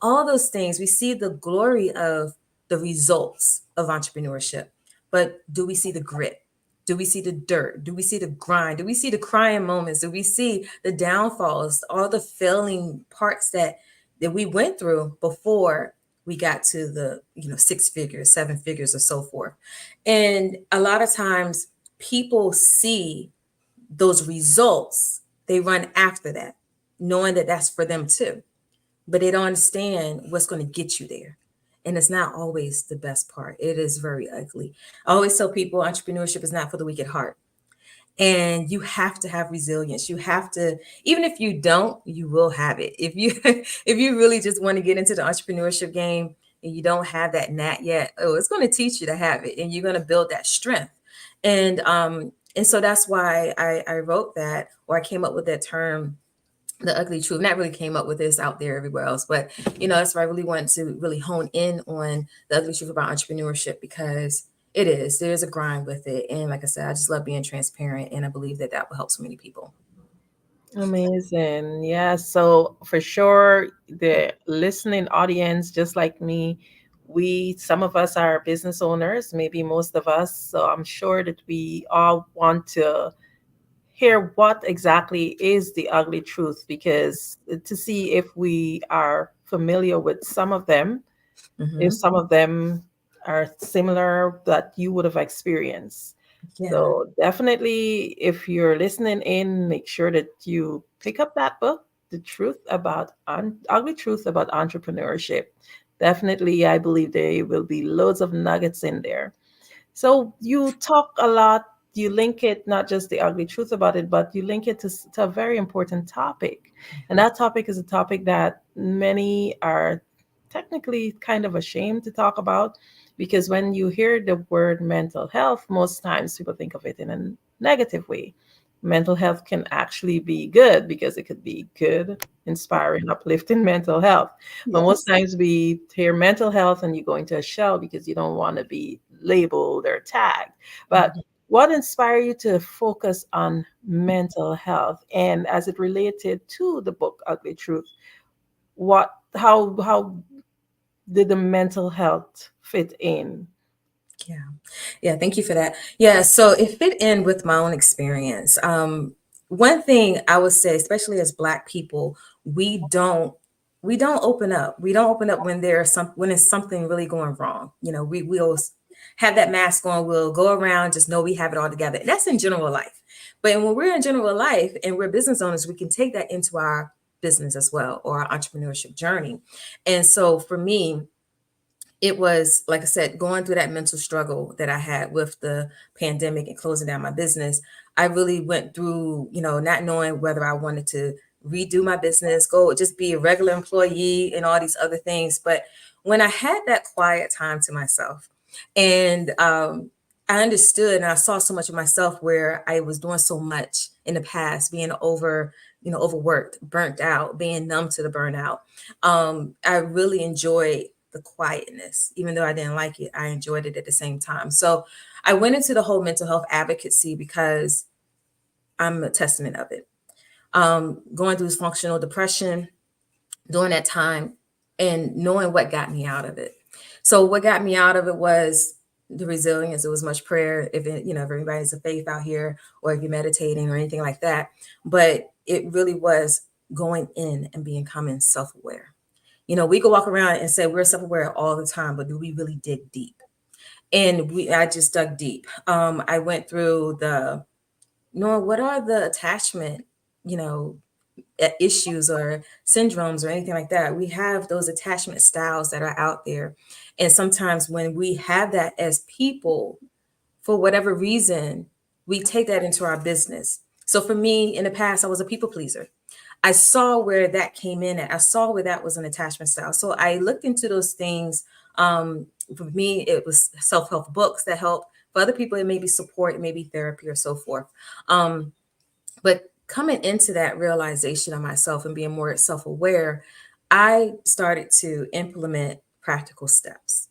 all those things. We see the glory of the results of entrepreneurship. But do we see the grit? Do we see the dirt? Do we see the grind? Do we see the crying moments? Do we see the downfalls, all the failing parts that we went through before we got to the, 6 figures, 7 figures, or so forth. And a lot of times people see those results, they run after that, knowing that that's for them too. But they don't understand what's going to get you there. And it's not always the best part. It is very ugly. I always tell people entrepreneurship is not for the weak at heart. And you have to have resilience. You have to, even if you don't, you will have it. If you if you really just want to get into the entrepreneurship game and you don't have that knack yet, it's going to teach you to have it, and you're going to build that strength. And so that's why I wrote that, or I came up with that term, the ugly truth. Not really came up with this out there everywhere else, but that's why I really wanted to really hone in on the ugly truth about entrepreneurship, because there's a grind with it. And like I said, I just love being transparent, and I believe that will help so many people. Amazing. Yeah. So for sure, the listening audience, just like me, some of us are business owners, maybe most of us. So I'm sure that we all want to hear what exactly is the ugly truth, because to see if we are familiar with some of them, if some of them are similar that you would have experienced. Yeah. So definitely, if you're listening in, make sure that you pick up that book, The Truth About Ugly Truth About Entrepreneurship. Definitely, I believe there will be loads of nuggets in there. So you talk a lot, you link it, not just the ugly truth about it, but you link it to a very important topic. And that topic is a topic that many are technically kind of ashamed to talk about, because when you hear the word mental health, most times people think of it in a negative way. Mental health can actually be good, because it could be good, inspiring, uplifting mental health. But most times we hear mental health and you go into a shell because you don't want to be labeled or tagged. But what inspired you to focus on mental health, and as it related to the book Ugly Truth, how did the mental health fit in? Yeah, thank you for that. Yeah, so it fit in with my own experience. One thing I would say, especially as Black people, we don't open up. We don't open up when when it's something really going wrong. We always have that mask on. We'll go around, just know we have it all together. That's in general life. But when we're in general life and we're business owners, we can take that into our business as well, or our entrepreneurship journey. And so for me, it was, like I said, going through that mental struggle that I had with the pandemic and closing down my business. I really went through, not knowing whether I wanted to redo my business, go just be a regular employee and all these other things. But when I had that quiet time to myself, and I understood and I saw so much of myself where I was doing so much in the past, being overworked, burnt out, being numb to the burnout. I really enjoyed the quietness. Even though I didn't like it, I enjoyed it at the same time. So I went into the whole mental health advocacy because I'm a testament of it. Going through functional depression during that time, and knowing what got me out of it. So what got me out of it was the resilience. It was much prayer. If everybody's a faith out here, or if you're meditating or anything like that, but it really was going in and becoming self-aware. We could walk around and say we're self-aware all the time, but do we really dig deep? And I just dug deep. I went through knowing what are the attachment, issues or syndromes or anything like that. We have those attachment styles that are out there. And sometimes when we have that as people, for whatever reason, we take that into our business. So for me, in the past, I was a people pleaser. I saw where that came in at. I saw where that was an attachment style. So I looked into those things. For me, it was self-help books that help. For other people, it may be support, it may be therapy or so forth. But coming into that realization of myself and being more self-aware, I started to implement practical steps.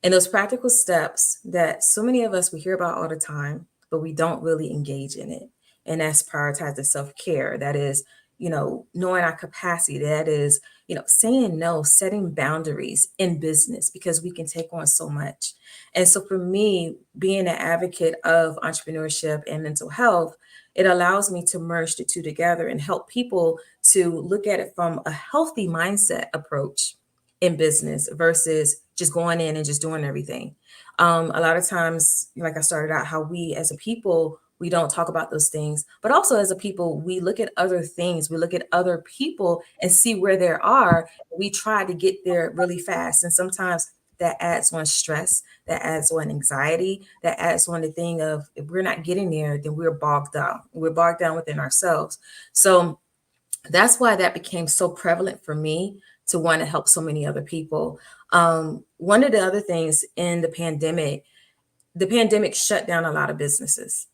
And those practical steps that so many of us, we hear about all the time, but we don't really engage in it. And that's prioritize the self-care. That is, knowing our capacity. That is, saying no, setting boundaries in business, because we can take on so much. And so for me, being an advocate of entrepreneurship and mental health, it allows me to merge the two together and help people to look at it from a healthy mindset approach, in business versus just going in and just doing everything. A lot of times, like I started out, how we as a people, we don't talk about those things, but also as a people, we look at other things, we look at other people and see where they are. We try to get there really fast. And sometimes that adds on stress, that adds on anxiety, that adds on the thing of if we're not getting there, then we're bogged down. We're bogged down within ourselves. So that's why that became so prevalent for me to want to help so many other people. One of the other things in the pandemic shut down a lot of businesses.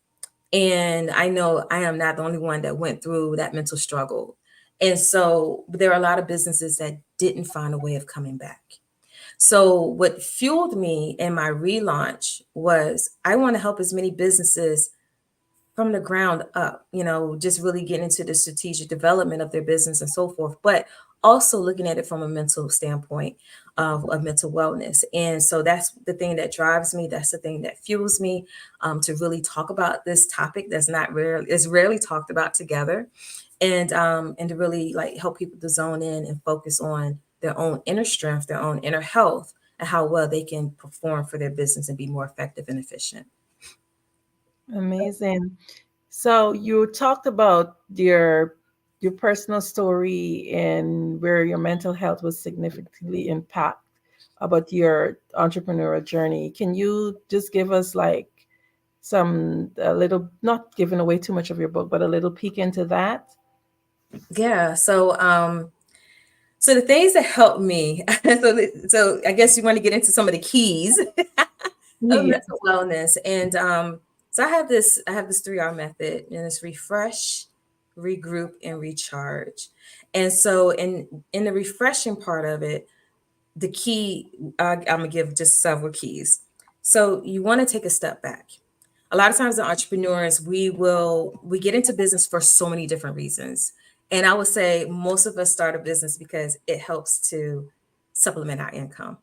And I know I am not the only one that went through that mental struggle. And so there are a lot of businesses that didn't find a way of coming back. So what fueled me in my relaunch was I want to help as many businesses from the ground up, just really getting into the strategic development of their business and so forth, but also looking at it from a mental standpoint of mental wellness. And so that's the thing that drives me. That's the thing that fuels me to really talk about this topic that's is rarely talked about together, and to really like help people to zone in and focus on their own inner strength, their own inner health, and how well they can perform for their business and be more effective and efficient. Amazing. So you talked about your personal story and where your mental health was significantly impacted about your entrepreneurial journey. Can you just give us like a little, not giving away too much of your book, but a little peek into that? Yeah. So the things that helped me, so I guess you want to get into some of the keys of Yeah. mental wellness. And so I have this 3R method, and it's refresh, regroup, and recharge. And so in the refreshing part of it, the key, I'm gonna give just several keys. So you want to take a step back. A lot of times as entrepreneurs, we get into business for so many different reasons. And I would say most of us start a business because it helps to supplement our income.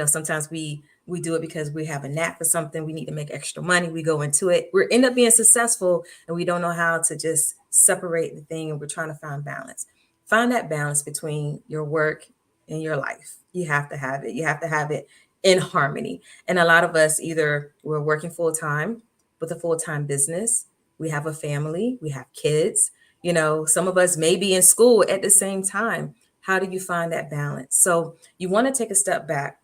Sometimes we do it because we have a knack for something, we need to make extra money, we go into it, we end up being successful, and we don't know how to just separate the thing, and we're trying to find balance. Find that balance between your work and your life. You have to have it. You have to have it in harmony. And a lot of us, either we're working full time with a full-time business, we have a family, we have kids, some of us may be in school at the same time. How do you find that balance? So you want to take a step back,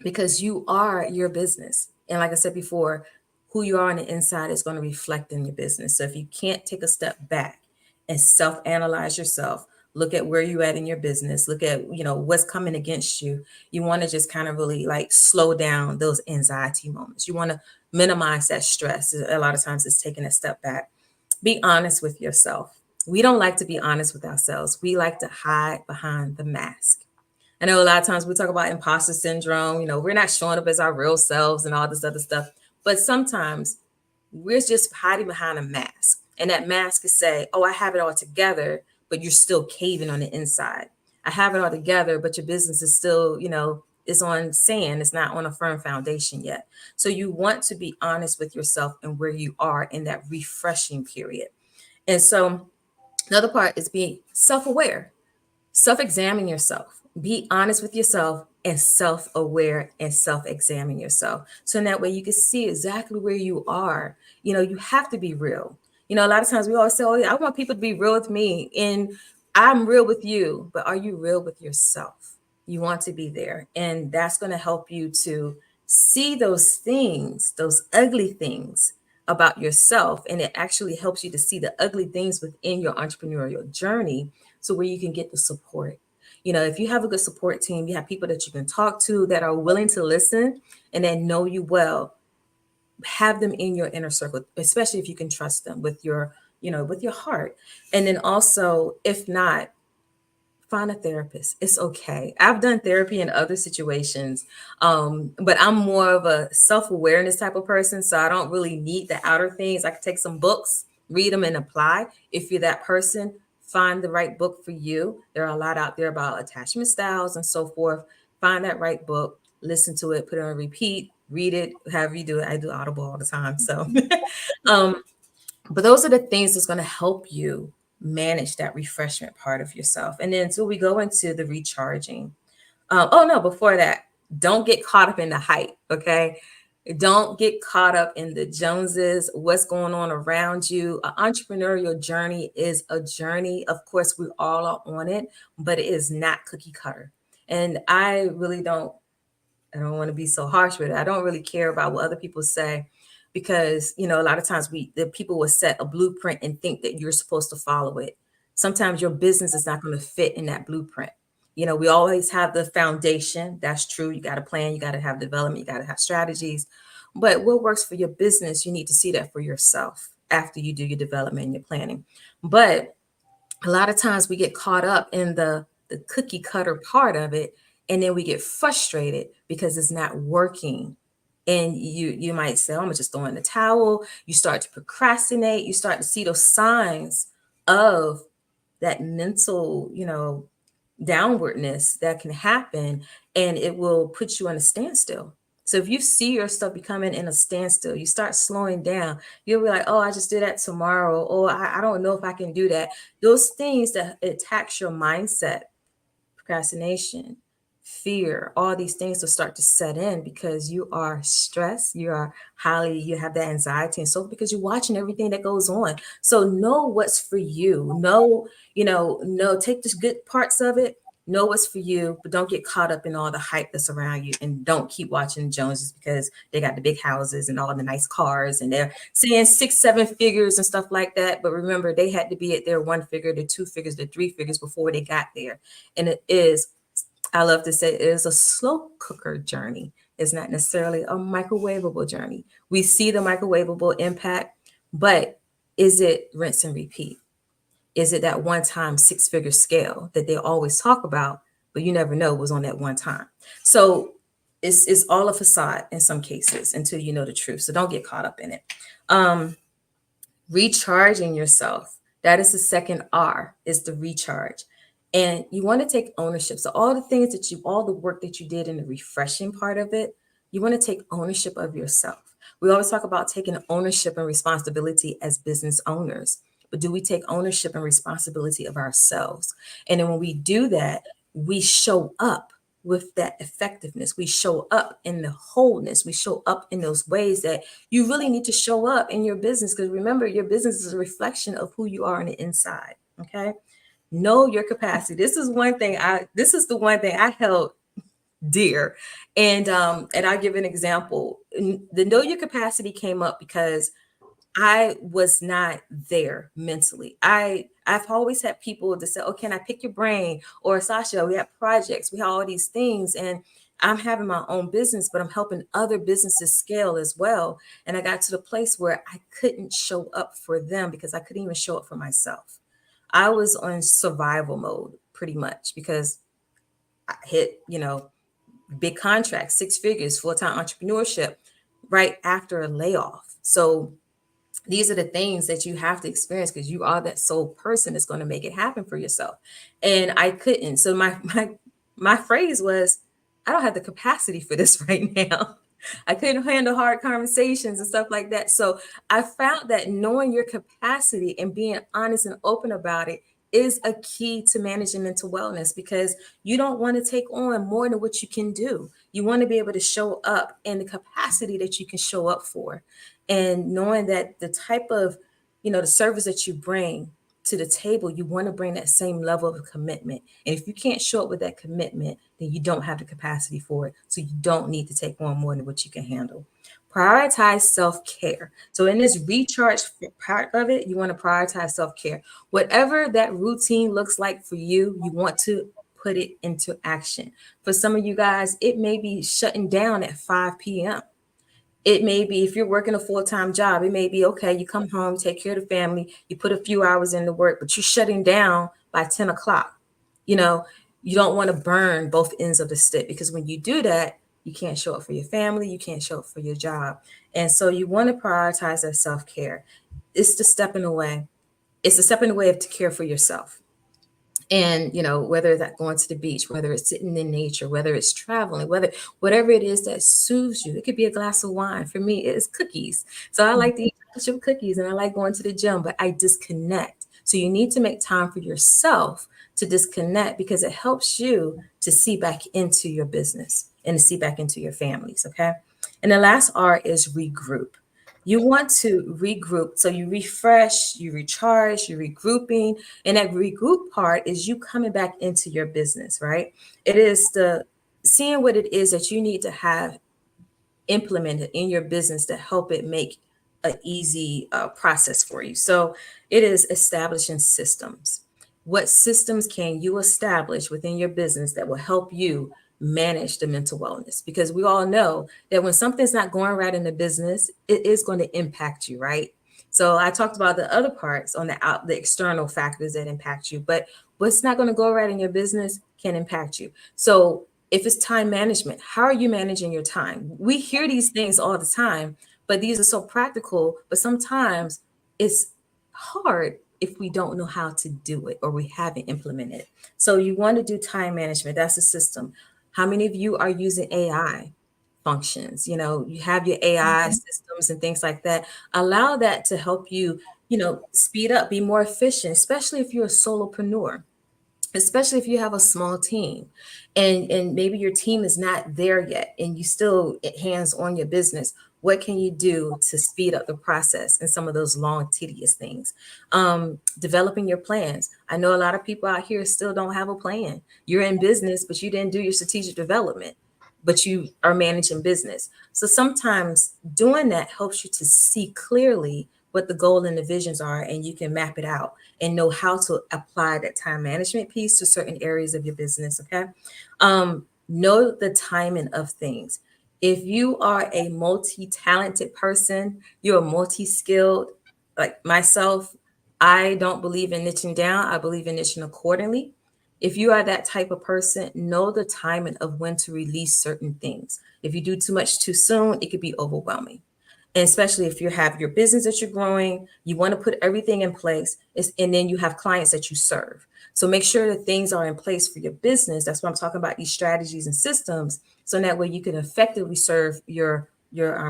because you are your business. And like I said before, who you are on the inside is going to reflect in your business. So if you can't take a step back and self-analyze yourself, look at where you're at in your business, look at, what's coming against you. You want to just kind of really like slow down those anxiety moments. You want to minimize that stress. A lot of times it's taking a step back. Be honest with yourself. We don't like to be honest with ourselves. We like to hide behind the mask. I know a lot of times we talk about imposter syndrome, we're not showing up as our real selves and all this other stuff. But sometimes we're just hiding behind a mask. And that mask is say, oh, I have it all together, but you're still caving on the inside. I have it all together, but your business is still, it's on sand. It's not on a firm foundation yet. So you want to be honest with yourself and where you are in that refreshing period. And so another part is being self-aware. Self-examine yourself. Be honest with yourself and self-aware and self-examine yourself. So in that way you can see exactly where you are. You have to be real. A lot of times we always say, oh, yeah, I want people to be real with me. And I'm real with you, but are you real with yourself? You want to be there. And that's going to help you to see those things, those ugly things about yourself. And it actually helps you to see the ugly things within your entrepreneurial journey, so where you can get the support. If you have a good support team, you have people that you can talk to that are willing to listen and that know you well, have them in your inner circle, especially if you can trust them with your heart. And then also, if not, find a therapist. It's okay. I've done therapy in other situations, but I'm more of a self-awareness type of person. So I don't really need the outer things. I can take some books, read them, and apply. If you're that person, find the right book for you. There are a lot out there about attachment styles and so forth. Find that right book, listen to it, put it on repeat, read it, however you do it. I do Audible all the time. So, but those are the things that's going to help you manage that refreshment part of yourself. And then so we go into the recharging. Oh no, before that, don't get caught up in the hype, okay? Don't get caught up in the Joneses, what's going on around you. An entrepreneurial journey is a journey. Of course, we all are on it, but it is not cookie cutter. And I don't want to be so harsh with it. I don't really care about what other people say because, you know, a lot of times the people will set a blueprint and think that you're supposed to follow it. Sometimes your business is not going to fit in that blueprint. You know, we always have the foundation. That's true. You got to plan, you got to have development, you got to have strategies. But what works for your business, you need to see that for yourself after you do your development and your planning. But a lot of times we get caught up in the cookie cutter part of it, and then we get frustrated because it's not working. And you might say, oh, I'm gonna just throw in the towel. You start to procrastinate. You start to see those signs of that mental, you know, downwardness that can happen, and it will put you on a standstill. So if you see your stuff becoming in a standstill, you start slowing down, you'll be like, oh, I just did that tomorrow. Or I don't know if I can do that. Those things that attacks your mindset, procrastination, fear, all these things will start to set in because you are stressed, you have that anxiety and so because you're watching everything that goes on. So know what's for you. Take the good parts of it, know what's for you, but don't get caught up in all the hype that's around you, and don't keep watching Joneses because they got the big houses and all the nice cars and they're saying 6-7 figures and stuff like that. But remember, they had to be at their 1 figure, the 2 figures, the 3 figures before they got there. And I love to say, it is a slow cooker journey. It's not necessarily a microwavable journey. We see the microwavable impact, but is it rinse and repeat? Is it that one-time 6-figure scale that they always talk about, but you never know was on that one time? So it's all a facade in some cases until you know the truth. So don't get caught up in it. Recharging yourself. That is the second R, is the recharge. And you want to take ownership. So all the work that you did in the refreshing part of it, you want to take ownership of yourself. We always talk about taking ownership and responsibility as business owners, but do we take ownership and responsibility of ourselves? And then when we do that, we show up with that effectiveness. We show up in the wholeness. We show up in those ways that you really need to show up in your business. Because remember, your business is a reflection of who you are on the inside. Okay. Know your capacity. This is the one thing I held dear. And I'll give an example. The know your capacity came up because I was not there mentally. I've always had people that say, oh, can I pick your brain? Or Sasha, we have projects, we have all these things. And I'm having my own business, but I'm helping other businesses scale as well. And I got to the place where I couldn't show up for them because I couldn't even show up for myself. I was on survival mode pretty much because I hit, big contracts, 6 figures, full-time entrepreneurship right after a layoff. So these are the things that you have to experience because you are that sole person that's going to make it happen for yourself. And I couldn't. So my phrase was, I don't have the capacity for this right now. I couldn't handle hard conversations and stuff like that. So I found that knowing your capacity and being honest and open about it is a key to managing mental wellness, because you don't want to take on more than what you can do. You want to be able to show up in the capacity that you can show up for. And knowing that the type of, the service that you bring to the table, you want to bring that same level of commitment. And if you can't show up with that commitment, then you don't have the capacity for it. So you don't need to take on more than what you can handle. Prioritize self-care. So in this recharge part of it, you want to prioritize self-care. Whatever that routine looks like for you, you want to put it into action. For some of you guys, it may be shutting down at 5 p.m. It may be, if you're working a full-time job, it may be, okay, you come home, take care of the family, you put a few hours into work, but you're shutting down by 10 o'clock. You don't want to burn both ends of the stick, because when you do that, you can't show up for your family, you can't show up for your job. And so you want to prioritize that self-care. It's the stepping away. It's a stepping away to care for yourself. And, whether that's going to the beach, whether it's sitting in nature, whether it's traveling, whatever it is that soothes you. It could be a glass of wine. For me, it's cookies. So I like to eat cookies, and I like going to the gym, but I disconnect. So you need to make time for yourself to disconnect because it helps you to see back into your business and to see back into your families. Okay. And the last R is regroup. You want to regroup. So you refresh, you recharge, you're regrouping. And that regroup part is you coming back into your business, right? It is the seeing what it is that you need to have implemented in your business to help it make an easy process for you. So it is establishing systems. What systems can you establish within your business that will help you manage the mental wellness? Because we all know that when something's not going right in the business, it is going to impact you, right? So I talked about the other parts on the external factors that impact you, but what's not going to go right in your business can impact you. So if it's time management, how are you managing your time? We hear these things all the time, but these are so practical, but sometimes it's hard if we don't know how to do it or we haven't implemented it. So you want to do time management. That's a system. How many of you are using AI functions? You know, you have your AI systems and things like that. Allow that to help you, speed up, be more efficient, especially if you're a solopreneur, especially if you have a small team and maybe your team is not there yet and you still hands on your business. What can you do to speed up the process and some of those long tedious things? Developing your plans. I know a lot of people out here still don't have a plan. You're in business, but you didn't do your strategic development, but you are managing business. So sometimes doing that helps you to see clearly what the goal and the visions are, and you can map it out and know how to apply that time management piece to certain areas of your business. Okay. Know the timing of things. If you are a multi-talented person, you're multi-skilled, like myself, I don't believe in niching down. I believe in niching accordingly. If you are that type of person, know the timing of when to release certain things. If you do too much too soon, it could be overwhelming. And especially if you have your business that you're growing, you want to put everything in place, and then you have clients that you serve. So make sure that things are in place for your business. That's why I'm talking about these strategies and systems. So that way you can effectively serve your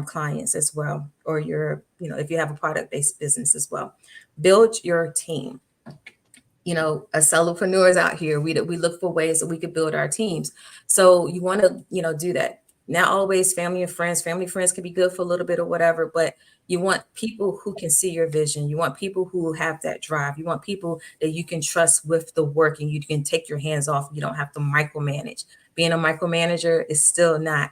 clients as well, or if you have a product-based business as well. Build your team. As solopreneurs out here, we look for ways that we could build our teams. So you want to, do that. Not always family and friends. Family and friends can be good for a little bit or whatever, but you want people who can see your vision. You want people who have that drive. You want people that you can trust with the work and you can take your hands off. You don't have to micromanage. Being a micromanager is still not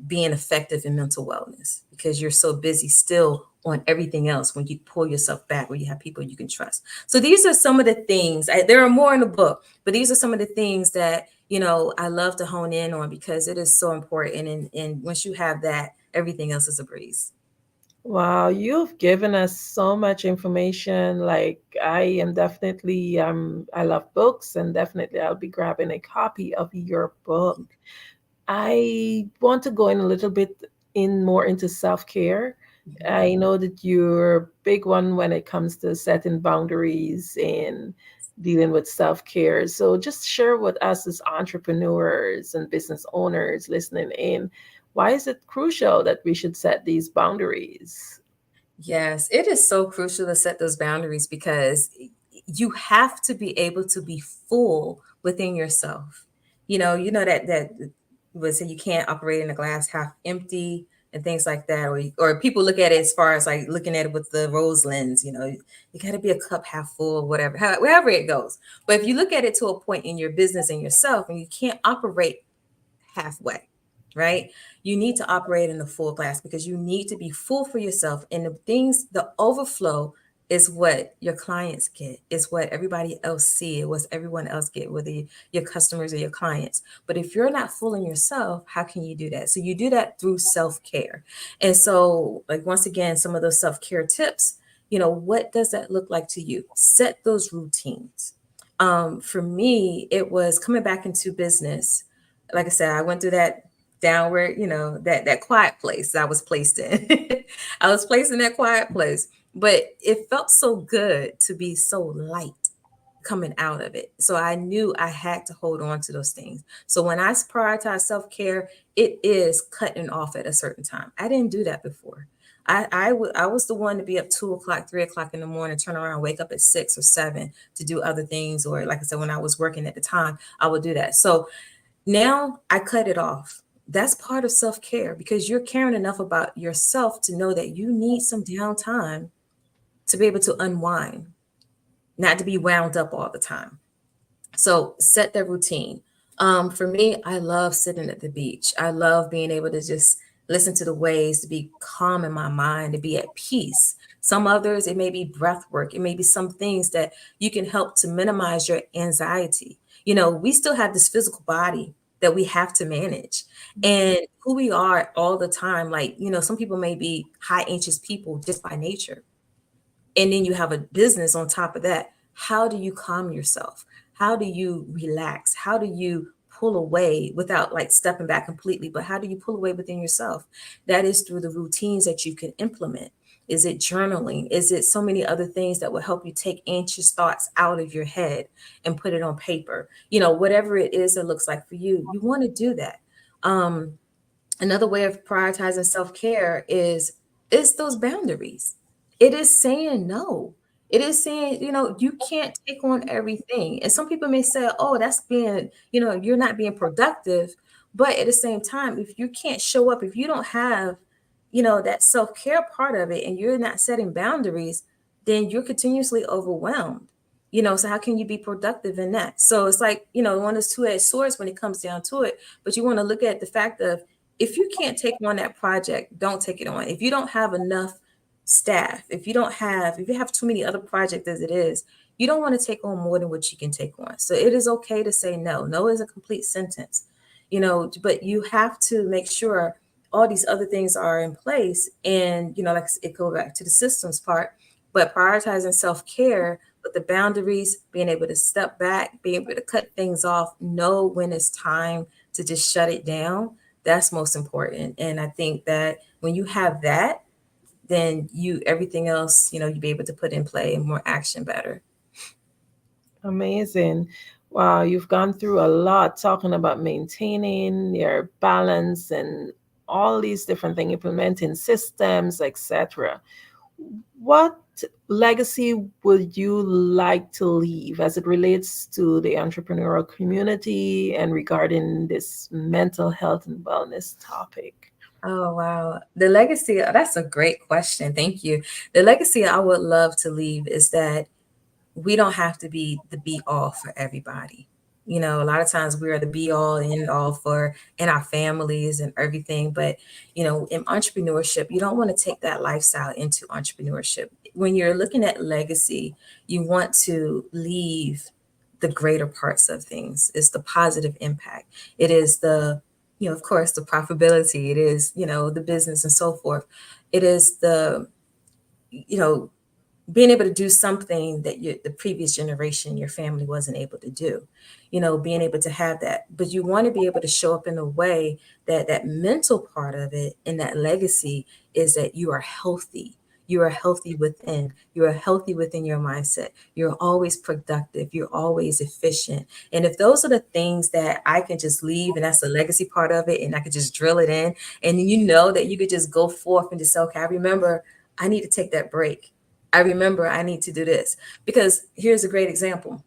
being effective in mental wellness because you're so busy still on everything else when you pull yourself back, where you have people you can trust. So these are some of the things, there are more in the book, but these are some of the things that, I love to hone in on because it is so important. And once you have that, everything else is a breeze. Wow, you've given us so much information. Like I am definitely, I love books and definitely I'll be grabbing a copy of your book. I want to go in a little bit more into self-care. I know that you're a big one when it comes to setting boundaries and dealing with self-care. So just share with us as entrepreneurs and business owners listening in, why is it crucial that we should set these boundaries? Yes, it is so crucial to set those boundaries because you have to be able to be full within yourself. That would say you can't operate in a glass half empty and things like that, or people look at it as far as like looking at it with the rose lens. You got to be a cup half full, whatever, wherever it goes. But if you look at it to a point in your business and yourself, and you can't operate halfway, right? You need to operate in the full glass because you need to be full for yourself. And the overflow is what your clients get, is what everybody else see, what everyone else get, whether your customers or your clients. But if you're not full in yourself, how can you do that? So you do that through self-care. And so, like, once again, some of those self-care tips, what does that look like to you? Set those routines. For me, it was coming back into business. Like I said, I went through that downward, that quiet place I was placed in. I was placed in that quiet place, but it felt so good to be so light coming out of it. So I knew I had to hold on to those things. So when I prioritize self-care, it is cutting off at a certain time. I didn't do that before. I was the one to be up 2 o'clock, 3 o'clock in the morning, turn around, wake up at 6 or 7 to do other things. Or like I said, when I was working at the time, I would do that. So now I cut it off. That's part of self-care, because you're caring enough about yourself to know that you need some downtime to be able to unwind, not to be wound up all the time. So set that routine. For me, I love sitting at the beach. I love being able to just listen to the waves, to be calm in my mind, to be at peace. Some others, it may be breath work. It may be some things that you can help to minimize your anxiety. You know, we still have this physical body that we have to manage, and who we are all the time. Like, you know, some people may be high anxious people just by nature. And then you have a business on top of that. How do you calm yourself? How do you relax? How do you pull away without like stepping back completely? But how do you pull away within yourself? That is through the routines that you can implement. Is it journaling? Is it so many other things that will help you take anxious thoughts out of your head and put it on paper? You know, whatever it is that looks like for you, you want to do that. Another way of prioritizing self-care is those boundaries. It is saying no. It is saying, you know, you can't take on everything. And some people may say, oh, that's being, you know, you're not being productive. But at the same time, if you can't show up, if you don't have, you know, that self-care part of it, and you're not setting boundaries, then you're continuously overwhelmed. You know, so how can you be productive in that? So it's like, you know, one of those two-edged swords when it comes down to it. But you want to look at the fact of, if you can't take on that project, don't take it on. If you don't have enough staff, if you have too many other projects as it is, you don't want to take on more than what you can take on. So it is okay to say no. No is a complete sentence, you know, but you have to make sure all these other things are in place. And, you know, like it goes back to the systems part, but prioritizing self-care with the boundaries, being able to step back, being able to cut things off, know when it's time to just shut it down. That's most important. And I think that when you have that, then everything else, you know, you'll be able to put in play and more action better. Amazing. Wow, you've gone through a lot talking about maintaining your balance and all these different things, implementing systems, etc. What legacy would you like to leave as it relates to the entrepreneurial community and regarding this mental health and wellness topic? Oh, wow. The legacy, that's a great question. Thank you. The legacy I would love to leave is that we don't have to be the be all for everybody. You know, a lot of times we are the be all and end all for in our families and everything. But, you know, in entrepreneurship, you don't want to take that lifestyle into entrepreneurship. When you're looking at legacy, you want to leave the greater parts of things. It's the positive impact. It is the, you know, of course, the profitability. It is, you know, the business and so forth. It is the, you know, being able to do something that the previous generation, your family wasn't able to do, you know, being able to have that. But you want to be able to show up in a way that that mental part of it and that legacy is that you are healthy. You are healthy within. You are healthy within your mindset. You're always productive. You're always efficient. And if those are the things that I can just leave, and that's the legacy part of it, and I could just drill it in, and you know that you could just go forth and just say, okay, I remember I need to take that break. I remember I need to do this. Because here's a great example.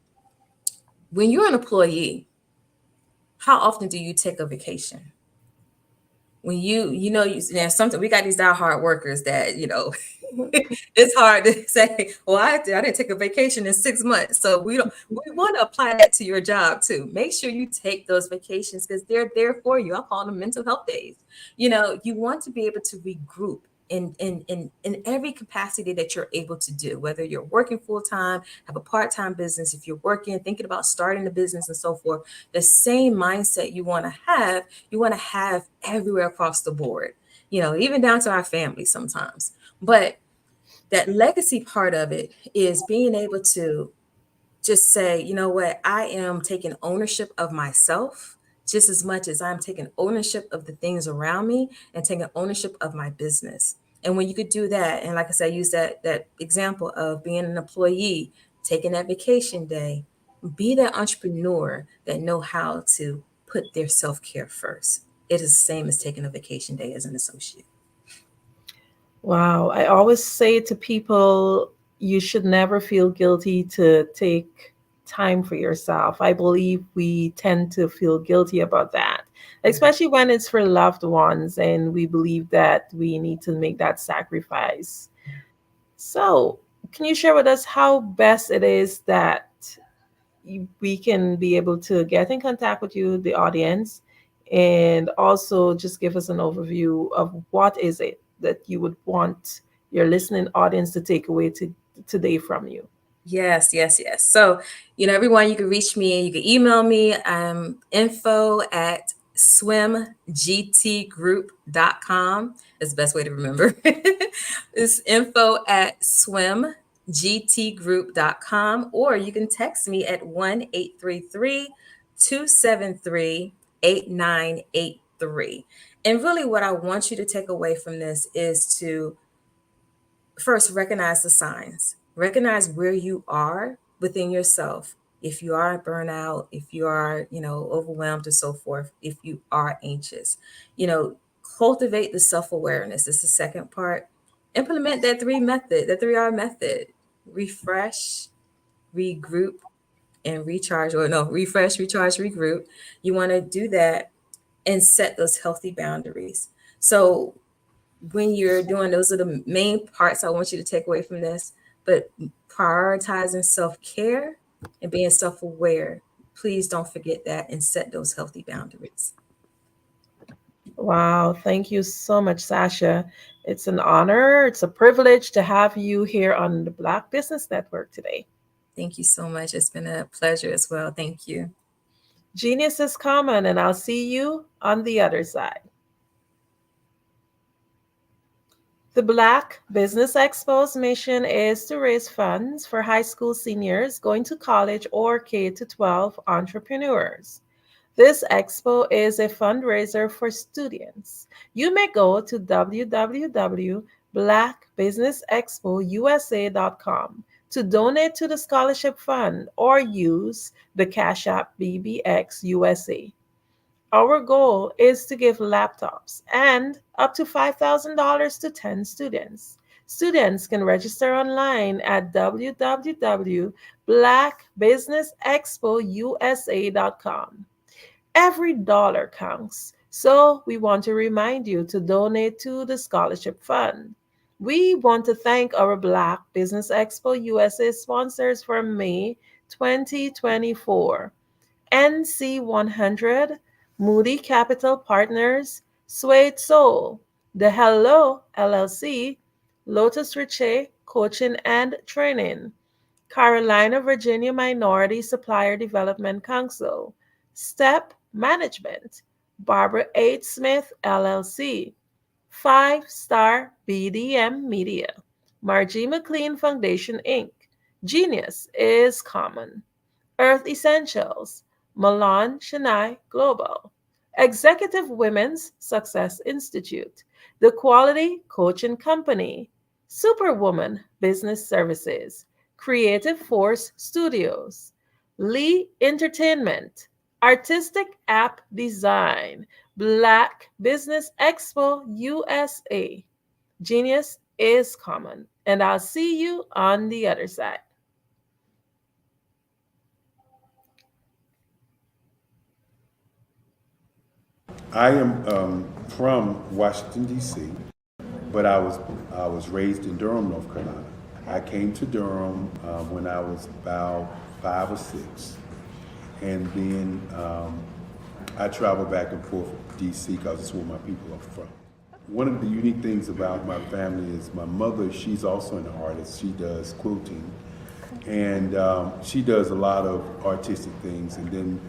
When you're an employee, how often do you take a vacation? When you know, something, we got these diehard workers that, you know, it's hard to say, well, I didn't take a vacation in 6 months. So we want to apply that to your job too. Make sure you take those vacations because they're there for you. I call them mental health days. You know, you want to be able to regroup in every capacity that you're able to do, whether you're working full-time, have a part-time business, if you're working, thinking about starting a business and so forth, the same mindset you want to have everywhere across the board, you know, even down to our family sometimes. But that legacy part of it is being able to just say, you know what, I am taking ownership of myself just as much as I'm taking ownership of the things around me and taking ownership of my business. And when you could do that, and like I said, I use that example of being an employee, taking that vacation day, be that entrepreneur that know how to put their self-care first. It is the same as taking a vacation day as an associate. Wow. I always say to people, you should never feel guilty to take time for yourself. I believe we tend to feel guilty about that, especially when it's for loved ones and we believe that we need to make that sacrifice. So, can you share with us how best it is that we can be able to get in contact with you, the audience, and also just give us an overview of what is it that you would want your listening audience to take away today from you? Yes, yes, yes. So, everyone, you can reach me, you can email me, info at swimgtgroup.com is the best way to remember. It's info at swimgtgroup.com, or you can text me at 1-833-273-8983. And really what I want you to take away from this is to first recognize the signs, recognize where you are within yourself. If you are burnout, if you are, overwhelmed or so forth, if you are anxious, cultivate the self-awareness. This is the second part. Implement that 3R method: refresh, regroup, and recharge, or no, refresh, recharge, regroup. You want to do that and set those healthy boundaries. So when you're doing, those are the main parts I want you to take away from this. But prioritizing self-care and being self-aware, please don't forget that and set those healthy boundaries. Wow, thank you so much, Sasha. It's an honor, it's a privilege to have you here on the Black Business Network today. Thank you so much. It's been a pleasure as well. Thank you. Genius is common, and I'll see you on the other side. The Black Business Expo's mission is to raise funds for high school seniors going to college or K-12 entrepreneurs. This expo is a fundraiser for students. You may go to www.blackbusinessexpousa.com to donate to the scholarship fund or use the Cash App BBX USA. Our goal is to give laptops and up to $5,000 to 10 students. Students can register online at www.blackbusinessexpousa.com. Every dollar counts, so we want to remind you to donate to the scholarship fund. We want to thank our Black Business Expo USA sponsors for May 2024. NC100, Moody Capital Partners, Suede Soul, The Hello LLC, Lotus Riche Coaching and Training, Carolina, Virginia Minority Supplier Development Council, STEP Management, Barbara H. Smith LLC, 5-Star BDM Media, Margie McLean Foundation Inc., Genius is Common, Earth Essentials, Milan Chennai Global, Executive Women's Success Institute, The Quality Coaching Company, Superwoman Business Services, Creative Force Studios, Lee Entertainment, Artistic App Design, Black Business Expo USA. Genius is common, and I'll see you on the other side. I am from Washington, D.C., but I was raised in Durham, North Carolina. I came to Durham when I was about 5 or 6, and then I traveled back and forth to D.C. because it's where my people are from. One of the unique things about my family is my mother, she's also an artist. She does quilting, and she does a lot of artistic things. And then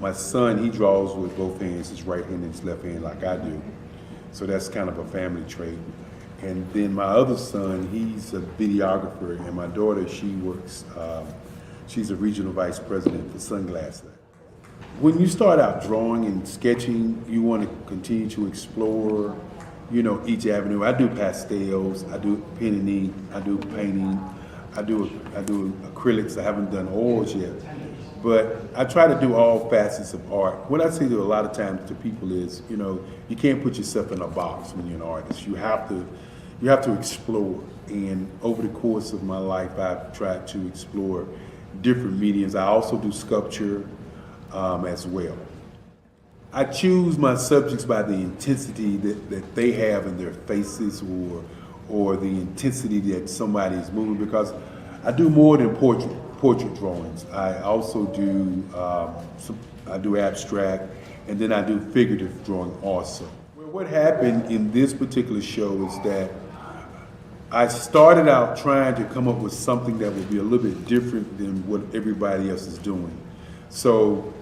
my son, he draws with both hands, his right hand and his left hand, like I do. So that's kind of a family trait. And then my other son, he's a videographer, and my daughter, she works, she's a regional vice president for Sunglass Lab. When you start out drawing and sketching, you want to continue to explore, each avenue. I do pastels, I do pen and ink, I do painting, I do acrylics. I haven't done oils yet. But I try to do all facets of art. What I say a lot of times to people is, you can't put yourself in a box when you're an artist. You have to you have to explore. And over the course of my life, I've tried to explore different mediums. I also do sculpture as well. I choose my subjects by the intensity that they have in their faces, or the intensity that somebody is moving, because I do more than portrait drawings. I also do I do abstract, and then I do figurative drawing also. What happened in this particular show is that I started out trying to come up with something that would be a little bit different than what everybody else is doing. So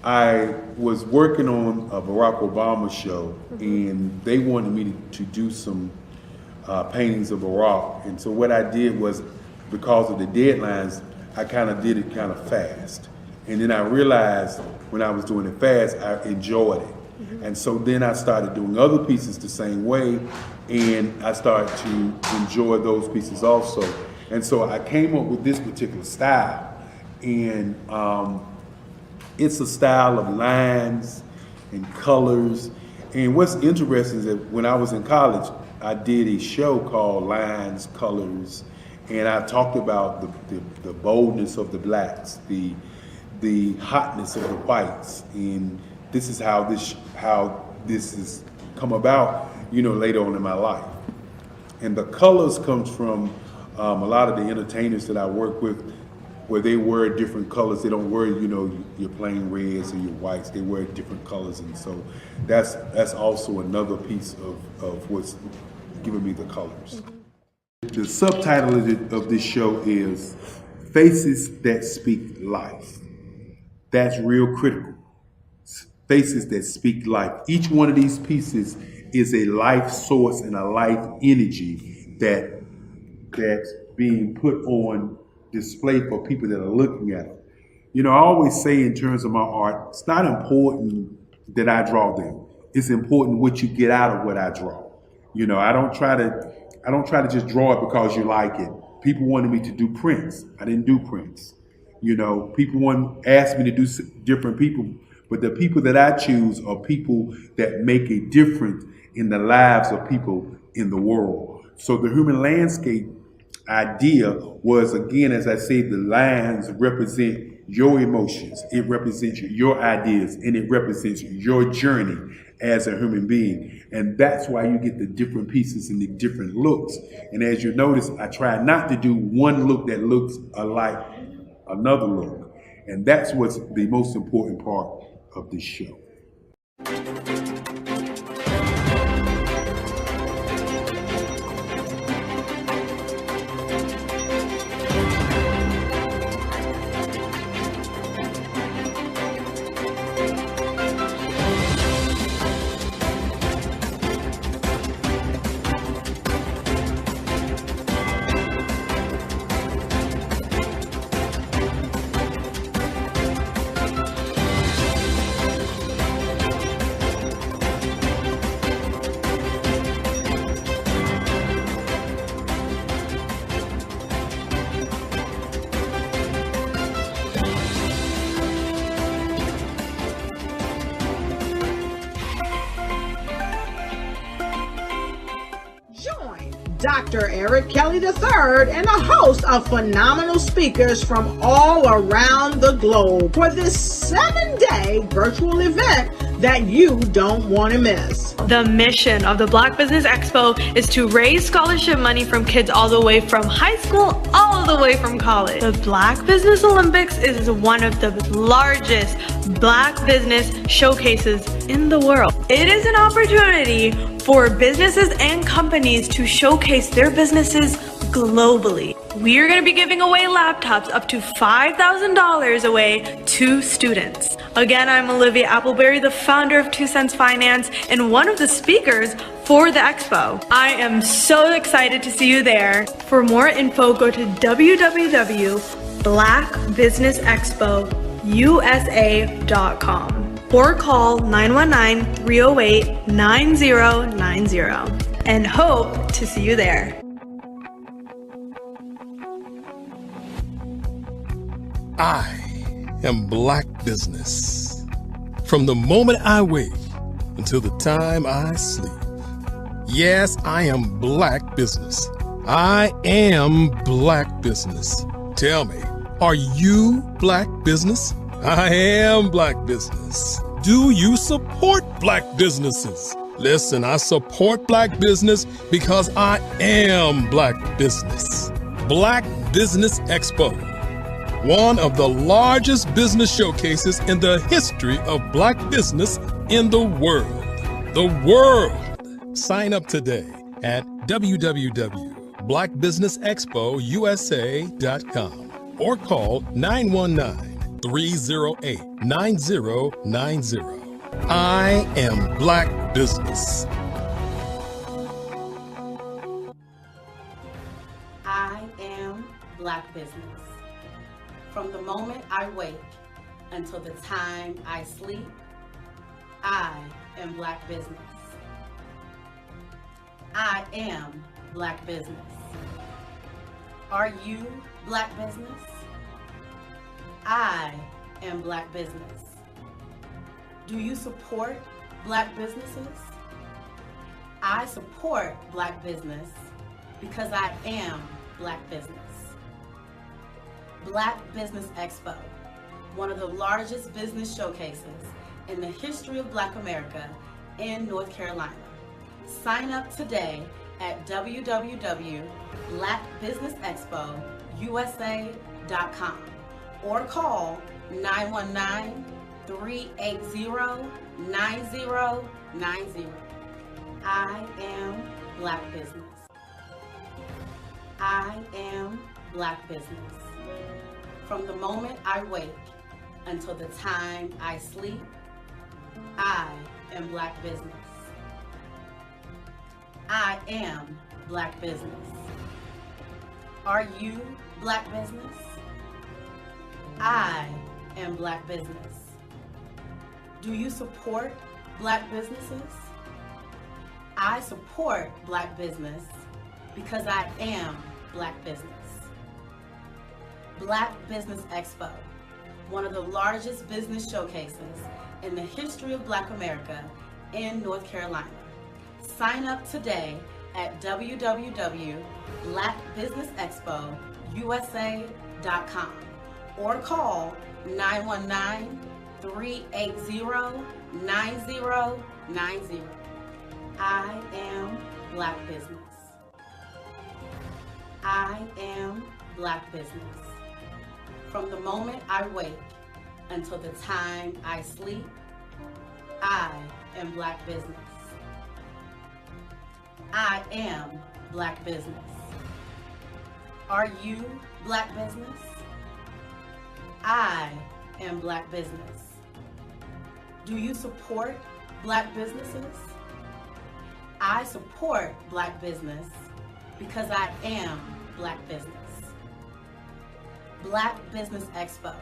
I was working on a Barack Obama show, and they wanted me to do some paintings of Barack. And so what I did was, because of the deadlines, I kind of did it kind of fast. And then I realized when I was doing it fast, I enjoyed it. And so then I started doing other pieces the same way, and I started to enjoy those pieces also. And so I came up with this particular style, and it's a style of lines and colors. And what's interesting is that when I was in college, I did a show called Lines, Colors, and I talked about the boldness of the blacks, the hotness of the whites, and this is how this has come about, later on in my life. And the colors comes from a lot of the entertainers that I work with, where they wear different colors. They don't wear, your plain reds or your whites. They wear different colors, and so that's also another piece of what's giving me the colors. The subtitle of this show is Faces That Speak Life. That's real critical. Faces that speak life. Each one of these pieces is a life source and a life energy that's being put on display for people that are looking at it. I always say in terms of my art, it's not important that I draw them. It's important what you get out of what I draw. I don't try to just draw it because you like it. People wanted me to do prints. I didn't do prints. People asked me to do different people, but the people that I choose are people that make a difference in the lives of people in the world. So the human landscape idea was, again, as I said, the lines represent your emotions, it represents your ideas, and it represents your journey as a human being. And that's why you get the different pieces and the different looks. And as you notice, I try not to do one look that looks alike another look. And that's what's the most important part of this show. Dr. Eric Kelly III and a host of phenomenal speakers from all around the globe for this 7-day virtual event that you don't want to miss. The mission of the Black Business Expo is to raise scholarship money from kids all the way from high school all the way from college. The Black Business Olympics is one of the largest Black business showcases in the world. It is an opportunity for businesses and companies to showcase their businesses globally. We are going to be giving away laptops up to $5,000 away to students. Again, I'm Olivia Appleberry, the founder of 2 Cents Finance and one of the speakers for the expo. I am so excited to see you there. For more info, go to www.blackbusinessexpousa.com or call 919-308-9090 and hope to see you there. I am Black Business. From the moment I wake until the time I sleep. Yes, I am Black business. I am Black business. Tell me, are you Black business? I am Black business. Do you support Black businesses? Listen, I support Black business because I am Black business. Black Business Expo, one of the largest business showcases in the history of Black business in the world. The world! Sign up today at www.blackbusinessexpousa.com or call 919-308-9090. I am Black business. I am Black business. From the moment I wake until the time I sleep, I am Black business. I am Black business. Are you Black business? I am Black business. Do you support Black businesses? I support Black business because I am Black business. Black Business Expo, one of the largest business showcases in the history of Black America in North Carolina. Sign up today at www.blackbusinessexpousa.com or call 919-380-9090. I am Black business. I am Black business. From the moment I wake until the time I sleep, I am Black business. I am Black business. Are you Black business? I am Black business. Do you support Black businesses? I support Black business because I am Black business. Black Business Expo, one of the largest business showcases in the history of Black America in North Carolina. Sign up today at www.blackbusinessexpousa.com or call 919-380-9090. I am Black business. I am Black business. From the moment I wake until the time I sleep, I am Black business. I am Black business. Are you Black business? I am Black business. Do you support Black businesses? I support Black business because I am Black business. Black Business Expo,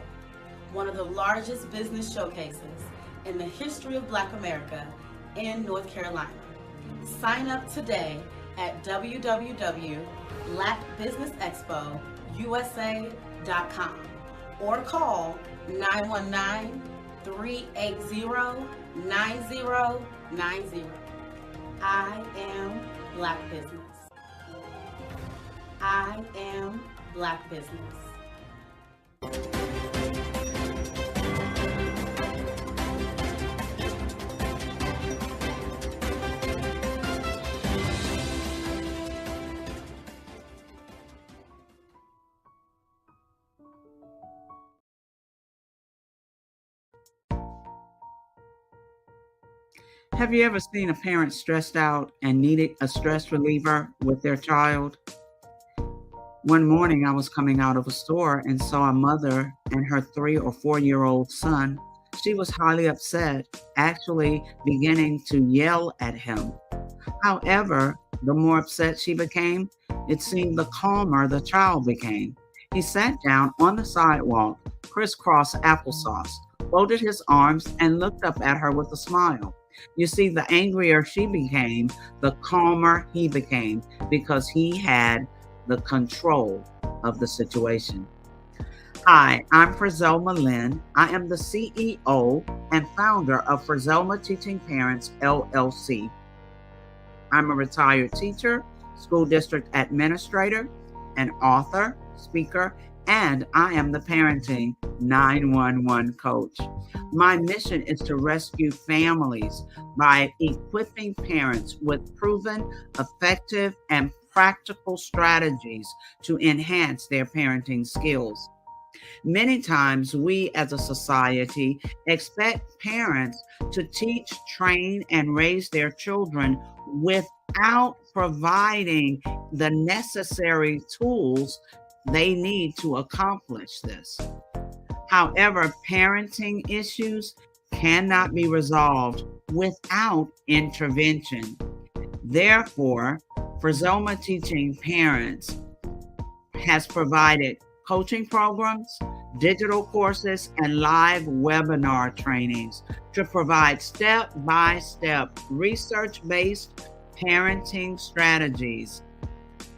one of the largest business showcases in the history of Black America in North Carolina. Sign up today at www.blackbusinessexpousa.com or call 919-380-9090. I am Black business. I am Black business. Have you ever seen a parent stressed out and needed a stress reliever with their child? One morning I was coming out of a store and saw a mother and her 3 or 4-year-old son. She was highly upset, actually beginning to yell at him. However, the more upset she became, it seemed the calmer the child became. He sat down on the sidewalk, crisscross applesauce, folded his arms, and looked up at her with a smile. You see, the angrier she became, the calmer he became, because he had the control of the situation. Hi, I'm Frizelma Lynn. I am the CEO and founder of Frizelma Teaching Parents, LLC. I'm a retired teacher, school district administrator, an author, speaker, and I am the Parenting 911 coach. My mission is to rescue families by equipping parents with proven, effective, and practical strategies to enhance their parenting skills. Many times we as a society expect parents to teach, train, and raise their children without providing the necessary tools they need to accomplish this. However, parenting issues cannot be resolved without intervention. Therefore, Frizoma Teaching Parents has provided coaching programs, digital courses, and live webinar trainings to provide step-by-step research-based parenting strategies,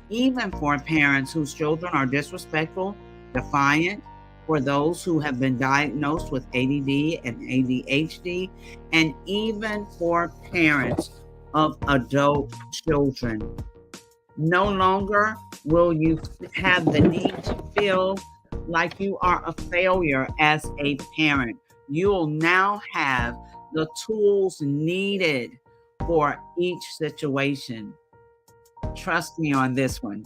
even for parents whose children are disrespectful, defiant, for those who have been diagnosed with ADD and ADHD, and even for parents of adult children. No longer will you have the need to feel like you are a failure as a parent. You'll now have the tools needed for each situation. Trust me on this one.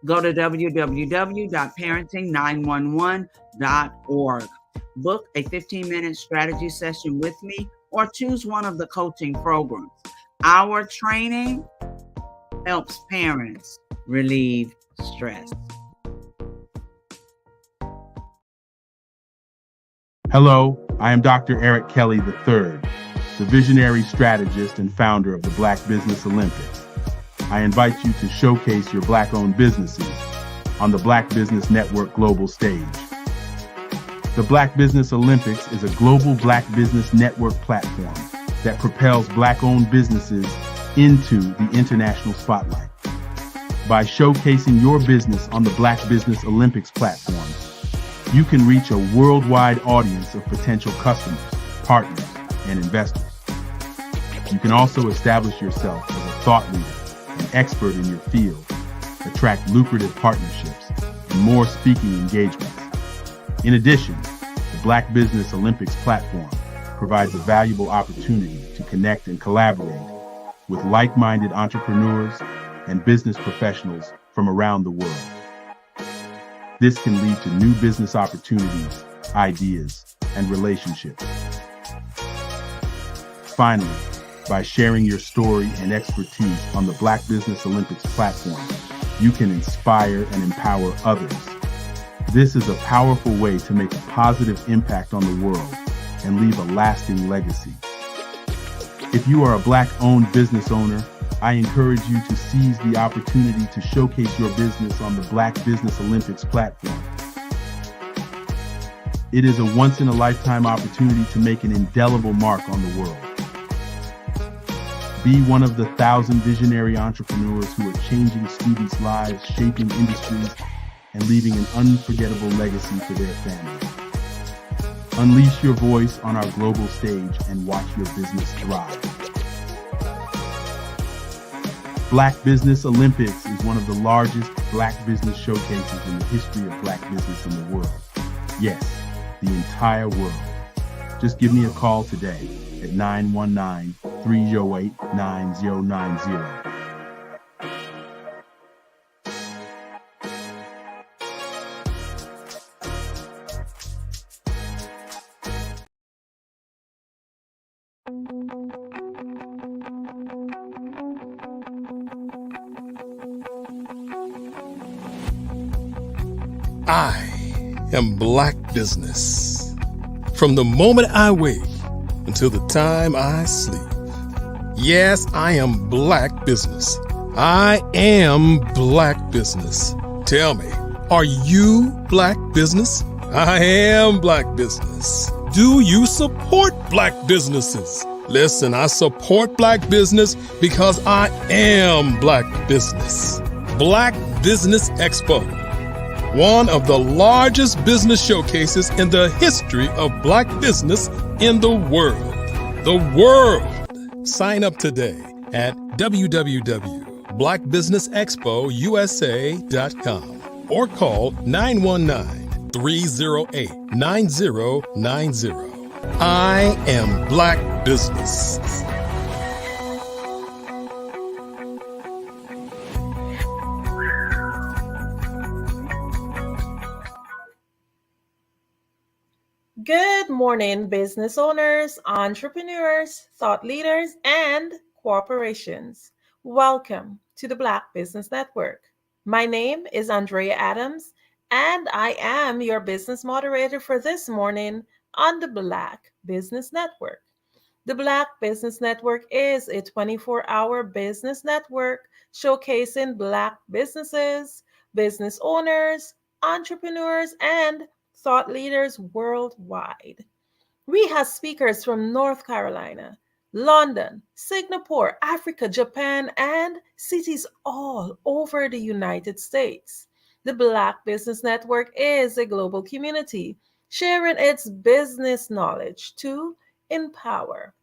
Go to www.parenting911.org. Book a 15-minute strategy session with me or choose one of the coaching programs. Our training helps parents relieve stress. Hello, I am Dr. Eric Kelly III, the visionary strategist and founder of the Black Business Olympics. I invite you to showcase your Black-owned businesses on the Black Business Network global stage. The Black Business Olympics is a global Black Business Network platform that propels Black-owned businesses into the international spotlight. By showcasing your business on the Black Business Olympics platform, you can reach a worldwide audience of potential customers, partners, and investors. You can also establish yourself as a thought leader, an expert in your field, attract lucrative partnerships, and more speaking engagements. In addition, the Black Business Olympics platform provides a valuable opportunity to connect and collaborate with like-minded entrepreneurs and business professionals from around the world. This can lead to new business opportunities, ideas, and relationships. Finally, by sharing your story and expertise on the Black Business Olympics platform, you can inspire and empower others. This is a powerful way to make a positive impact on the world and leave a lasting legacy. If you are a Black-owned business owner, I encourage you to seize the opportunity to showcase your business on the Black Business Olympics platform. It is a once-in-a-lifetime opportunity to make an indelible mark on the world. Be one of the 1,000 visionary entrepreneurs who are changing students' lives, shaping industries, and leaving an unforgettable legacy for their families. Unleash your voice on our global stage and watch your business thrive. Black Business Olympics is one of the largest Black business showcases in the history of Black business in the world. Yes, the entire world. Just give me a call today at 919-308-9090. I am Black Business. From the moment I wake until the time I sleep. Yes, I am Black Business. I am Black Business. Tell me, are you Black Business? I am Black Business. Do you support Black businesses? Listen, I support Black business because I am Black Business. Black Business Expo, one of the largest business showcases in the history of Black business in the world. The world. Sign up today at www.blackbusinessexpousa.com or call 919-308-9090. I am Black Business. Good morning, business owners, entrepreneurs, thought leaders, and corporations. Welcome to the Black Business Network. My name is Andrea Adams, and I am your business moderator for this morning on the Black Business Network. The Black Business Network is a 24-hour business network showcasing Black businesses, business owners, entrepreneurs, and thought leaders worldwide. We have speakers from North Carolina, London, Singapore, Africa, Japan, and cities all over the United States. The Black Business Network is a global community sharing its business knowledge to empower,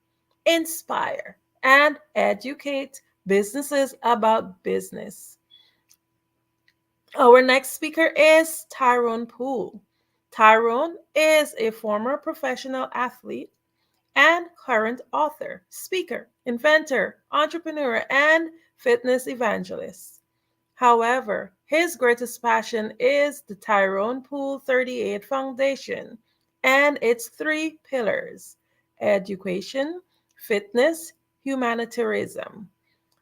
inspire, and educate businesses about business. Our next speaker is Tyrone Poole. Tyrone is a former professional athlete and current author, speaker, inventor, entrepreneur, and fitness evangelist. However, his greatest passion is the Tyrone Poole 38 Foundation and its 3 pillars: education, fitness, humanitarianism.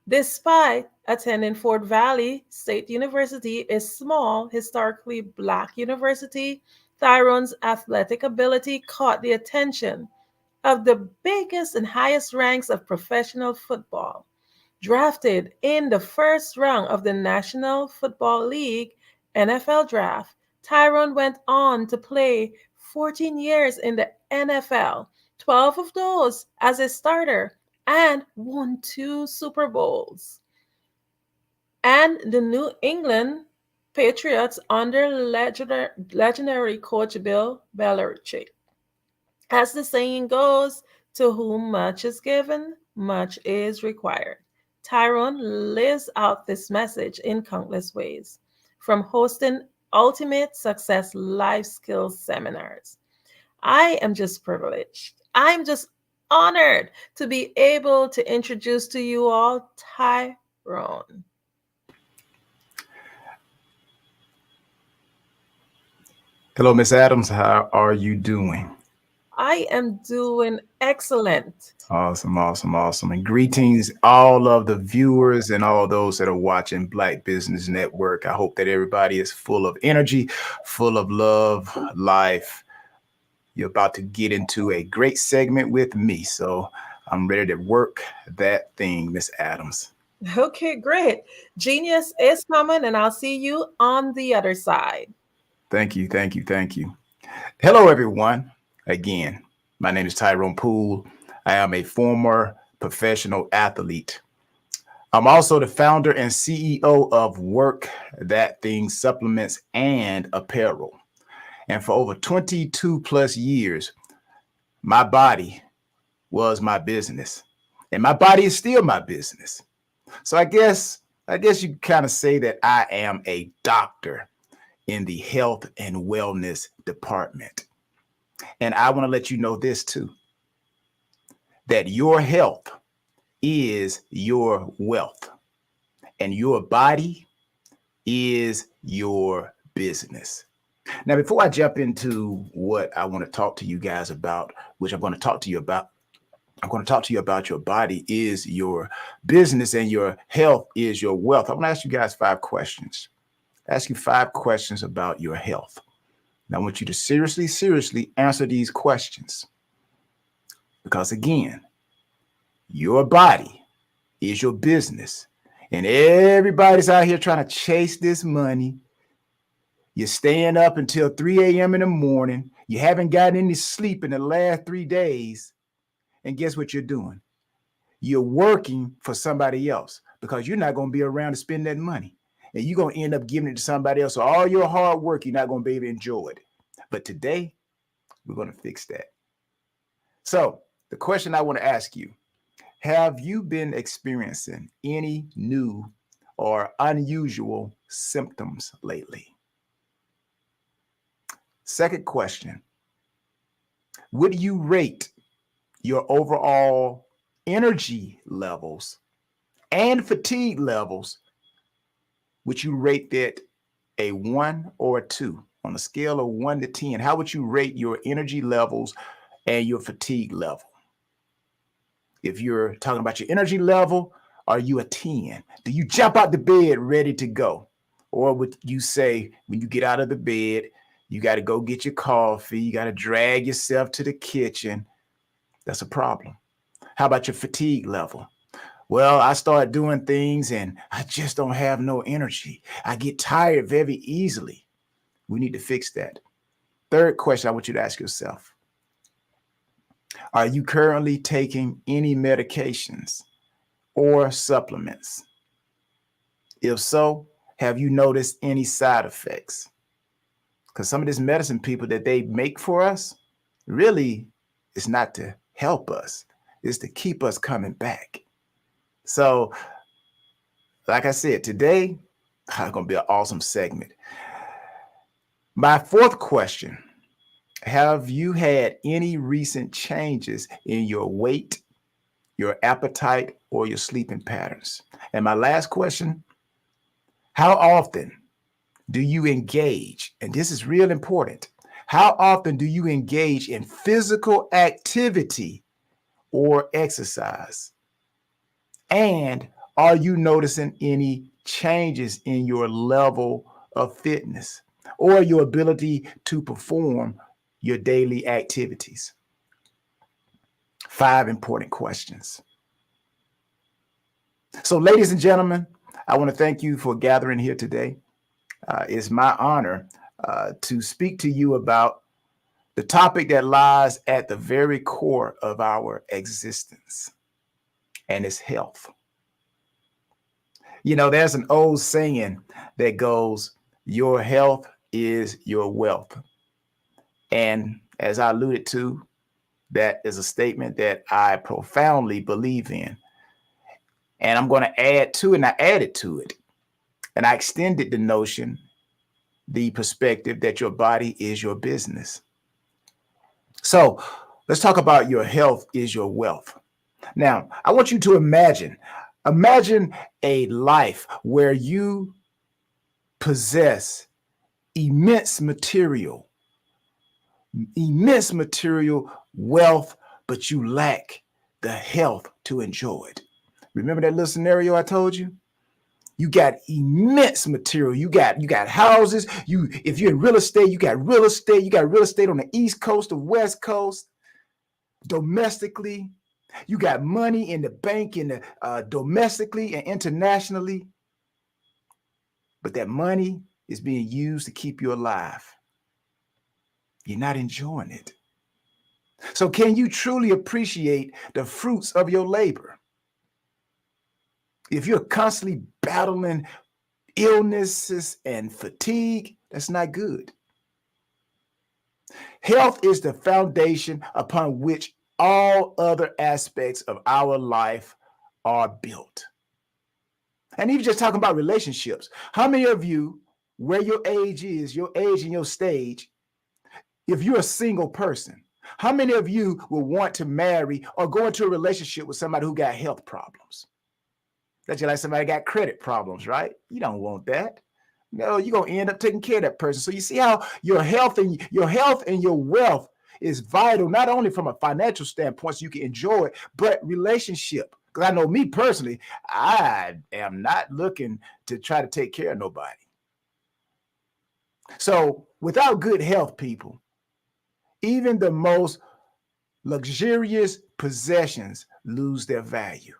Despite attending Fort Valley State University, a small, historically Black university, Tyrone's athletic ability caught the attention of the biggest and highest ranks of professional football. Drafted in the first round of the National Football League NFL draft, Tyrone went on to play 14 years in the NFL, 12 of those as a starter, and won 2 Super Bowls. And the New England Patriots under legendary coach Bill Belichick. As the saying goes, to whom much is given, much is required. Tyrone lives out this message in countless ways, from hosting Ultimate Success Life Skills seminars. I am just privileged. I'm just honored to be able to introduce to you all Tyrone. Hello, Miss Adams. How are you doing? I am doing excellent. Awesome, awesome, awesome. And greetings, all of the viewers and all those that are watching Black Business Network. I hope that everybody is full of energy, full of love, life. You're about to get into a great segment with me. So I'm ready to work that thing, Miss Adams. Okay, great. Genius is coming, and I'll see you on the other side. Thank you, thank you, thank you. Hello, everyone. Again, my name is Tyrone Poole. I am a former professional athlete. I'm also the founder and CEO of Work That Thing Supplements and Apparel. And for over 22 plus years, my body was my business. And my body is still my business. So I guess you kind of say that I am a doctor in the health and wellness department. And I want to let you know this too, that your health is your wealth and your body is your business. Now, before I jump into what I want to talk to you guys about, which I'm going to talk to you about your body is your business and your health is your wealth. I want to ask you guys 5 questions. Ask you 5 questions about your health. Now, I want you to seriously answer these questions. Because again, your body is your business. And everybody's out here trying to chase this money. You're staying up until 3 a.m. in the morning. You haven't gotten any sleep in the last 3 days. And guess what you're doing? You're working for somebody else because you're not going to be around to spend that money. And you're going to end up giving it to somebody else. So all your hard work, you're not going to be able to enjoy it. But today, we're going to fix that. So the question I want to ask you, have you been experiencing any new or unusual symptoms lately? Second question, would you rate your overall energy levels and fatigue levels? Would you rate that a 1 or a 2 on a scale of 1 to 10? How would you rate your energy levels and your fatigue level? If you're talking about your energy level, are you a 10? Do you jump out the bed ready to go? Or would you say when you get out of the bed, you got to go get your coffee, you got to drag yourself to the kitchen? That's a problem. How about your fatigue level? Well, I start doing things and I just don't have no energy. I get tired very easily. We need to fix that. Third question I want you to ask yourself. Are you currently taking any medications or supplements? If so, have you noticed any side effects? Because some of this medicine people that they make for us, really, it's not to help us. It's to keep us coming back. So, like I said, today, it's going to be an awesome segment. My fourth question, have you had any recent changes in your weight, your appetite, or your sleeping patterns? And my last question, how often do you engage? And this is real important. How often do you engage in physical activity or exercise? And are you noticing any changes in your level of fitness or your ability to perform your daily activities? 5 important questions. So, ladies and gentlemen, I want to thank you for gathering here today. It's my honor to speak to you about the topic that lies at the very core of our existence, and it's health. You know, there's an old saying that goes, your health is your wealth. And as I alluded to, that is a statement that I profoundly believe in. And I'm going to add to it, and I added to it. And I extended the notion, the perspective that your body is your business. So let's talk about your health is your wealth. Now, I want you to imagine a life where you possess immense material wealth, but you lack the health to enjoy it. Remember that little scenario I told you? You got immense material. You got houses. If you're in real estate, you got real estate. You got real estate on the East Coast, the West Coast, domestically. You got money in the bank, domestically and internationally. But that money is being used to keep you alive. You're not enjoying it. So can you truly appreciate the fruits of your labor? If you're constantly battling illnesses and fatigue, that's not good. Health is the foundation upon which all other aspects of our life are built. And even just talking about relationships, how many of you, where your age and your stage, if you're a single person, how many of you will want to marry or go into a relationship with somebody who got health problems? That's just like somebody got credit problems, right? You don't want that. No, you're going to end up taking care of that person. So you see how your health and your wealth is vital, not only from a financial standpoint, so you can enjoy it, but relationship. Because I know me personally, I am not looking to try to take care of nobody. So without good health, people, even the most luxurious possessions lose their value.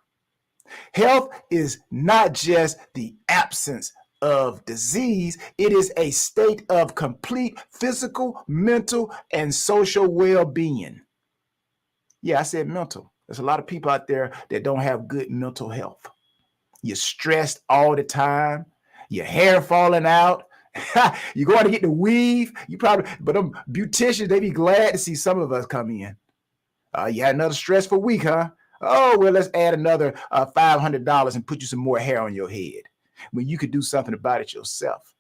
Health is not just the absence of disease. It is a state of complete physical, mental, and social well-being. Yeah, I said mental. There's a lot of people out there that don't have good mental health. You're stressed all the time. Your hair falling out. You're going to get the weave. But them beauticians, they be glad to see some of us come in. You had another stressful week, huh? Oh, well, let's add another $500 and put you some more hair on your head when you could do something about it yourself.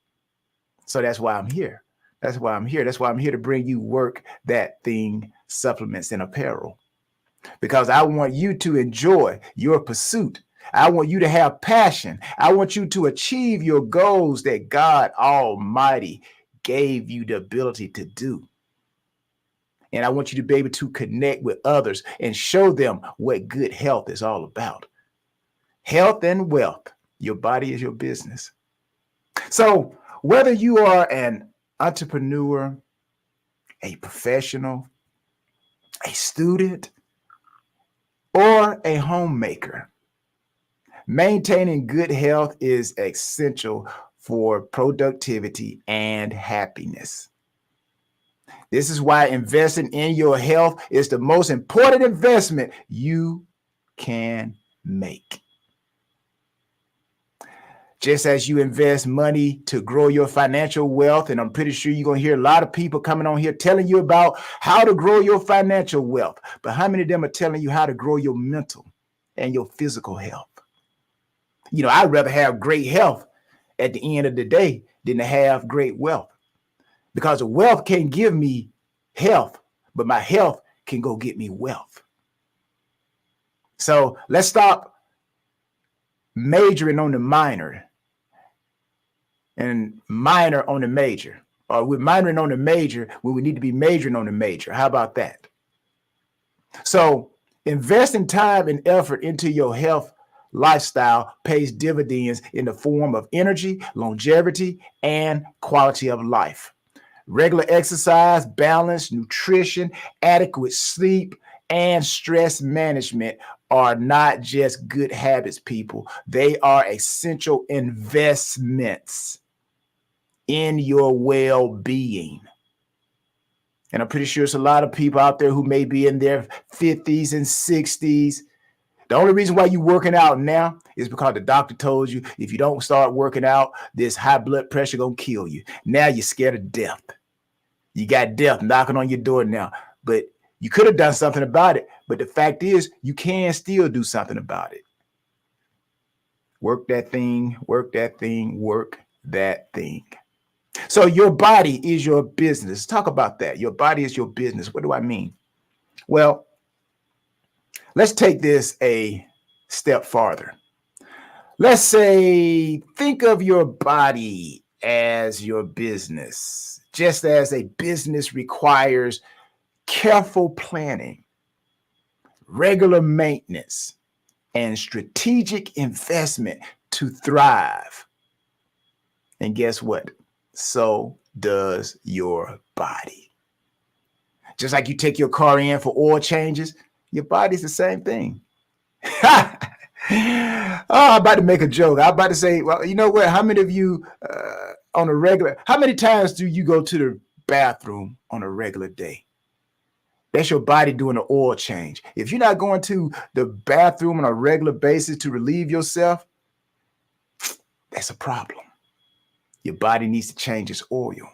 So that's why I'm here. That's why I'm here. That's why I'm here to bring you Work That Thing supplements and apparel, because I want you to enjoy your pursuit. I want you to have passion. I want you to achieve your goals that God Almighty gave you the ability to do. And I want you to be able to connect with others and show them what good health is all about. Health and wealth. Your body is your business. So whether you are an entrepreneur, a professional, a student, or a homemaker, maintaining good health is essential for productivity and happiness. This is why investing in your health is the most important investment you can make. Just as you invest money to grow your financial wealth, and I'm pretty sure you're going to hear a lot of people coming on here telling you about how to grow your financial wealth. But how many of them are telling you how to grow your mental and your physical health? You know, I'd rather have great health at the end of the day than to have great wealth, because the wealth can't give me health, but my health can go get me wealth. So let's stop majoring on the minor and minor on the major, or we're minoring on the major when we need to be majoring on the major. How about that? So investing time and effort into your health lifestyle pays dividends in the form of energy, longevity, and quality of life. Regular exercise, balance, nutrition, adequate sleep, and stress management are not just good habits, people. They are essential investments in your well-being. And I'm pretty sure there's a lot of people out there who may be in their 50s and 60s. The only reason why you're working out now is because the doctor told you if you don't start working out, this high blood pressure gonna kill you. Now you're scared of death. You got death knocking on your door now, but you could have done something about it. But the fact is, you can still do something about it. Work that thing, work that thing, work that thing. So your body is your business. Talk about that. Your body is your business. What do I mean? Well, let's take this a step farther. Let's say, think of your body as your business. Just as a business requires careful planning, regular maintenance, and strategic investment to thrive. And guess what? So does your body. Just like you take your car in for oil changes, your body's the same thing. I'm about to make a joke. I'm about to say, well, you know what? How many of you on a regular, how many times do you go to the bathroom on a regular day? That's your body doing an oil change. If you're not going to the bathroom on a regular basis to relieve yourself, that's a problem. Your body needs to change its oil.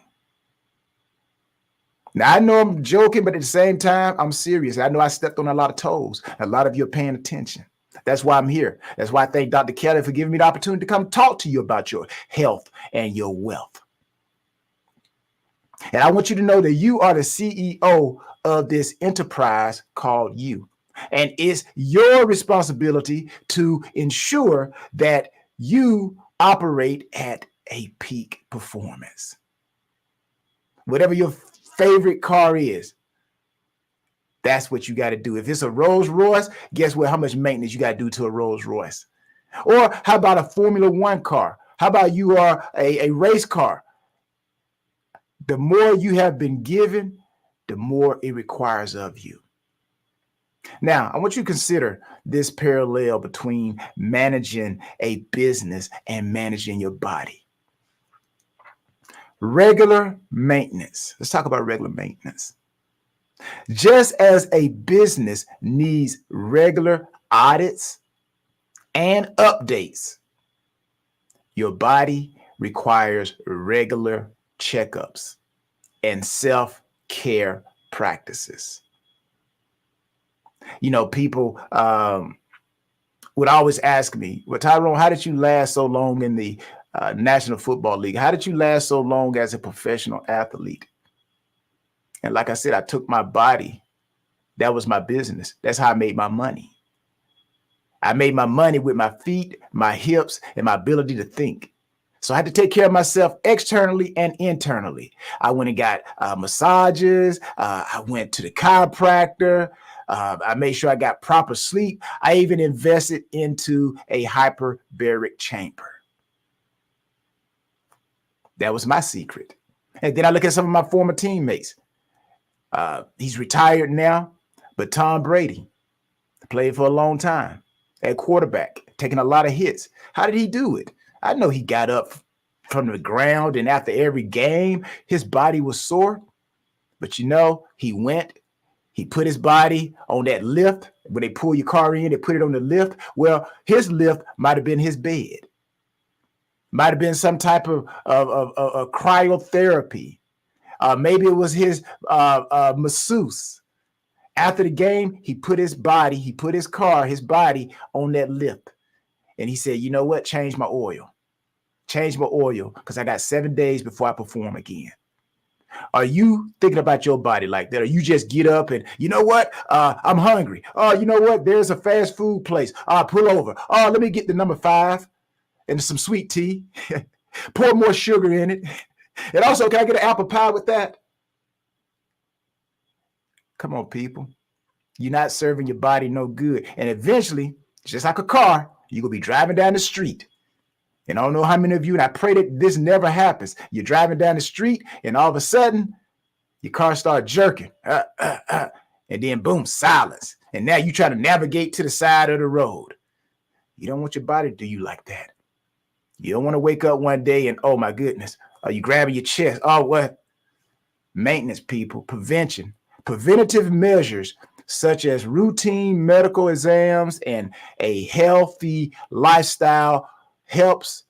Now, I know I'm joking, but at the same time, I'm serious. I know I stepped on a lot of toes. A lot of you are paying attention. That's why I'm here. That's why I thank Dr. Kelly for giving me the opportunity to come talk to you about your health and your wealth. And I want you to know that you are the CEO of this enterprise called you. And it's your responsibility to ensure that you operate at a peak performance. Whatever your favorite car is, that's what you got to do. If it's a Rolls Royce, guess what? How much maintenance you got to do to a Rolls Royce? Or how about a Formula One car? How about you are a race car? The more you have been given, the more it requires of you. Now, I want you to consider this parallel between managing a business and managing your body. Regular maintenance. Let's talk about regular maintenance. Just as a business needs regular audits and updates, your body requires regular checkups and self-care practices. You know, people would always ask me, well, Tyrone, how did you last so long in the National Football League? How did you last so long as a professional athlete? And like I said, I took my body. That was my business. That's how I made my money. I made my money with my feet, my hips, and my ability to think. So I had to take care of myself externally and internally. I went and got massages. I went to the chiropractor. I made sure I got proper sleep. I even invested into a hyperbaric chamber. That was my secret. And then I look at some of my former teammates. He's retired now, but Tom Brady played for a long time at quarterback, taking a lot of hits. How did he do it? I know he got up from the ground, and after every game, his body was sore. But you know, he put his body on that lift. When they pull your car in, they put it on the lift. Well, his lift might have been his bed. Might have been some type of cryotherapy. Maybe it was his masseuse. After the game, he put his body on that lift. And he said, you know what? Change my oil. Change my oil, because I got 7 days before I perform again. Are you thinking about your body like that? Or you just get up and, you know what? I'm hungry. Oh, you know what? There's a fast food place. Pull over. Oh, let me get the number 5 and some sweet tea. Pour more sugar in it. And also, can I get an apple pie with that? Come on, people. You're not serving your body no good. And eventually, just like a car, you're going to be driving down the street. And I don't know how many of you, and I pray that this never happens. You're driving down the street, and all of a sudden, your car starts jerking. And then, boom, silence. And now you try to navigate to the side of the road. You don't want your body to do you like that. You don't want to wake up one day and, oh, my goodness, are you grabbing your chest? Oh, what? Maintenance, people, prevention. Preventative measures such as routine medical exams and a healthy lifestyle helps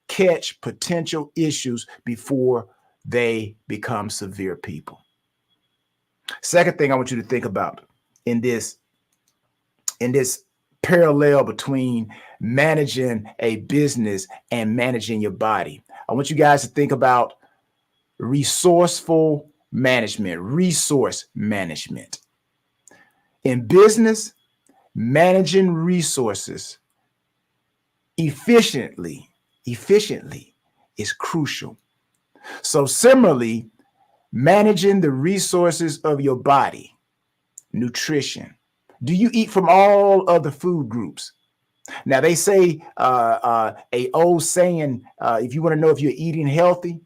catch potential issues before they become severe, people. Second thing I want you to think about in this parallel between managing a business and managing your body. I want you guys to think about resourceful management, resource management. In business, managing resources efficiently is crucial. So similarly, managing the resources of your body, nutrition. Do you eat from all of the food groups? Now they say a old saying, if you want to know if you're eating healthy,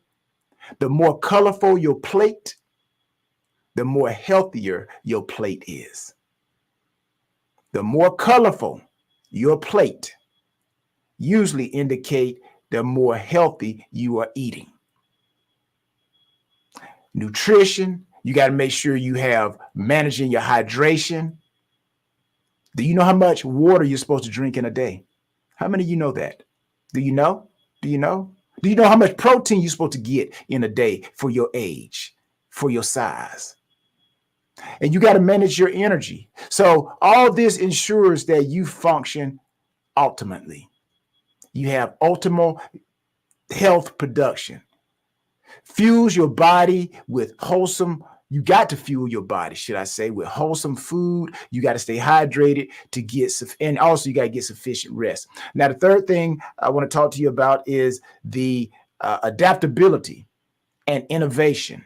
the more colorful your plate, the more healthier your plate is. The more colorful your plate usually indicate the more healthy you are eating. Nutrition, you got to make sure you have managing your hydration. Do you know how much water you're supposed to drink in a day? How many of you know that? Do you know? Do you know? Do you know how much protein you're supposed to get in a day for your age, for your size? And you got to manage your energy. So all this ensures that you function optimally. You have optimal health production. Fuels your body with wholesome. You got to fuel your body, should I say, with wholesome food. You got to stay hydrated to get, and also you got to get sufficient rest. Now, the third thing I want to talk to you about is the adaptability and innovation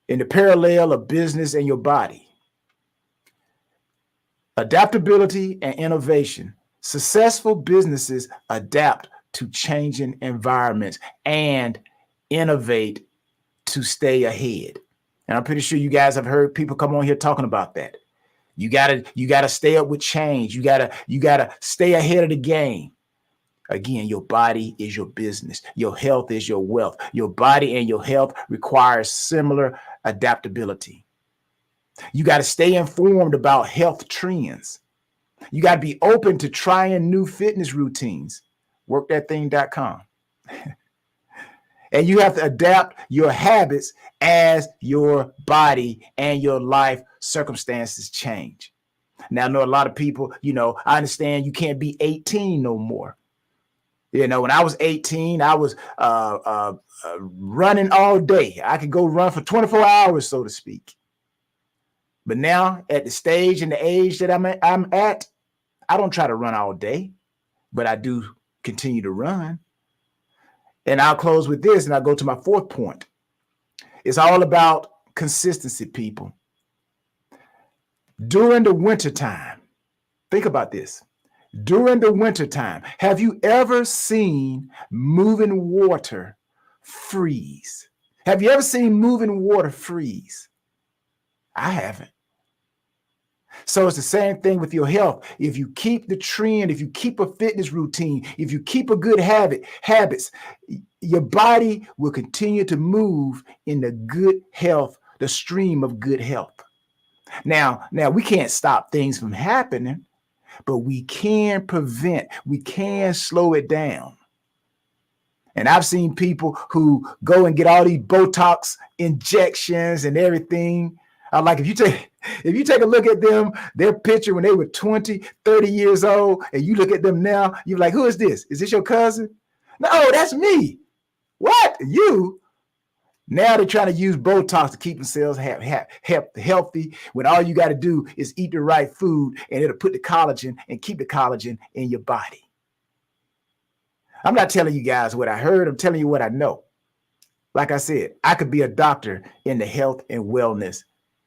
in the parallel of business and your body. Adaptability and innovation. Successful businesses adapt to changing environments and innovate to stay ahead. And I'm pretty sure you guys have heard people come on here talking about that. You gotta stay up with change. You gotta stay ahead of the game. Again, your body is your business. Your health is your wealth. Your body and your health requires similar adaptability. You got to stay informed about health trends. You got to be open to trying new fitness routines. Workthatthing.com. And you have to adapt your habits as your body and your life circumstances change. Now, I know a lot of people, I understand you can't be 18 no more. When I was 18, I was running all day. I could go run for 24 hours, so to speak. But now at the stage and the age that I'm at, I don't try to run all day, but I do continue to run. And I'll close with this, and I'll go to my fourth point. It's all about consistency, people. During the wintertime, think about this. During the wintertime, have you ever seen moving water freeze? Have you ever seen moving water freeze? I haven't. So it's the same thing with your health. If you keep the trend, if you keep a fitness routine, if you keep a good habits, your body will continue to move in the good health, the stream of good health. Now we can't stop things from happening, but we can prevent, we can slow it down. And I've seen people who go and get all these Botox injections and everything. Like if you take a look at them, their picture when they were 20, 30 years old, and you look at them now, you're like, who is this? Is this your cousin? No, that's me. What? You? Now they're trying to use Botox to keep themselves healthy when all you got to do is eat the right food and it'll put the collagen and keep the collagen in your body. I'm not telling you guys what I heard. I'm telling you what I know. Like I said, I could be a doctor in the health and wellness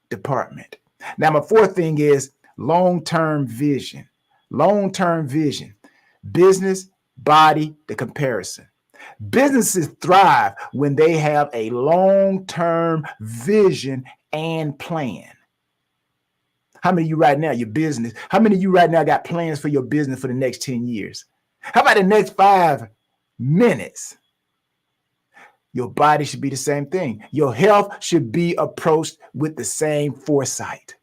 department. Now, my fourth thing is long-term vision. Long-term vision. Business, body, the comparison. Businesses thrive when they have a long-term vision and plan. How many of you right now, your business, how many of you right now got plans for your business for the next 10 years? How about the next 5 minutes? Your body should be the same thing. Your health should be approached with the same foresight.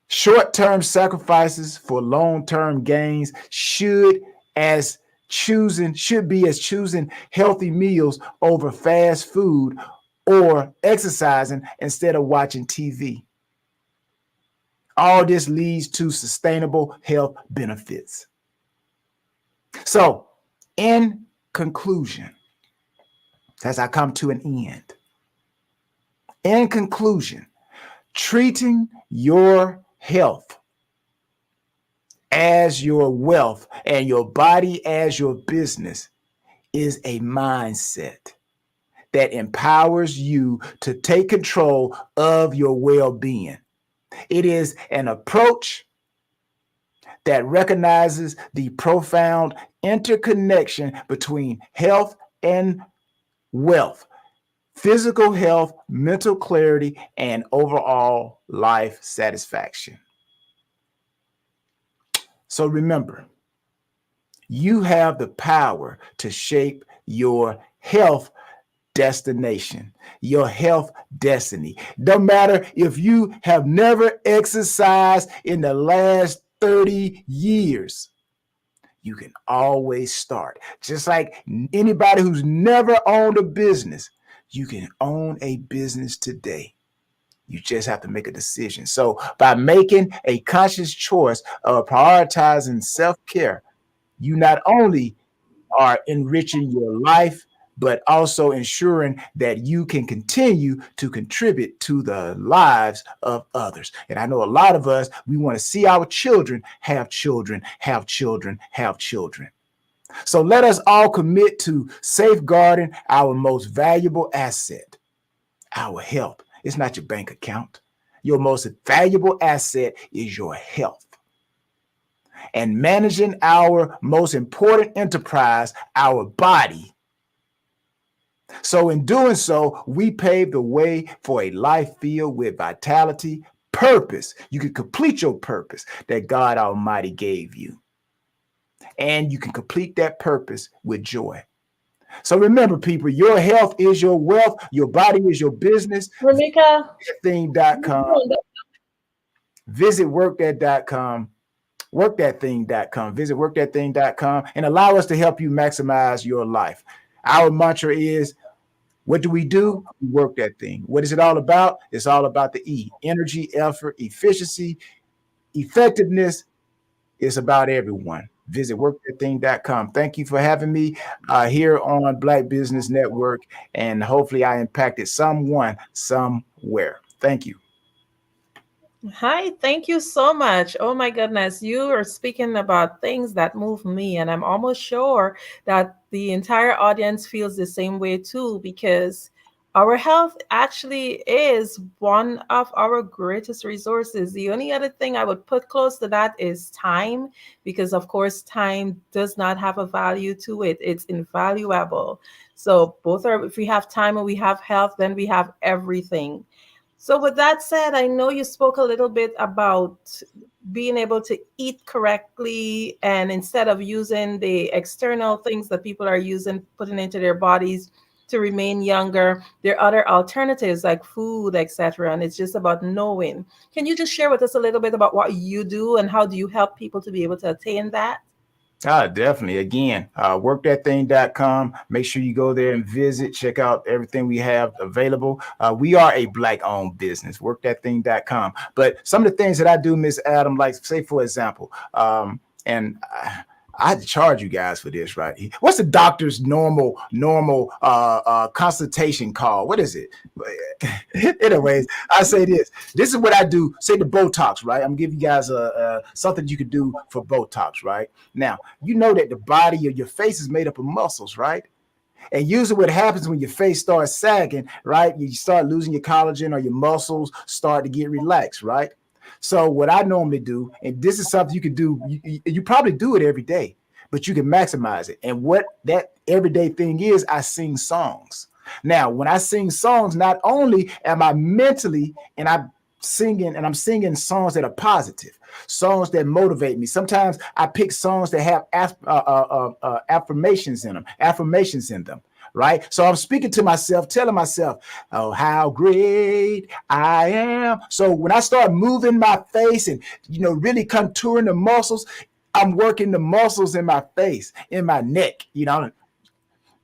Short-term sacrifices for long-term gains should be as choosing healthy meals over fast food or exercising instead of watching TV. All this leads to sustainable health benefits. So, in conclusion, as I come to an end, in conclusion, treating your health as your wealth and your body as your business is a mindset that empowers you to take control of your well-being. It is an approach that recognizes the profound interconnection between health and wealth, physical health, mental clarity, and overall life satisfaction. So remember, you have the power to shape your health destination, your health destiny. No matter if you have never exercised in the last 30 years, you can always start. Just like anybody who's never owned a business, you can own a business today. You just have to make a decision. So by making a conscious choice of prioritizing self-care, you not only are enriching your life, but also ensuring that you can continue to contribute to the lives of others. And I know a lot of us, we want to see our children have children, have children, have children. So let us all commit to safeguarding our most valuable asset, our health. It's not your bank account. Your most valuable asset is your health. And managing our most important enterprise, our body. So in doing so, we pave the way for a life filled with vitality, purpose. You can complete your purpose that God Almighty gave you. And you can complete that purpose with joy. So remember, people, your health is your wealth. Your body is your business. Ramika. Thing.com. Visit workthat.com. workthatthing.com. Visit workthatthing.com and allow us to help you maximize your life. Our mantra is, what do? We work that thing. What is it all about? It's all about the E: energy, effort, efficiency, effectiveness. It's about everyone. Visit workthatthing.com. Thank you for having me here on Black Business Network, and hopefully I impacted someone somewhere. Thank you. Hi, thank you so much. Oh my goodness, you are speaking about things that move me, and I'm almost sure that the entire audience feels the same way too, because our health actually is one of our greatest resources. The only other thing I would put close to that is time, because of course, time does not have a value to it. It's invaluable. So both are, if we have time and we have health, then we have everything. So with that said, I know you spoke a little bit about being able to eat correctly, and instead of using the external things that people are using, putting into their bodies to remain younger, there are other alternatives like food, etc. And it's just about knowing. Can you just share with us a little bit about what you do and how do you help people to be able to attain that? Definitely. Again, workthatthing.com. Make sure you go there and visit, check out everything we have available. We are a Black-owned business, workthatthing.com. But some of the things that I do, Miss Adam, like say, for example, and I had to charge you guys for this, right? What's the doctor's normal consultation call? What is it? Anyways, I say this. This is what I do. Say the Botox, right? I'm giving you guys something you could do for Botox, right? Now, you know that the body of your face is made up of muscles, right? And usually what happens when your face starts sagging, right? You start losing your collagen, or your muscles start to get relaxed, right? So what I normally do, and this is something you can do, you probably do it every day, but you can maximize it. And what that everyday thing is, I sing songs. Now, when I sing songs, not only am I mentally, and I'm singing songs that are positive, songs that motivate me. Sometimes I pick songs that have affirmations in them, right? So I'm speaking to myself, telling myself, oh, how great I am. So when I start moving my face and, really contouring the muscles, I'm working the muscles in my face, in my neck,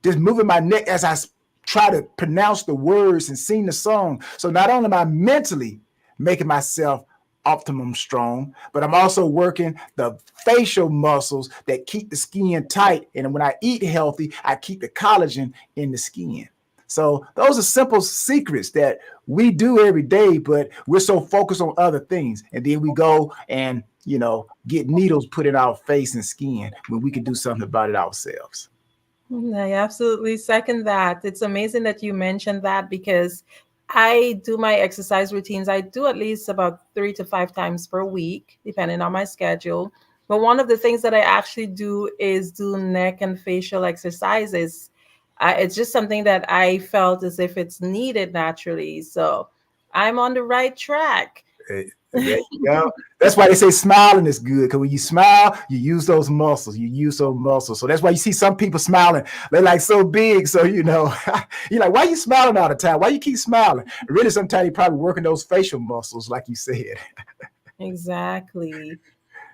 just moving my neck as I try to pronounce the words and sing the song. So not only am I mentally making myself optimum strong, but I'm also working the facial muscles that keep the skin tight. And when I eat healthy, I keep the collagen in the skin. So those are simple secrets that we do every day, but we're so focused on other things. And then we go and, get needles put in our face and skin when we can do something about it ourselves. I absolutely second that. It's amazing that you mentioned that, because I do my exercise routines. I do at least about 3 to 5 times per week, depending on my schedule. But one of the things that I actually do is do neck and facial exercises. It's just something that I felt as if it's needed naturally. So I'm on the right track. There you go. That's why they say smiling is good, because when you smile, you use those muscles. So that's why you see some people smiling. They're like so big. So, you're like, why are you smiling all the time? Why you keep smiling? Really, sometimes you're probably working those facial muscles, like you said. Exactly.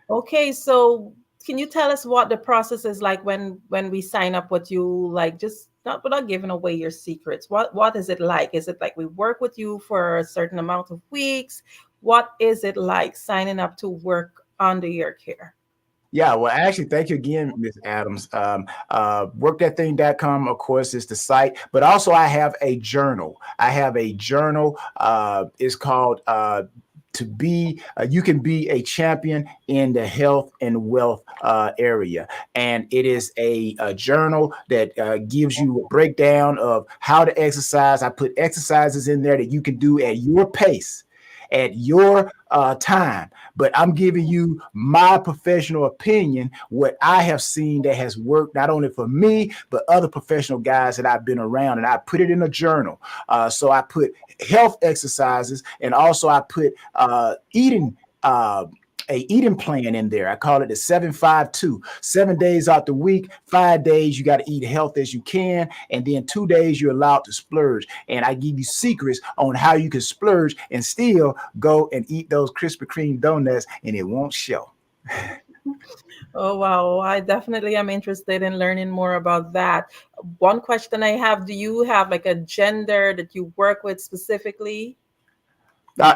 Okay, so can you tell us what the process is like when we sign up with you? Like, just not without giving away your secrets. What is it like? Is it like we work with you for a certain amount of weeks? What is it like signing up to work under your care? Yeah, well, actually, thank you again, Ms. Adams. Workthatthing.com, of course, is the site, but also I have a journal. It's called you can be a champion in the health and wealth area. And it is a journal that gives you a breakdown of how to exercise. I put exercises in there that you can do at your pace, at your time. But I'm giving you my professional opinion, what I have seen that has worked not only for me, but other professional guys that I've been around. And I put it in a journal. So I put health exercises, and also I put eating plan in there. I call it the 7-5-2. 7 days out the week, 5 days you got to eat healthy as you can, and then 2 days you're allowed to splurge. And I give you secrets on how you can splurge and still go and eat those Krispy Kreme donuts, and it won't show. Oh, wow. I definitely am interested in learning more about that. One question I have, do you have like a gender that you work with specifically?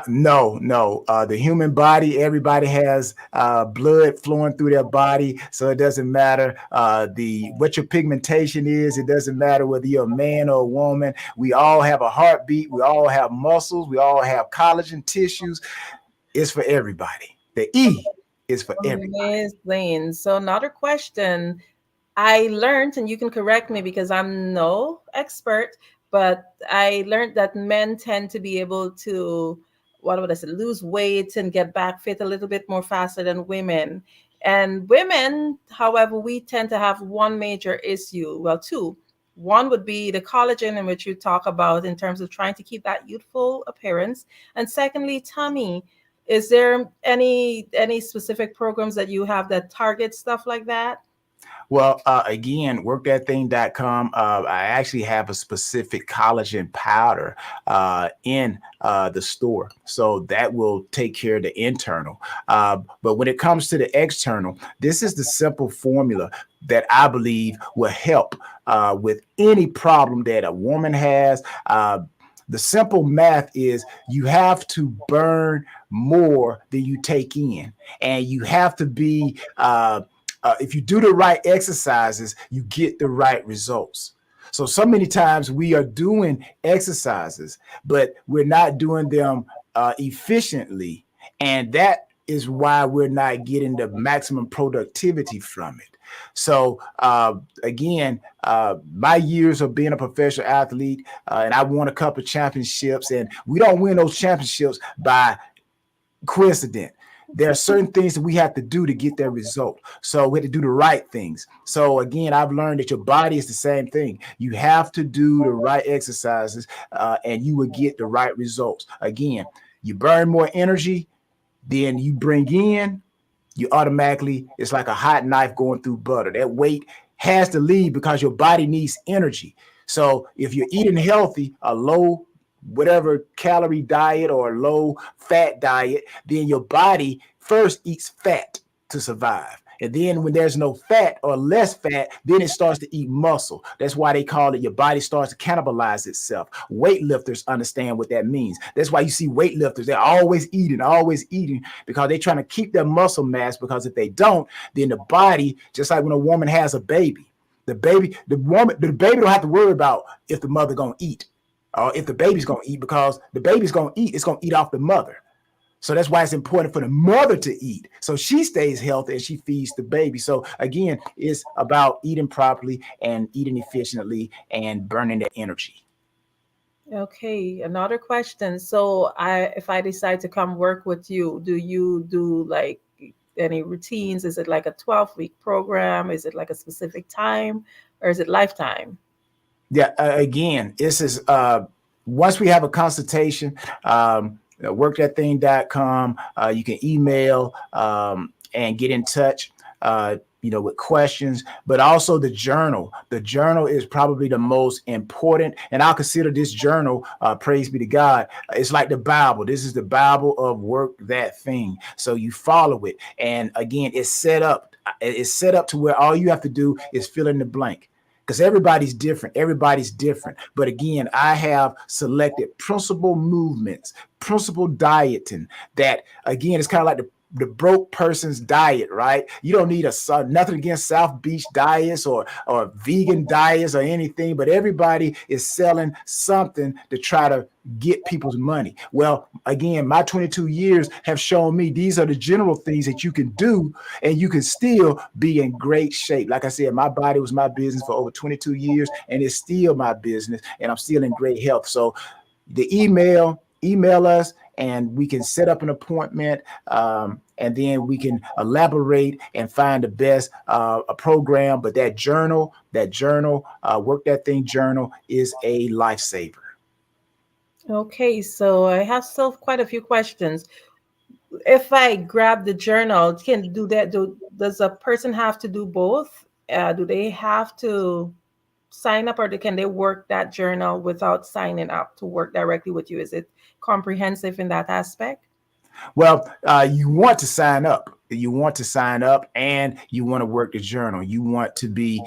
No, no. The human body, everybody has blood flowing through their body, so it doesn't matter the what your pigmentation is. It doesn't matter whether you're a man or a woman. We all have a heartbeat. We all have muscles. We all have collagen tissues. It's for everybody. The E is for everybody. Amazing. So another question I learned, and you can correct me because I'm no expert, but I learned that men tend to be able to, what would I say, lose weight and get back fit a little bit more faster than women. And women, however, we tend to have one major issue, well, two. One would be the collagen, in which you talk about in terms of trying to keep that youthful appearance. And secondly, tummy. Is there any specific programs that you have that target stuff like that? Well, again, workthatthing.com. I actually have a specific collagen powder in the store. So that will take care of the internal. But when it comes to the external, this is the simple formula that I believe will help with any problem that a woman has. The simple math is you have to burn more than you take in, and you have to be if you do the right exercises, you get the right results. So many times we are doing exercises, but we're not doing them efficiently. And that is why we're not getting the maximum productivity from it. So again, my years of being a professional athlete, and I won a couple of championships, and we don't win those championships by coincidence. There are certain things that we have to do to get that result. So we have to do the right things. So again, I've learned that your body is the same thing. You have to do the right exercises and you will get the right results. Again, you burn more energy than you bring in, you automatically, it's like a hot knife going through butter. That weight has to leave because your body needs energy. So if you're eating healthy, a low whatever calorie diet or low fat diet, then your body first eats fat to survive. And then when there's no fat or less fat, then it starts to eat muscle. That's why they call it your body starts to cannibalize itself. Weightlifters understand what that means. That's why you see weightlifters, they're always eating because they're trying to keep their muscle mass, because if they don't, then the body, just like when a woman has a baby, the baby don't have to worry about if the mother gonna eat or if the baby's gonna eat, because the baby's gonna eat, it's gonna eat off the mother. So that's why it's important for the mother to eat, so she stays healthy and she feeds the baby. So again, it's about eating properly and eating efficiently and burning the energy. Okay, another question. So if I decide to come work with you, do you do like any routines? Is it like a 12-week program? Is it like a specific time, or is it lifetime? Yeah, again, this is once we have a consultation, workthatthing.com, you can email and get in touch, with questions, but also the journal. The journal is probably the most important, and I'll consider this journal, praise be to God, it's like the Bible. This is the Bible of Work That Thing. So you follow it, and again, it's set up to where all you have to do is fill in the blank, because everybody's different. But again, I have selected principal movements, principal dieting, that again, it's kind of like the broke person's diet, right? You don't need nothing against South Beach diets or vegan diets or anything, but everybody is selling something to try to get people's money. Well, again, my 22 years have shown me these are the general things that you can do, and you can still be in great shape. Like I said, my body was my business for over 22 years, and it's still my business, and I'm still in great health. So the email us, and we can set up an appointment, and then we can elaborate and find the best a program. But that journal, Work That Thing journal, is a lifesaver. Okay, so I have still quite a few questions. If I grab the journal, can do that? Does a person have to do both? Do they have to sign up, or can they work that journal without signing up to work directly with you? Is it comprehensive in that aspect? Well, you want to sign up. you want to sign up, and you want to work the journal. You want to be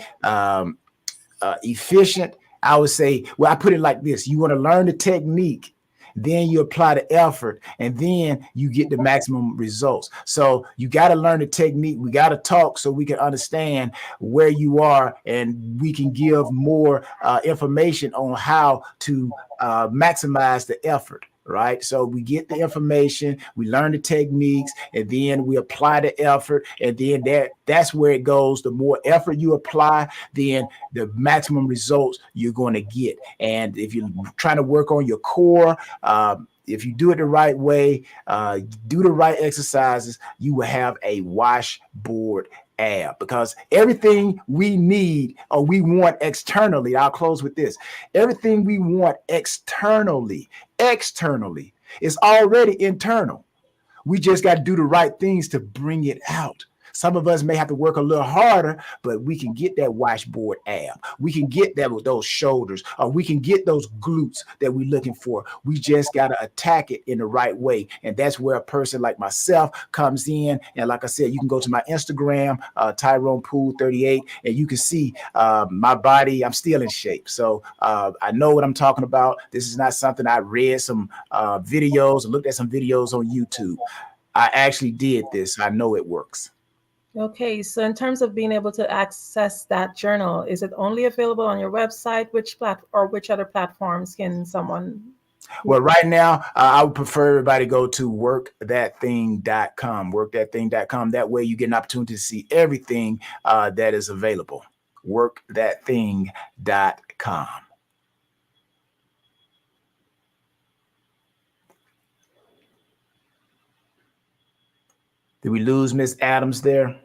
efficient. I would say, well, I put it like this: you want to learn the technique, then you apply the effort, and then you get the maximum results. So you got to learn the technique. We got to talk so we can understand where you are, and we can give more information on how to maximize the effort. Right. So we get the information, we learn the techniques, and then we apply the effort. And then that's where it goes. The more effort you apply, then the maximum results you're going to get. And if you're trying to work on your core, if you do it the right way, do the right exercises, you will have a washboard ab, because everything we need or we want externally, I'll close with this, everything we want externally is already internal. We just got to do the right things to bring it out. Some of us may have to work a little harder, but we can get that washboard ab. We can get that with those shoulders, or we can get those glutes that we're looking for. We just got to attack it in the right way. And that's where a person like myself comes in. And like I said, you can go to my Instagram, Tyrone Poole 38, and you can see my body. I'm still in shape. So I know what I'm talking about. This is not something I read some videos or looked at some videos on YouTube. I actually did this. I know it works. Okay, so in terms of being able to access that journal, is it only available on your website? Which other platforms can someone? Well, right now, I would prefer everybody go to workthatthing.com, workthatthing.com. That way you get an opportunity to see everything that is available. Workthatthing.com. Did we lose Miss Adams there?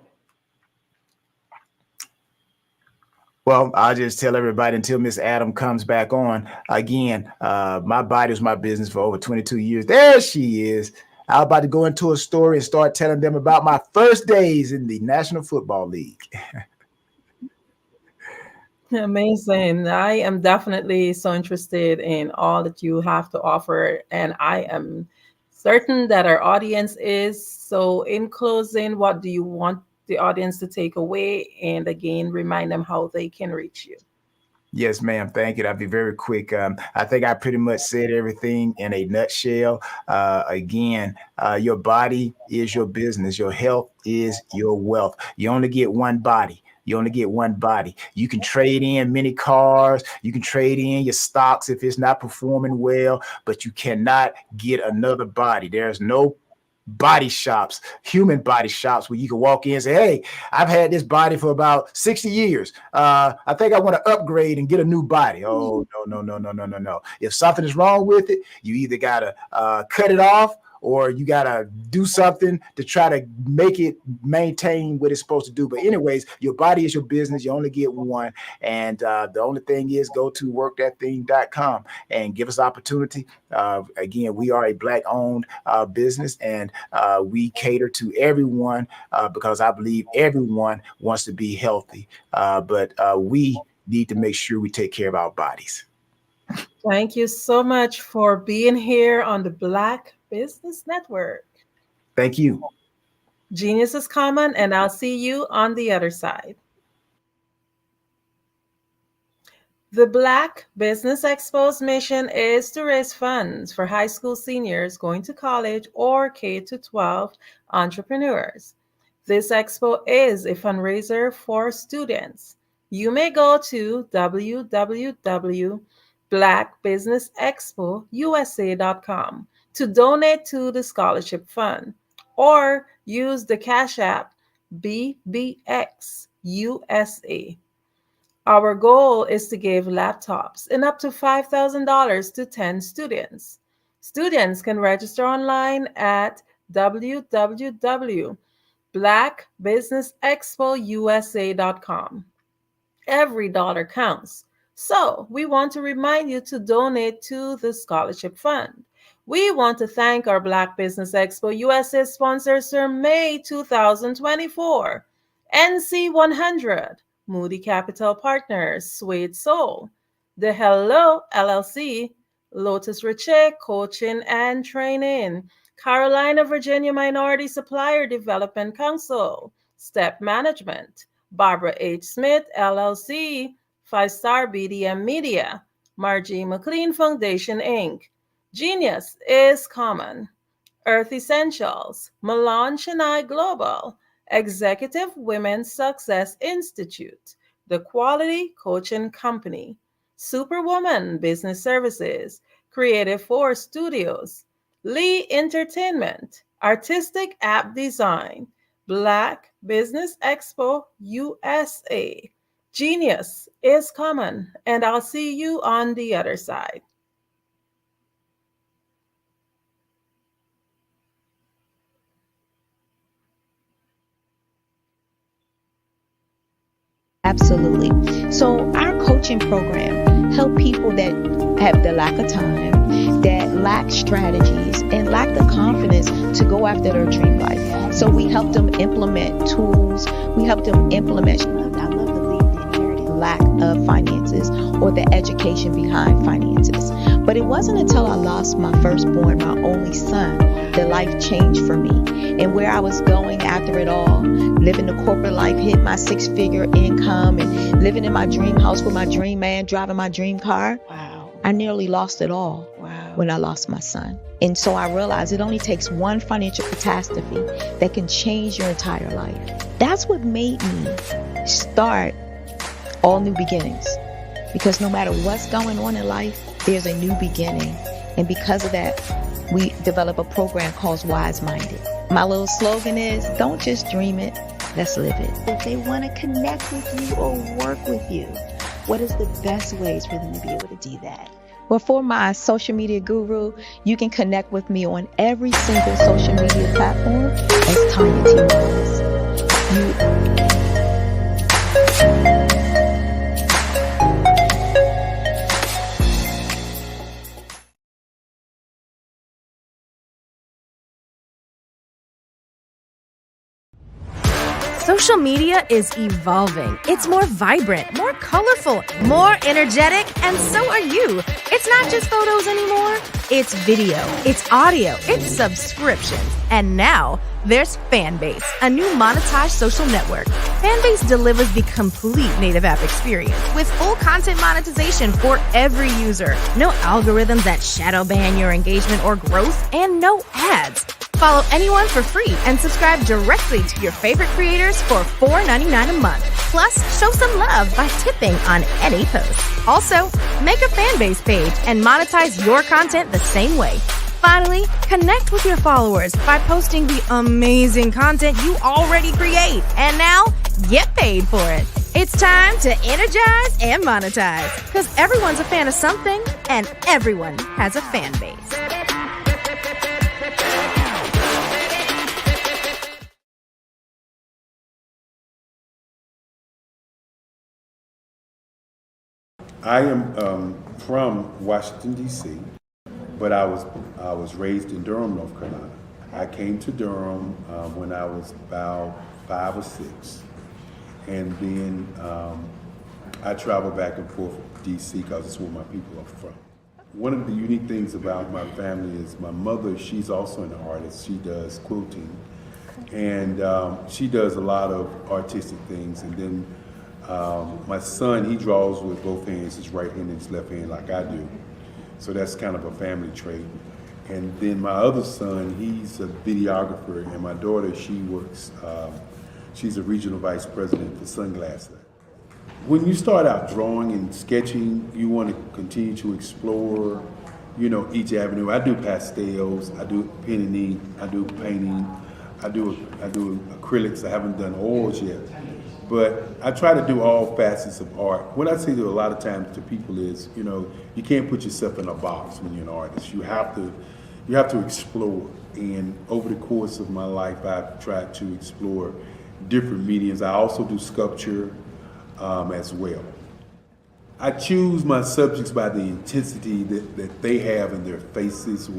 Well, I'll just tell everybody until Miss Adam comes back on. Again, my body was my business for over 22 years. There she is. I was about to go into a story and start telling them about my first days in the National Football League. Amazing. I am definitely so interested in all that you have to offer, and I am certain that our audience is. So in closing, what do you want the audience to take away? And again, remind them how they can reach you. Yes, ma'am. Thank you. I'll be very quick. I think I pretty much said everything in a nutshell. Again, your body is your business. Your health is your wealth. You only get one body. You only get one body. You can trade in many cars. You can trade in your stocks if it's not performing well, but you cannot get another body. There's no body shops, human body shops, where you can walk in and say, hey, I've had this body for about 60 years. I think I want to upgrade and get a new body. Oh, no. If something is wrong with it, you either got to cut it off, or you got to do something to try to make it maintain what it's supposed to do. But anyways, your body is your business. You only get one. And the only thing is, go to workthatthing.com and give us opportunity. Again, we are a Black-owned business, and we cater to everyone because I believe everyone wants to be healthy. But we need to make sure we take care of our bodies. Thank you so much for being here on the Black Business Network. Thank you. Genius is common, and I'll see you on the other side. The Black Business Expo's mission is to raise funds for high school seniors going to college or K-12 entrepreneurs. This expo is a fundraiser for students. You may go to www.blackbusinessexpousa.com to donate to the scholarship fund, or use the Cash App BBXUSA. Our goal is to give laptops and up to $5,000 to 10 students. Students can register online at www.blackbusinessexpousa.com. Every dollar counts. So we want to remind you to donate to the scholarship fund. We want to thank our Black Business Expo USA sponsors for May 2024. NC 100, Moody Capital Partners, Suede Soul, The Hello LLC, Lotus Riche Coaching and Training, Carolina, Virginia Minority Supplier Development Council, Step Management, Barbara H. Smith, LLC, 5-Star BDM Media, Margie McLean Foundation, Inc., Genius is Common, Earth Essentials, Milan Chennai Global, Executive Women's Success Institute, The Quality Coaching Company, Superwoman Business Services, Creative Force Studios, Lee Entertainment, Artistic App Design, Black Business Expo USA. Genius is common, and I'll see you on the other side. Absolutely. So our coaching program help people that have the lack of time, that lack strategies, and lack the confidence to go after their dream life. So we help them implement tools. We help them implement, I love to leave the inherited lack of finances or the education behind finances. But it wasn't until I lost my firstborn, my only son, that life changed for me. And where I was going after it all, living the corporate life, hit my 6-figure income, and living in my dream house with my dream man, driving my dream car. Wow. I nearly lost it all. Wow. When I lost my son. And so I realized it only takes one financial catastrophe that can change your entire life. That's what made me start All New Beginnings. Because no matter what's going on in life, there's a new beginning. And because of that, we develop a program called Wise Minded. My little slogan is, don't just dream it, let's live it. If they want to connect with you or work with you, what is the best ways for them to be able to do that? Well, for my social media guru, you can connect with me on every single social media platform as Tanya T. Wallace. Social media is evolving. It's more vibrant, more colorful, more energetic, and so are you. It's not just photos anymore. It's video, it's audio, it's subscriptions. And now there's Fanbase, a new monetized social network. Fanbase delivers the complete native app experience with full content monetization for every user. No algorithms that shadow ban your engagement or growth, and no ads. Follow anyone for free and subscribe directly to your favorite creators for $4.99 a month. Plus, show some love by tipping on any post. Also, make a Fanbase page and monetize your content the same way. Finally, connect with your followers by posting the amazing content you already create. And now, get paid for it. It's time to energize and monetize, because everyone's a fan of something and everyone has a fan base. I am from Washington, D.C., but I was raised in Durham, North Carolina. I came to Durham when I was about 5 or 6, and then I traveled back and forth to D.C. because it's where my people are from. One of the unique things about my family is my mother, she's also an artist. She does quilting, and she does a lot of artistic things. And then my son, he draws with both hands, his right hand and his left hand, like I do. So that's kind of a family trait. And then my other son, he's a videographer, and my daughter, she works, she's a regional vice president for Sunglass Lab. When you start out drawing and sketching, you want to continue to explore, you know, each avenue. I do pastels, I do pen and ink, I do painting, I do acrylics. I haven't done oils yet. But I try to do all facets of art. What I say to a lot of times to people is, you know, you can't put yourself in a box when you're an artist. You have to explore. And over the course of my life, I've tried to explore different mediums. I also do sculpture as well. I choose my subjects by the intensity that they have in their faces,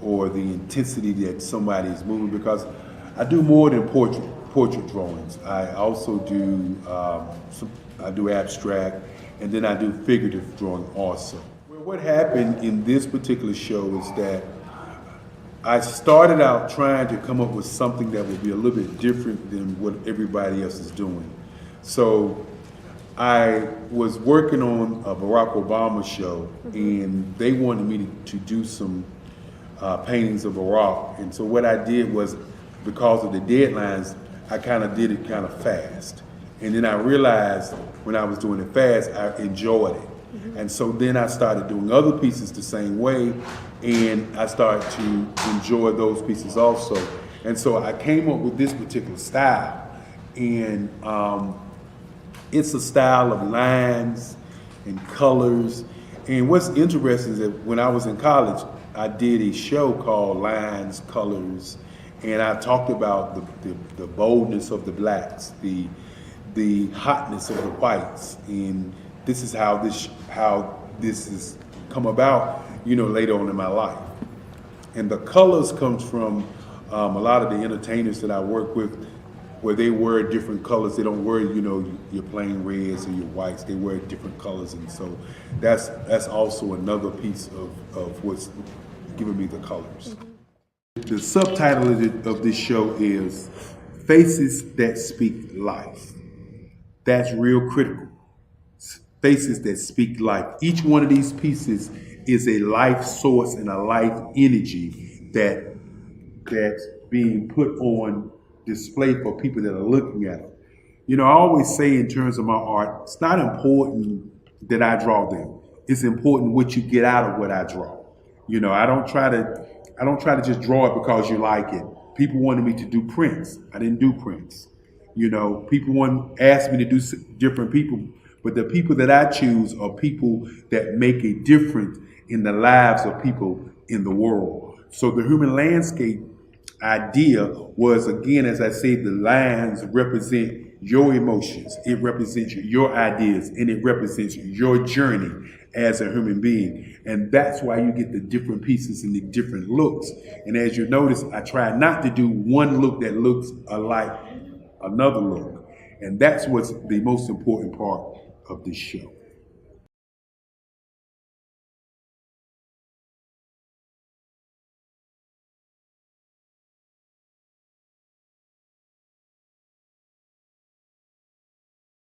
or the intensity that somebody is moving, because I do more than portrait drawings. I also do I do abstract, and then I do figurative drawing also. Well, what happened in this particular show is that I started out trying to come up with something that would be a little bit different than what everybody else is doing. So I was working on a Barack Obama show, and they wanted me to do some paintings of Barack. And so what I did was, because of the deadlines, I kind of did it kind of fast. And then I realized when I was doing it fast, I enjoyed it. And so then I started doing other pieces the same way, and I started to enjoy those pieces also. And so I came up with this particular style, and it's a style of lines and colors. And what's interesting is that when I was in college, I did a show called Lines, Colors, and I talked about the boldness of the blacks, the hotness of the whites, and this is how this has come about, later on in my life. And the colors comes from a lot of the entertainers that I work with, where they wear different colors. They don't wear, your plain reds or your whites. They wear different colors, and so that's also another piece of what's giving me the colors. The subtitle of this show is Faces That Speak Life. That's real critical. Faces that speak life. Each one of these pieces is a life source and a life energy that's being put on display for people that are looking at it. I always say in terms of my art, it's not important that I draw them. It's important what you get out of what I draw. I don't try to just draw it because you like it. People wanted me to do prints. I didn't do prints. People asked me to do different people, but the people that I choose are people that make a difference in the lives of people in the world. So the human landscape idea was, again, as I say, the lines represent your emotions, it represents your ideas, and it represents your journey as a human being. And that's why you get the different pieces and the different looks. And as you notice, I try not to do one look that looks alike another look. And that's what's the most important part of this show.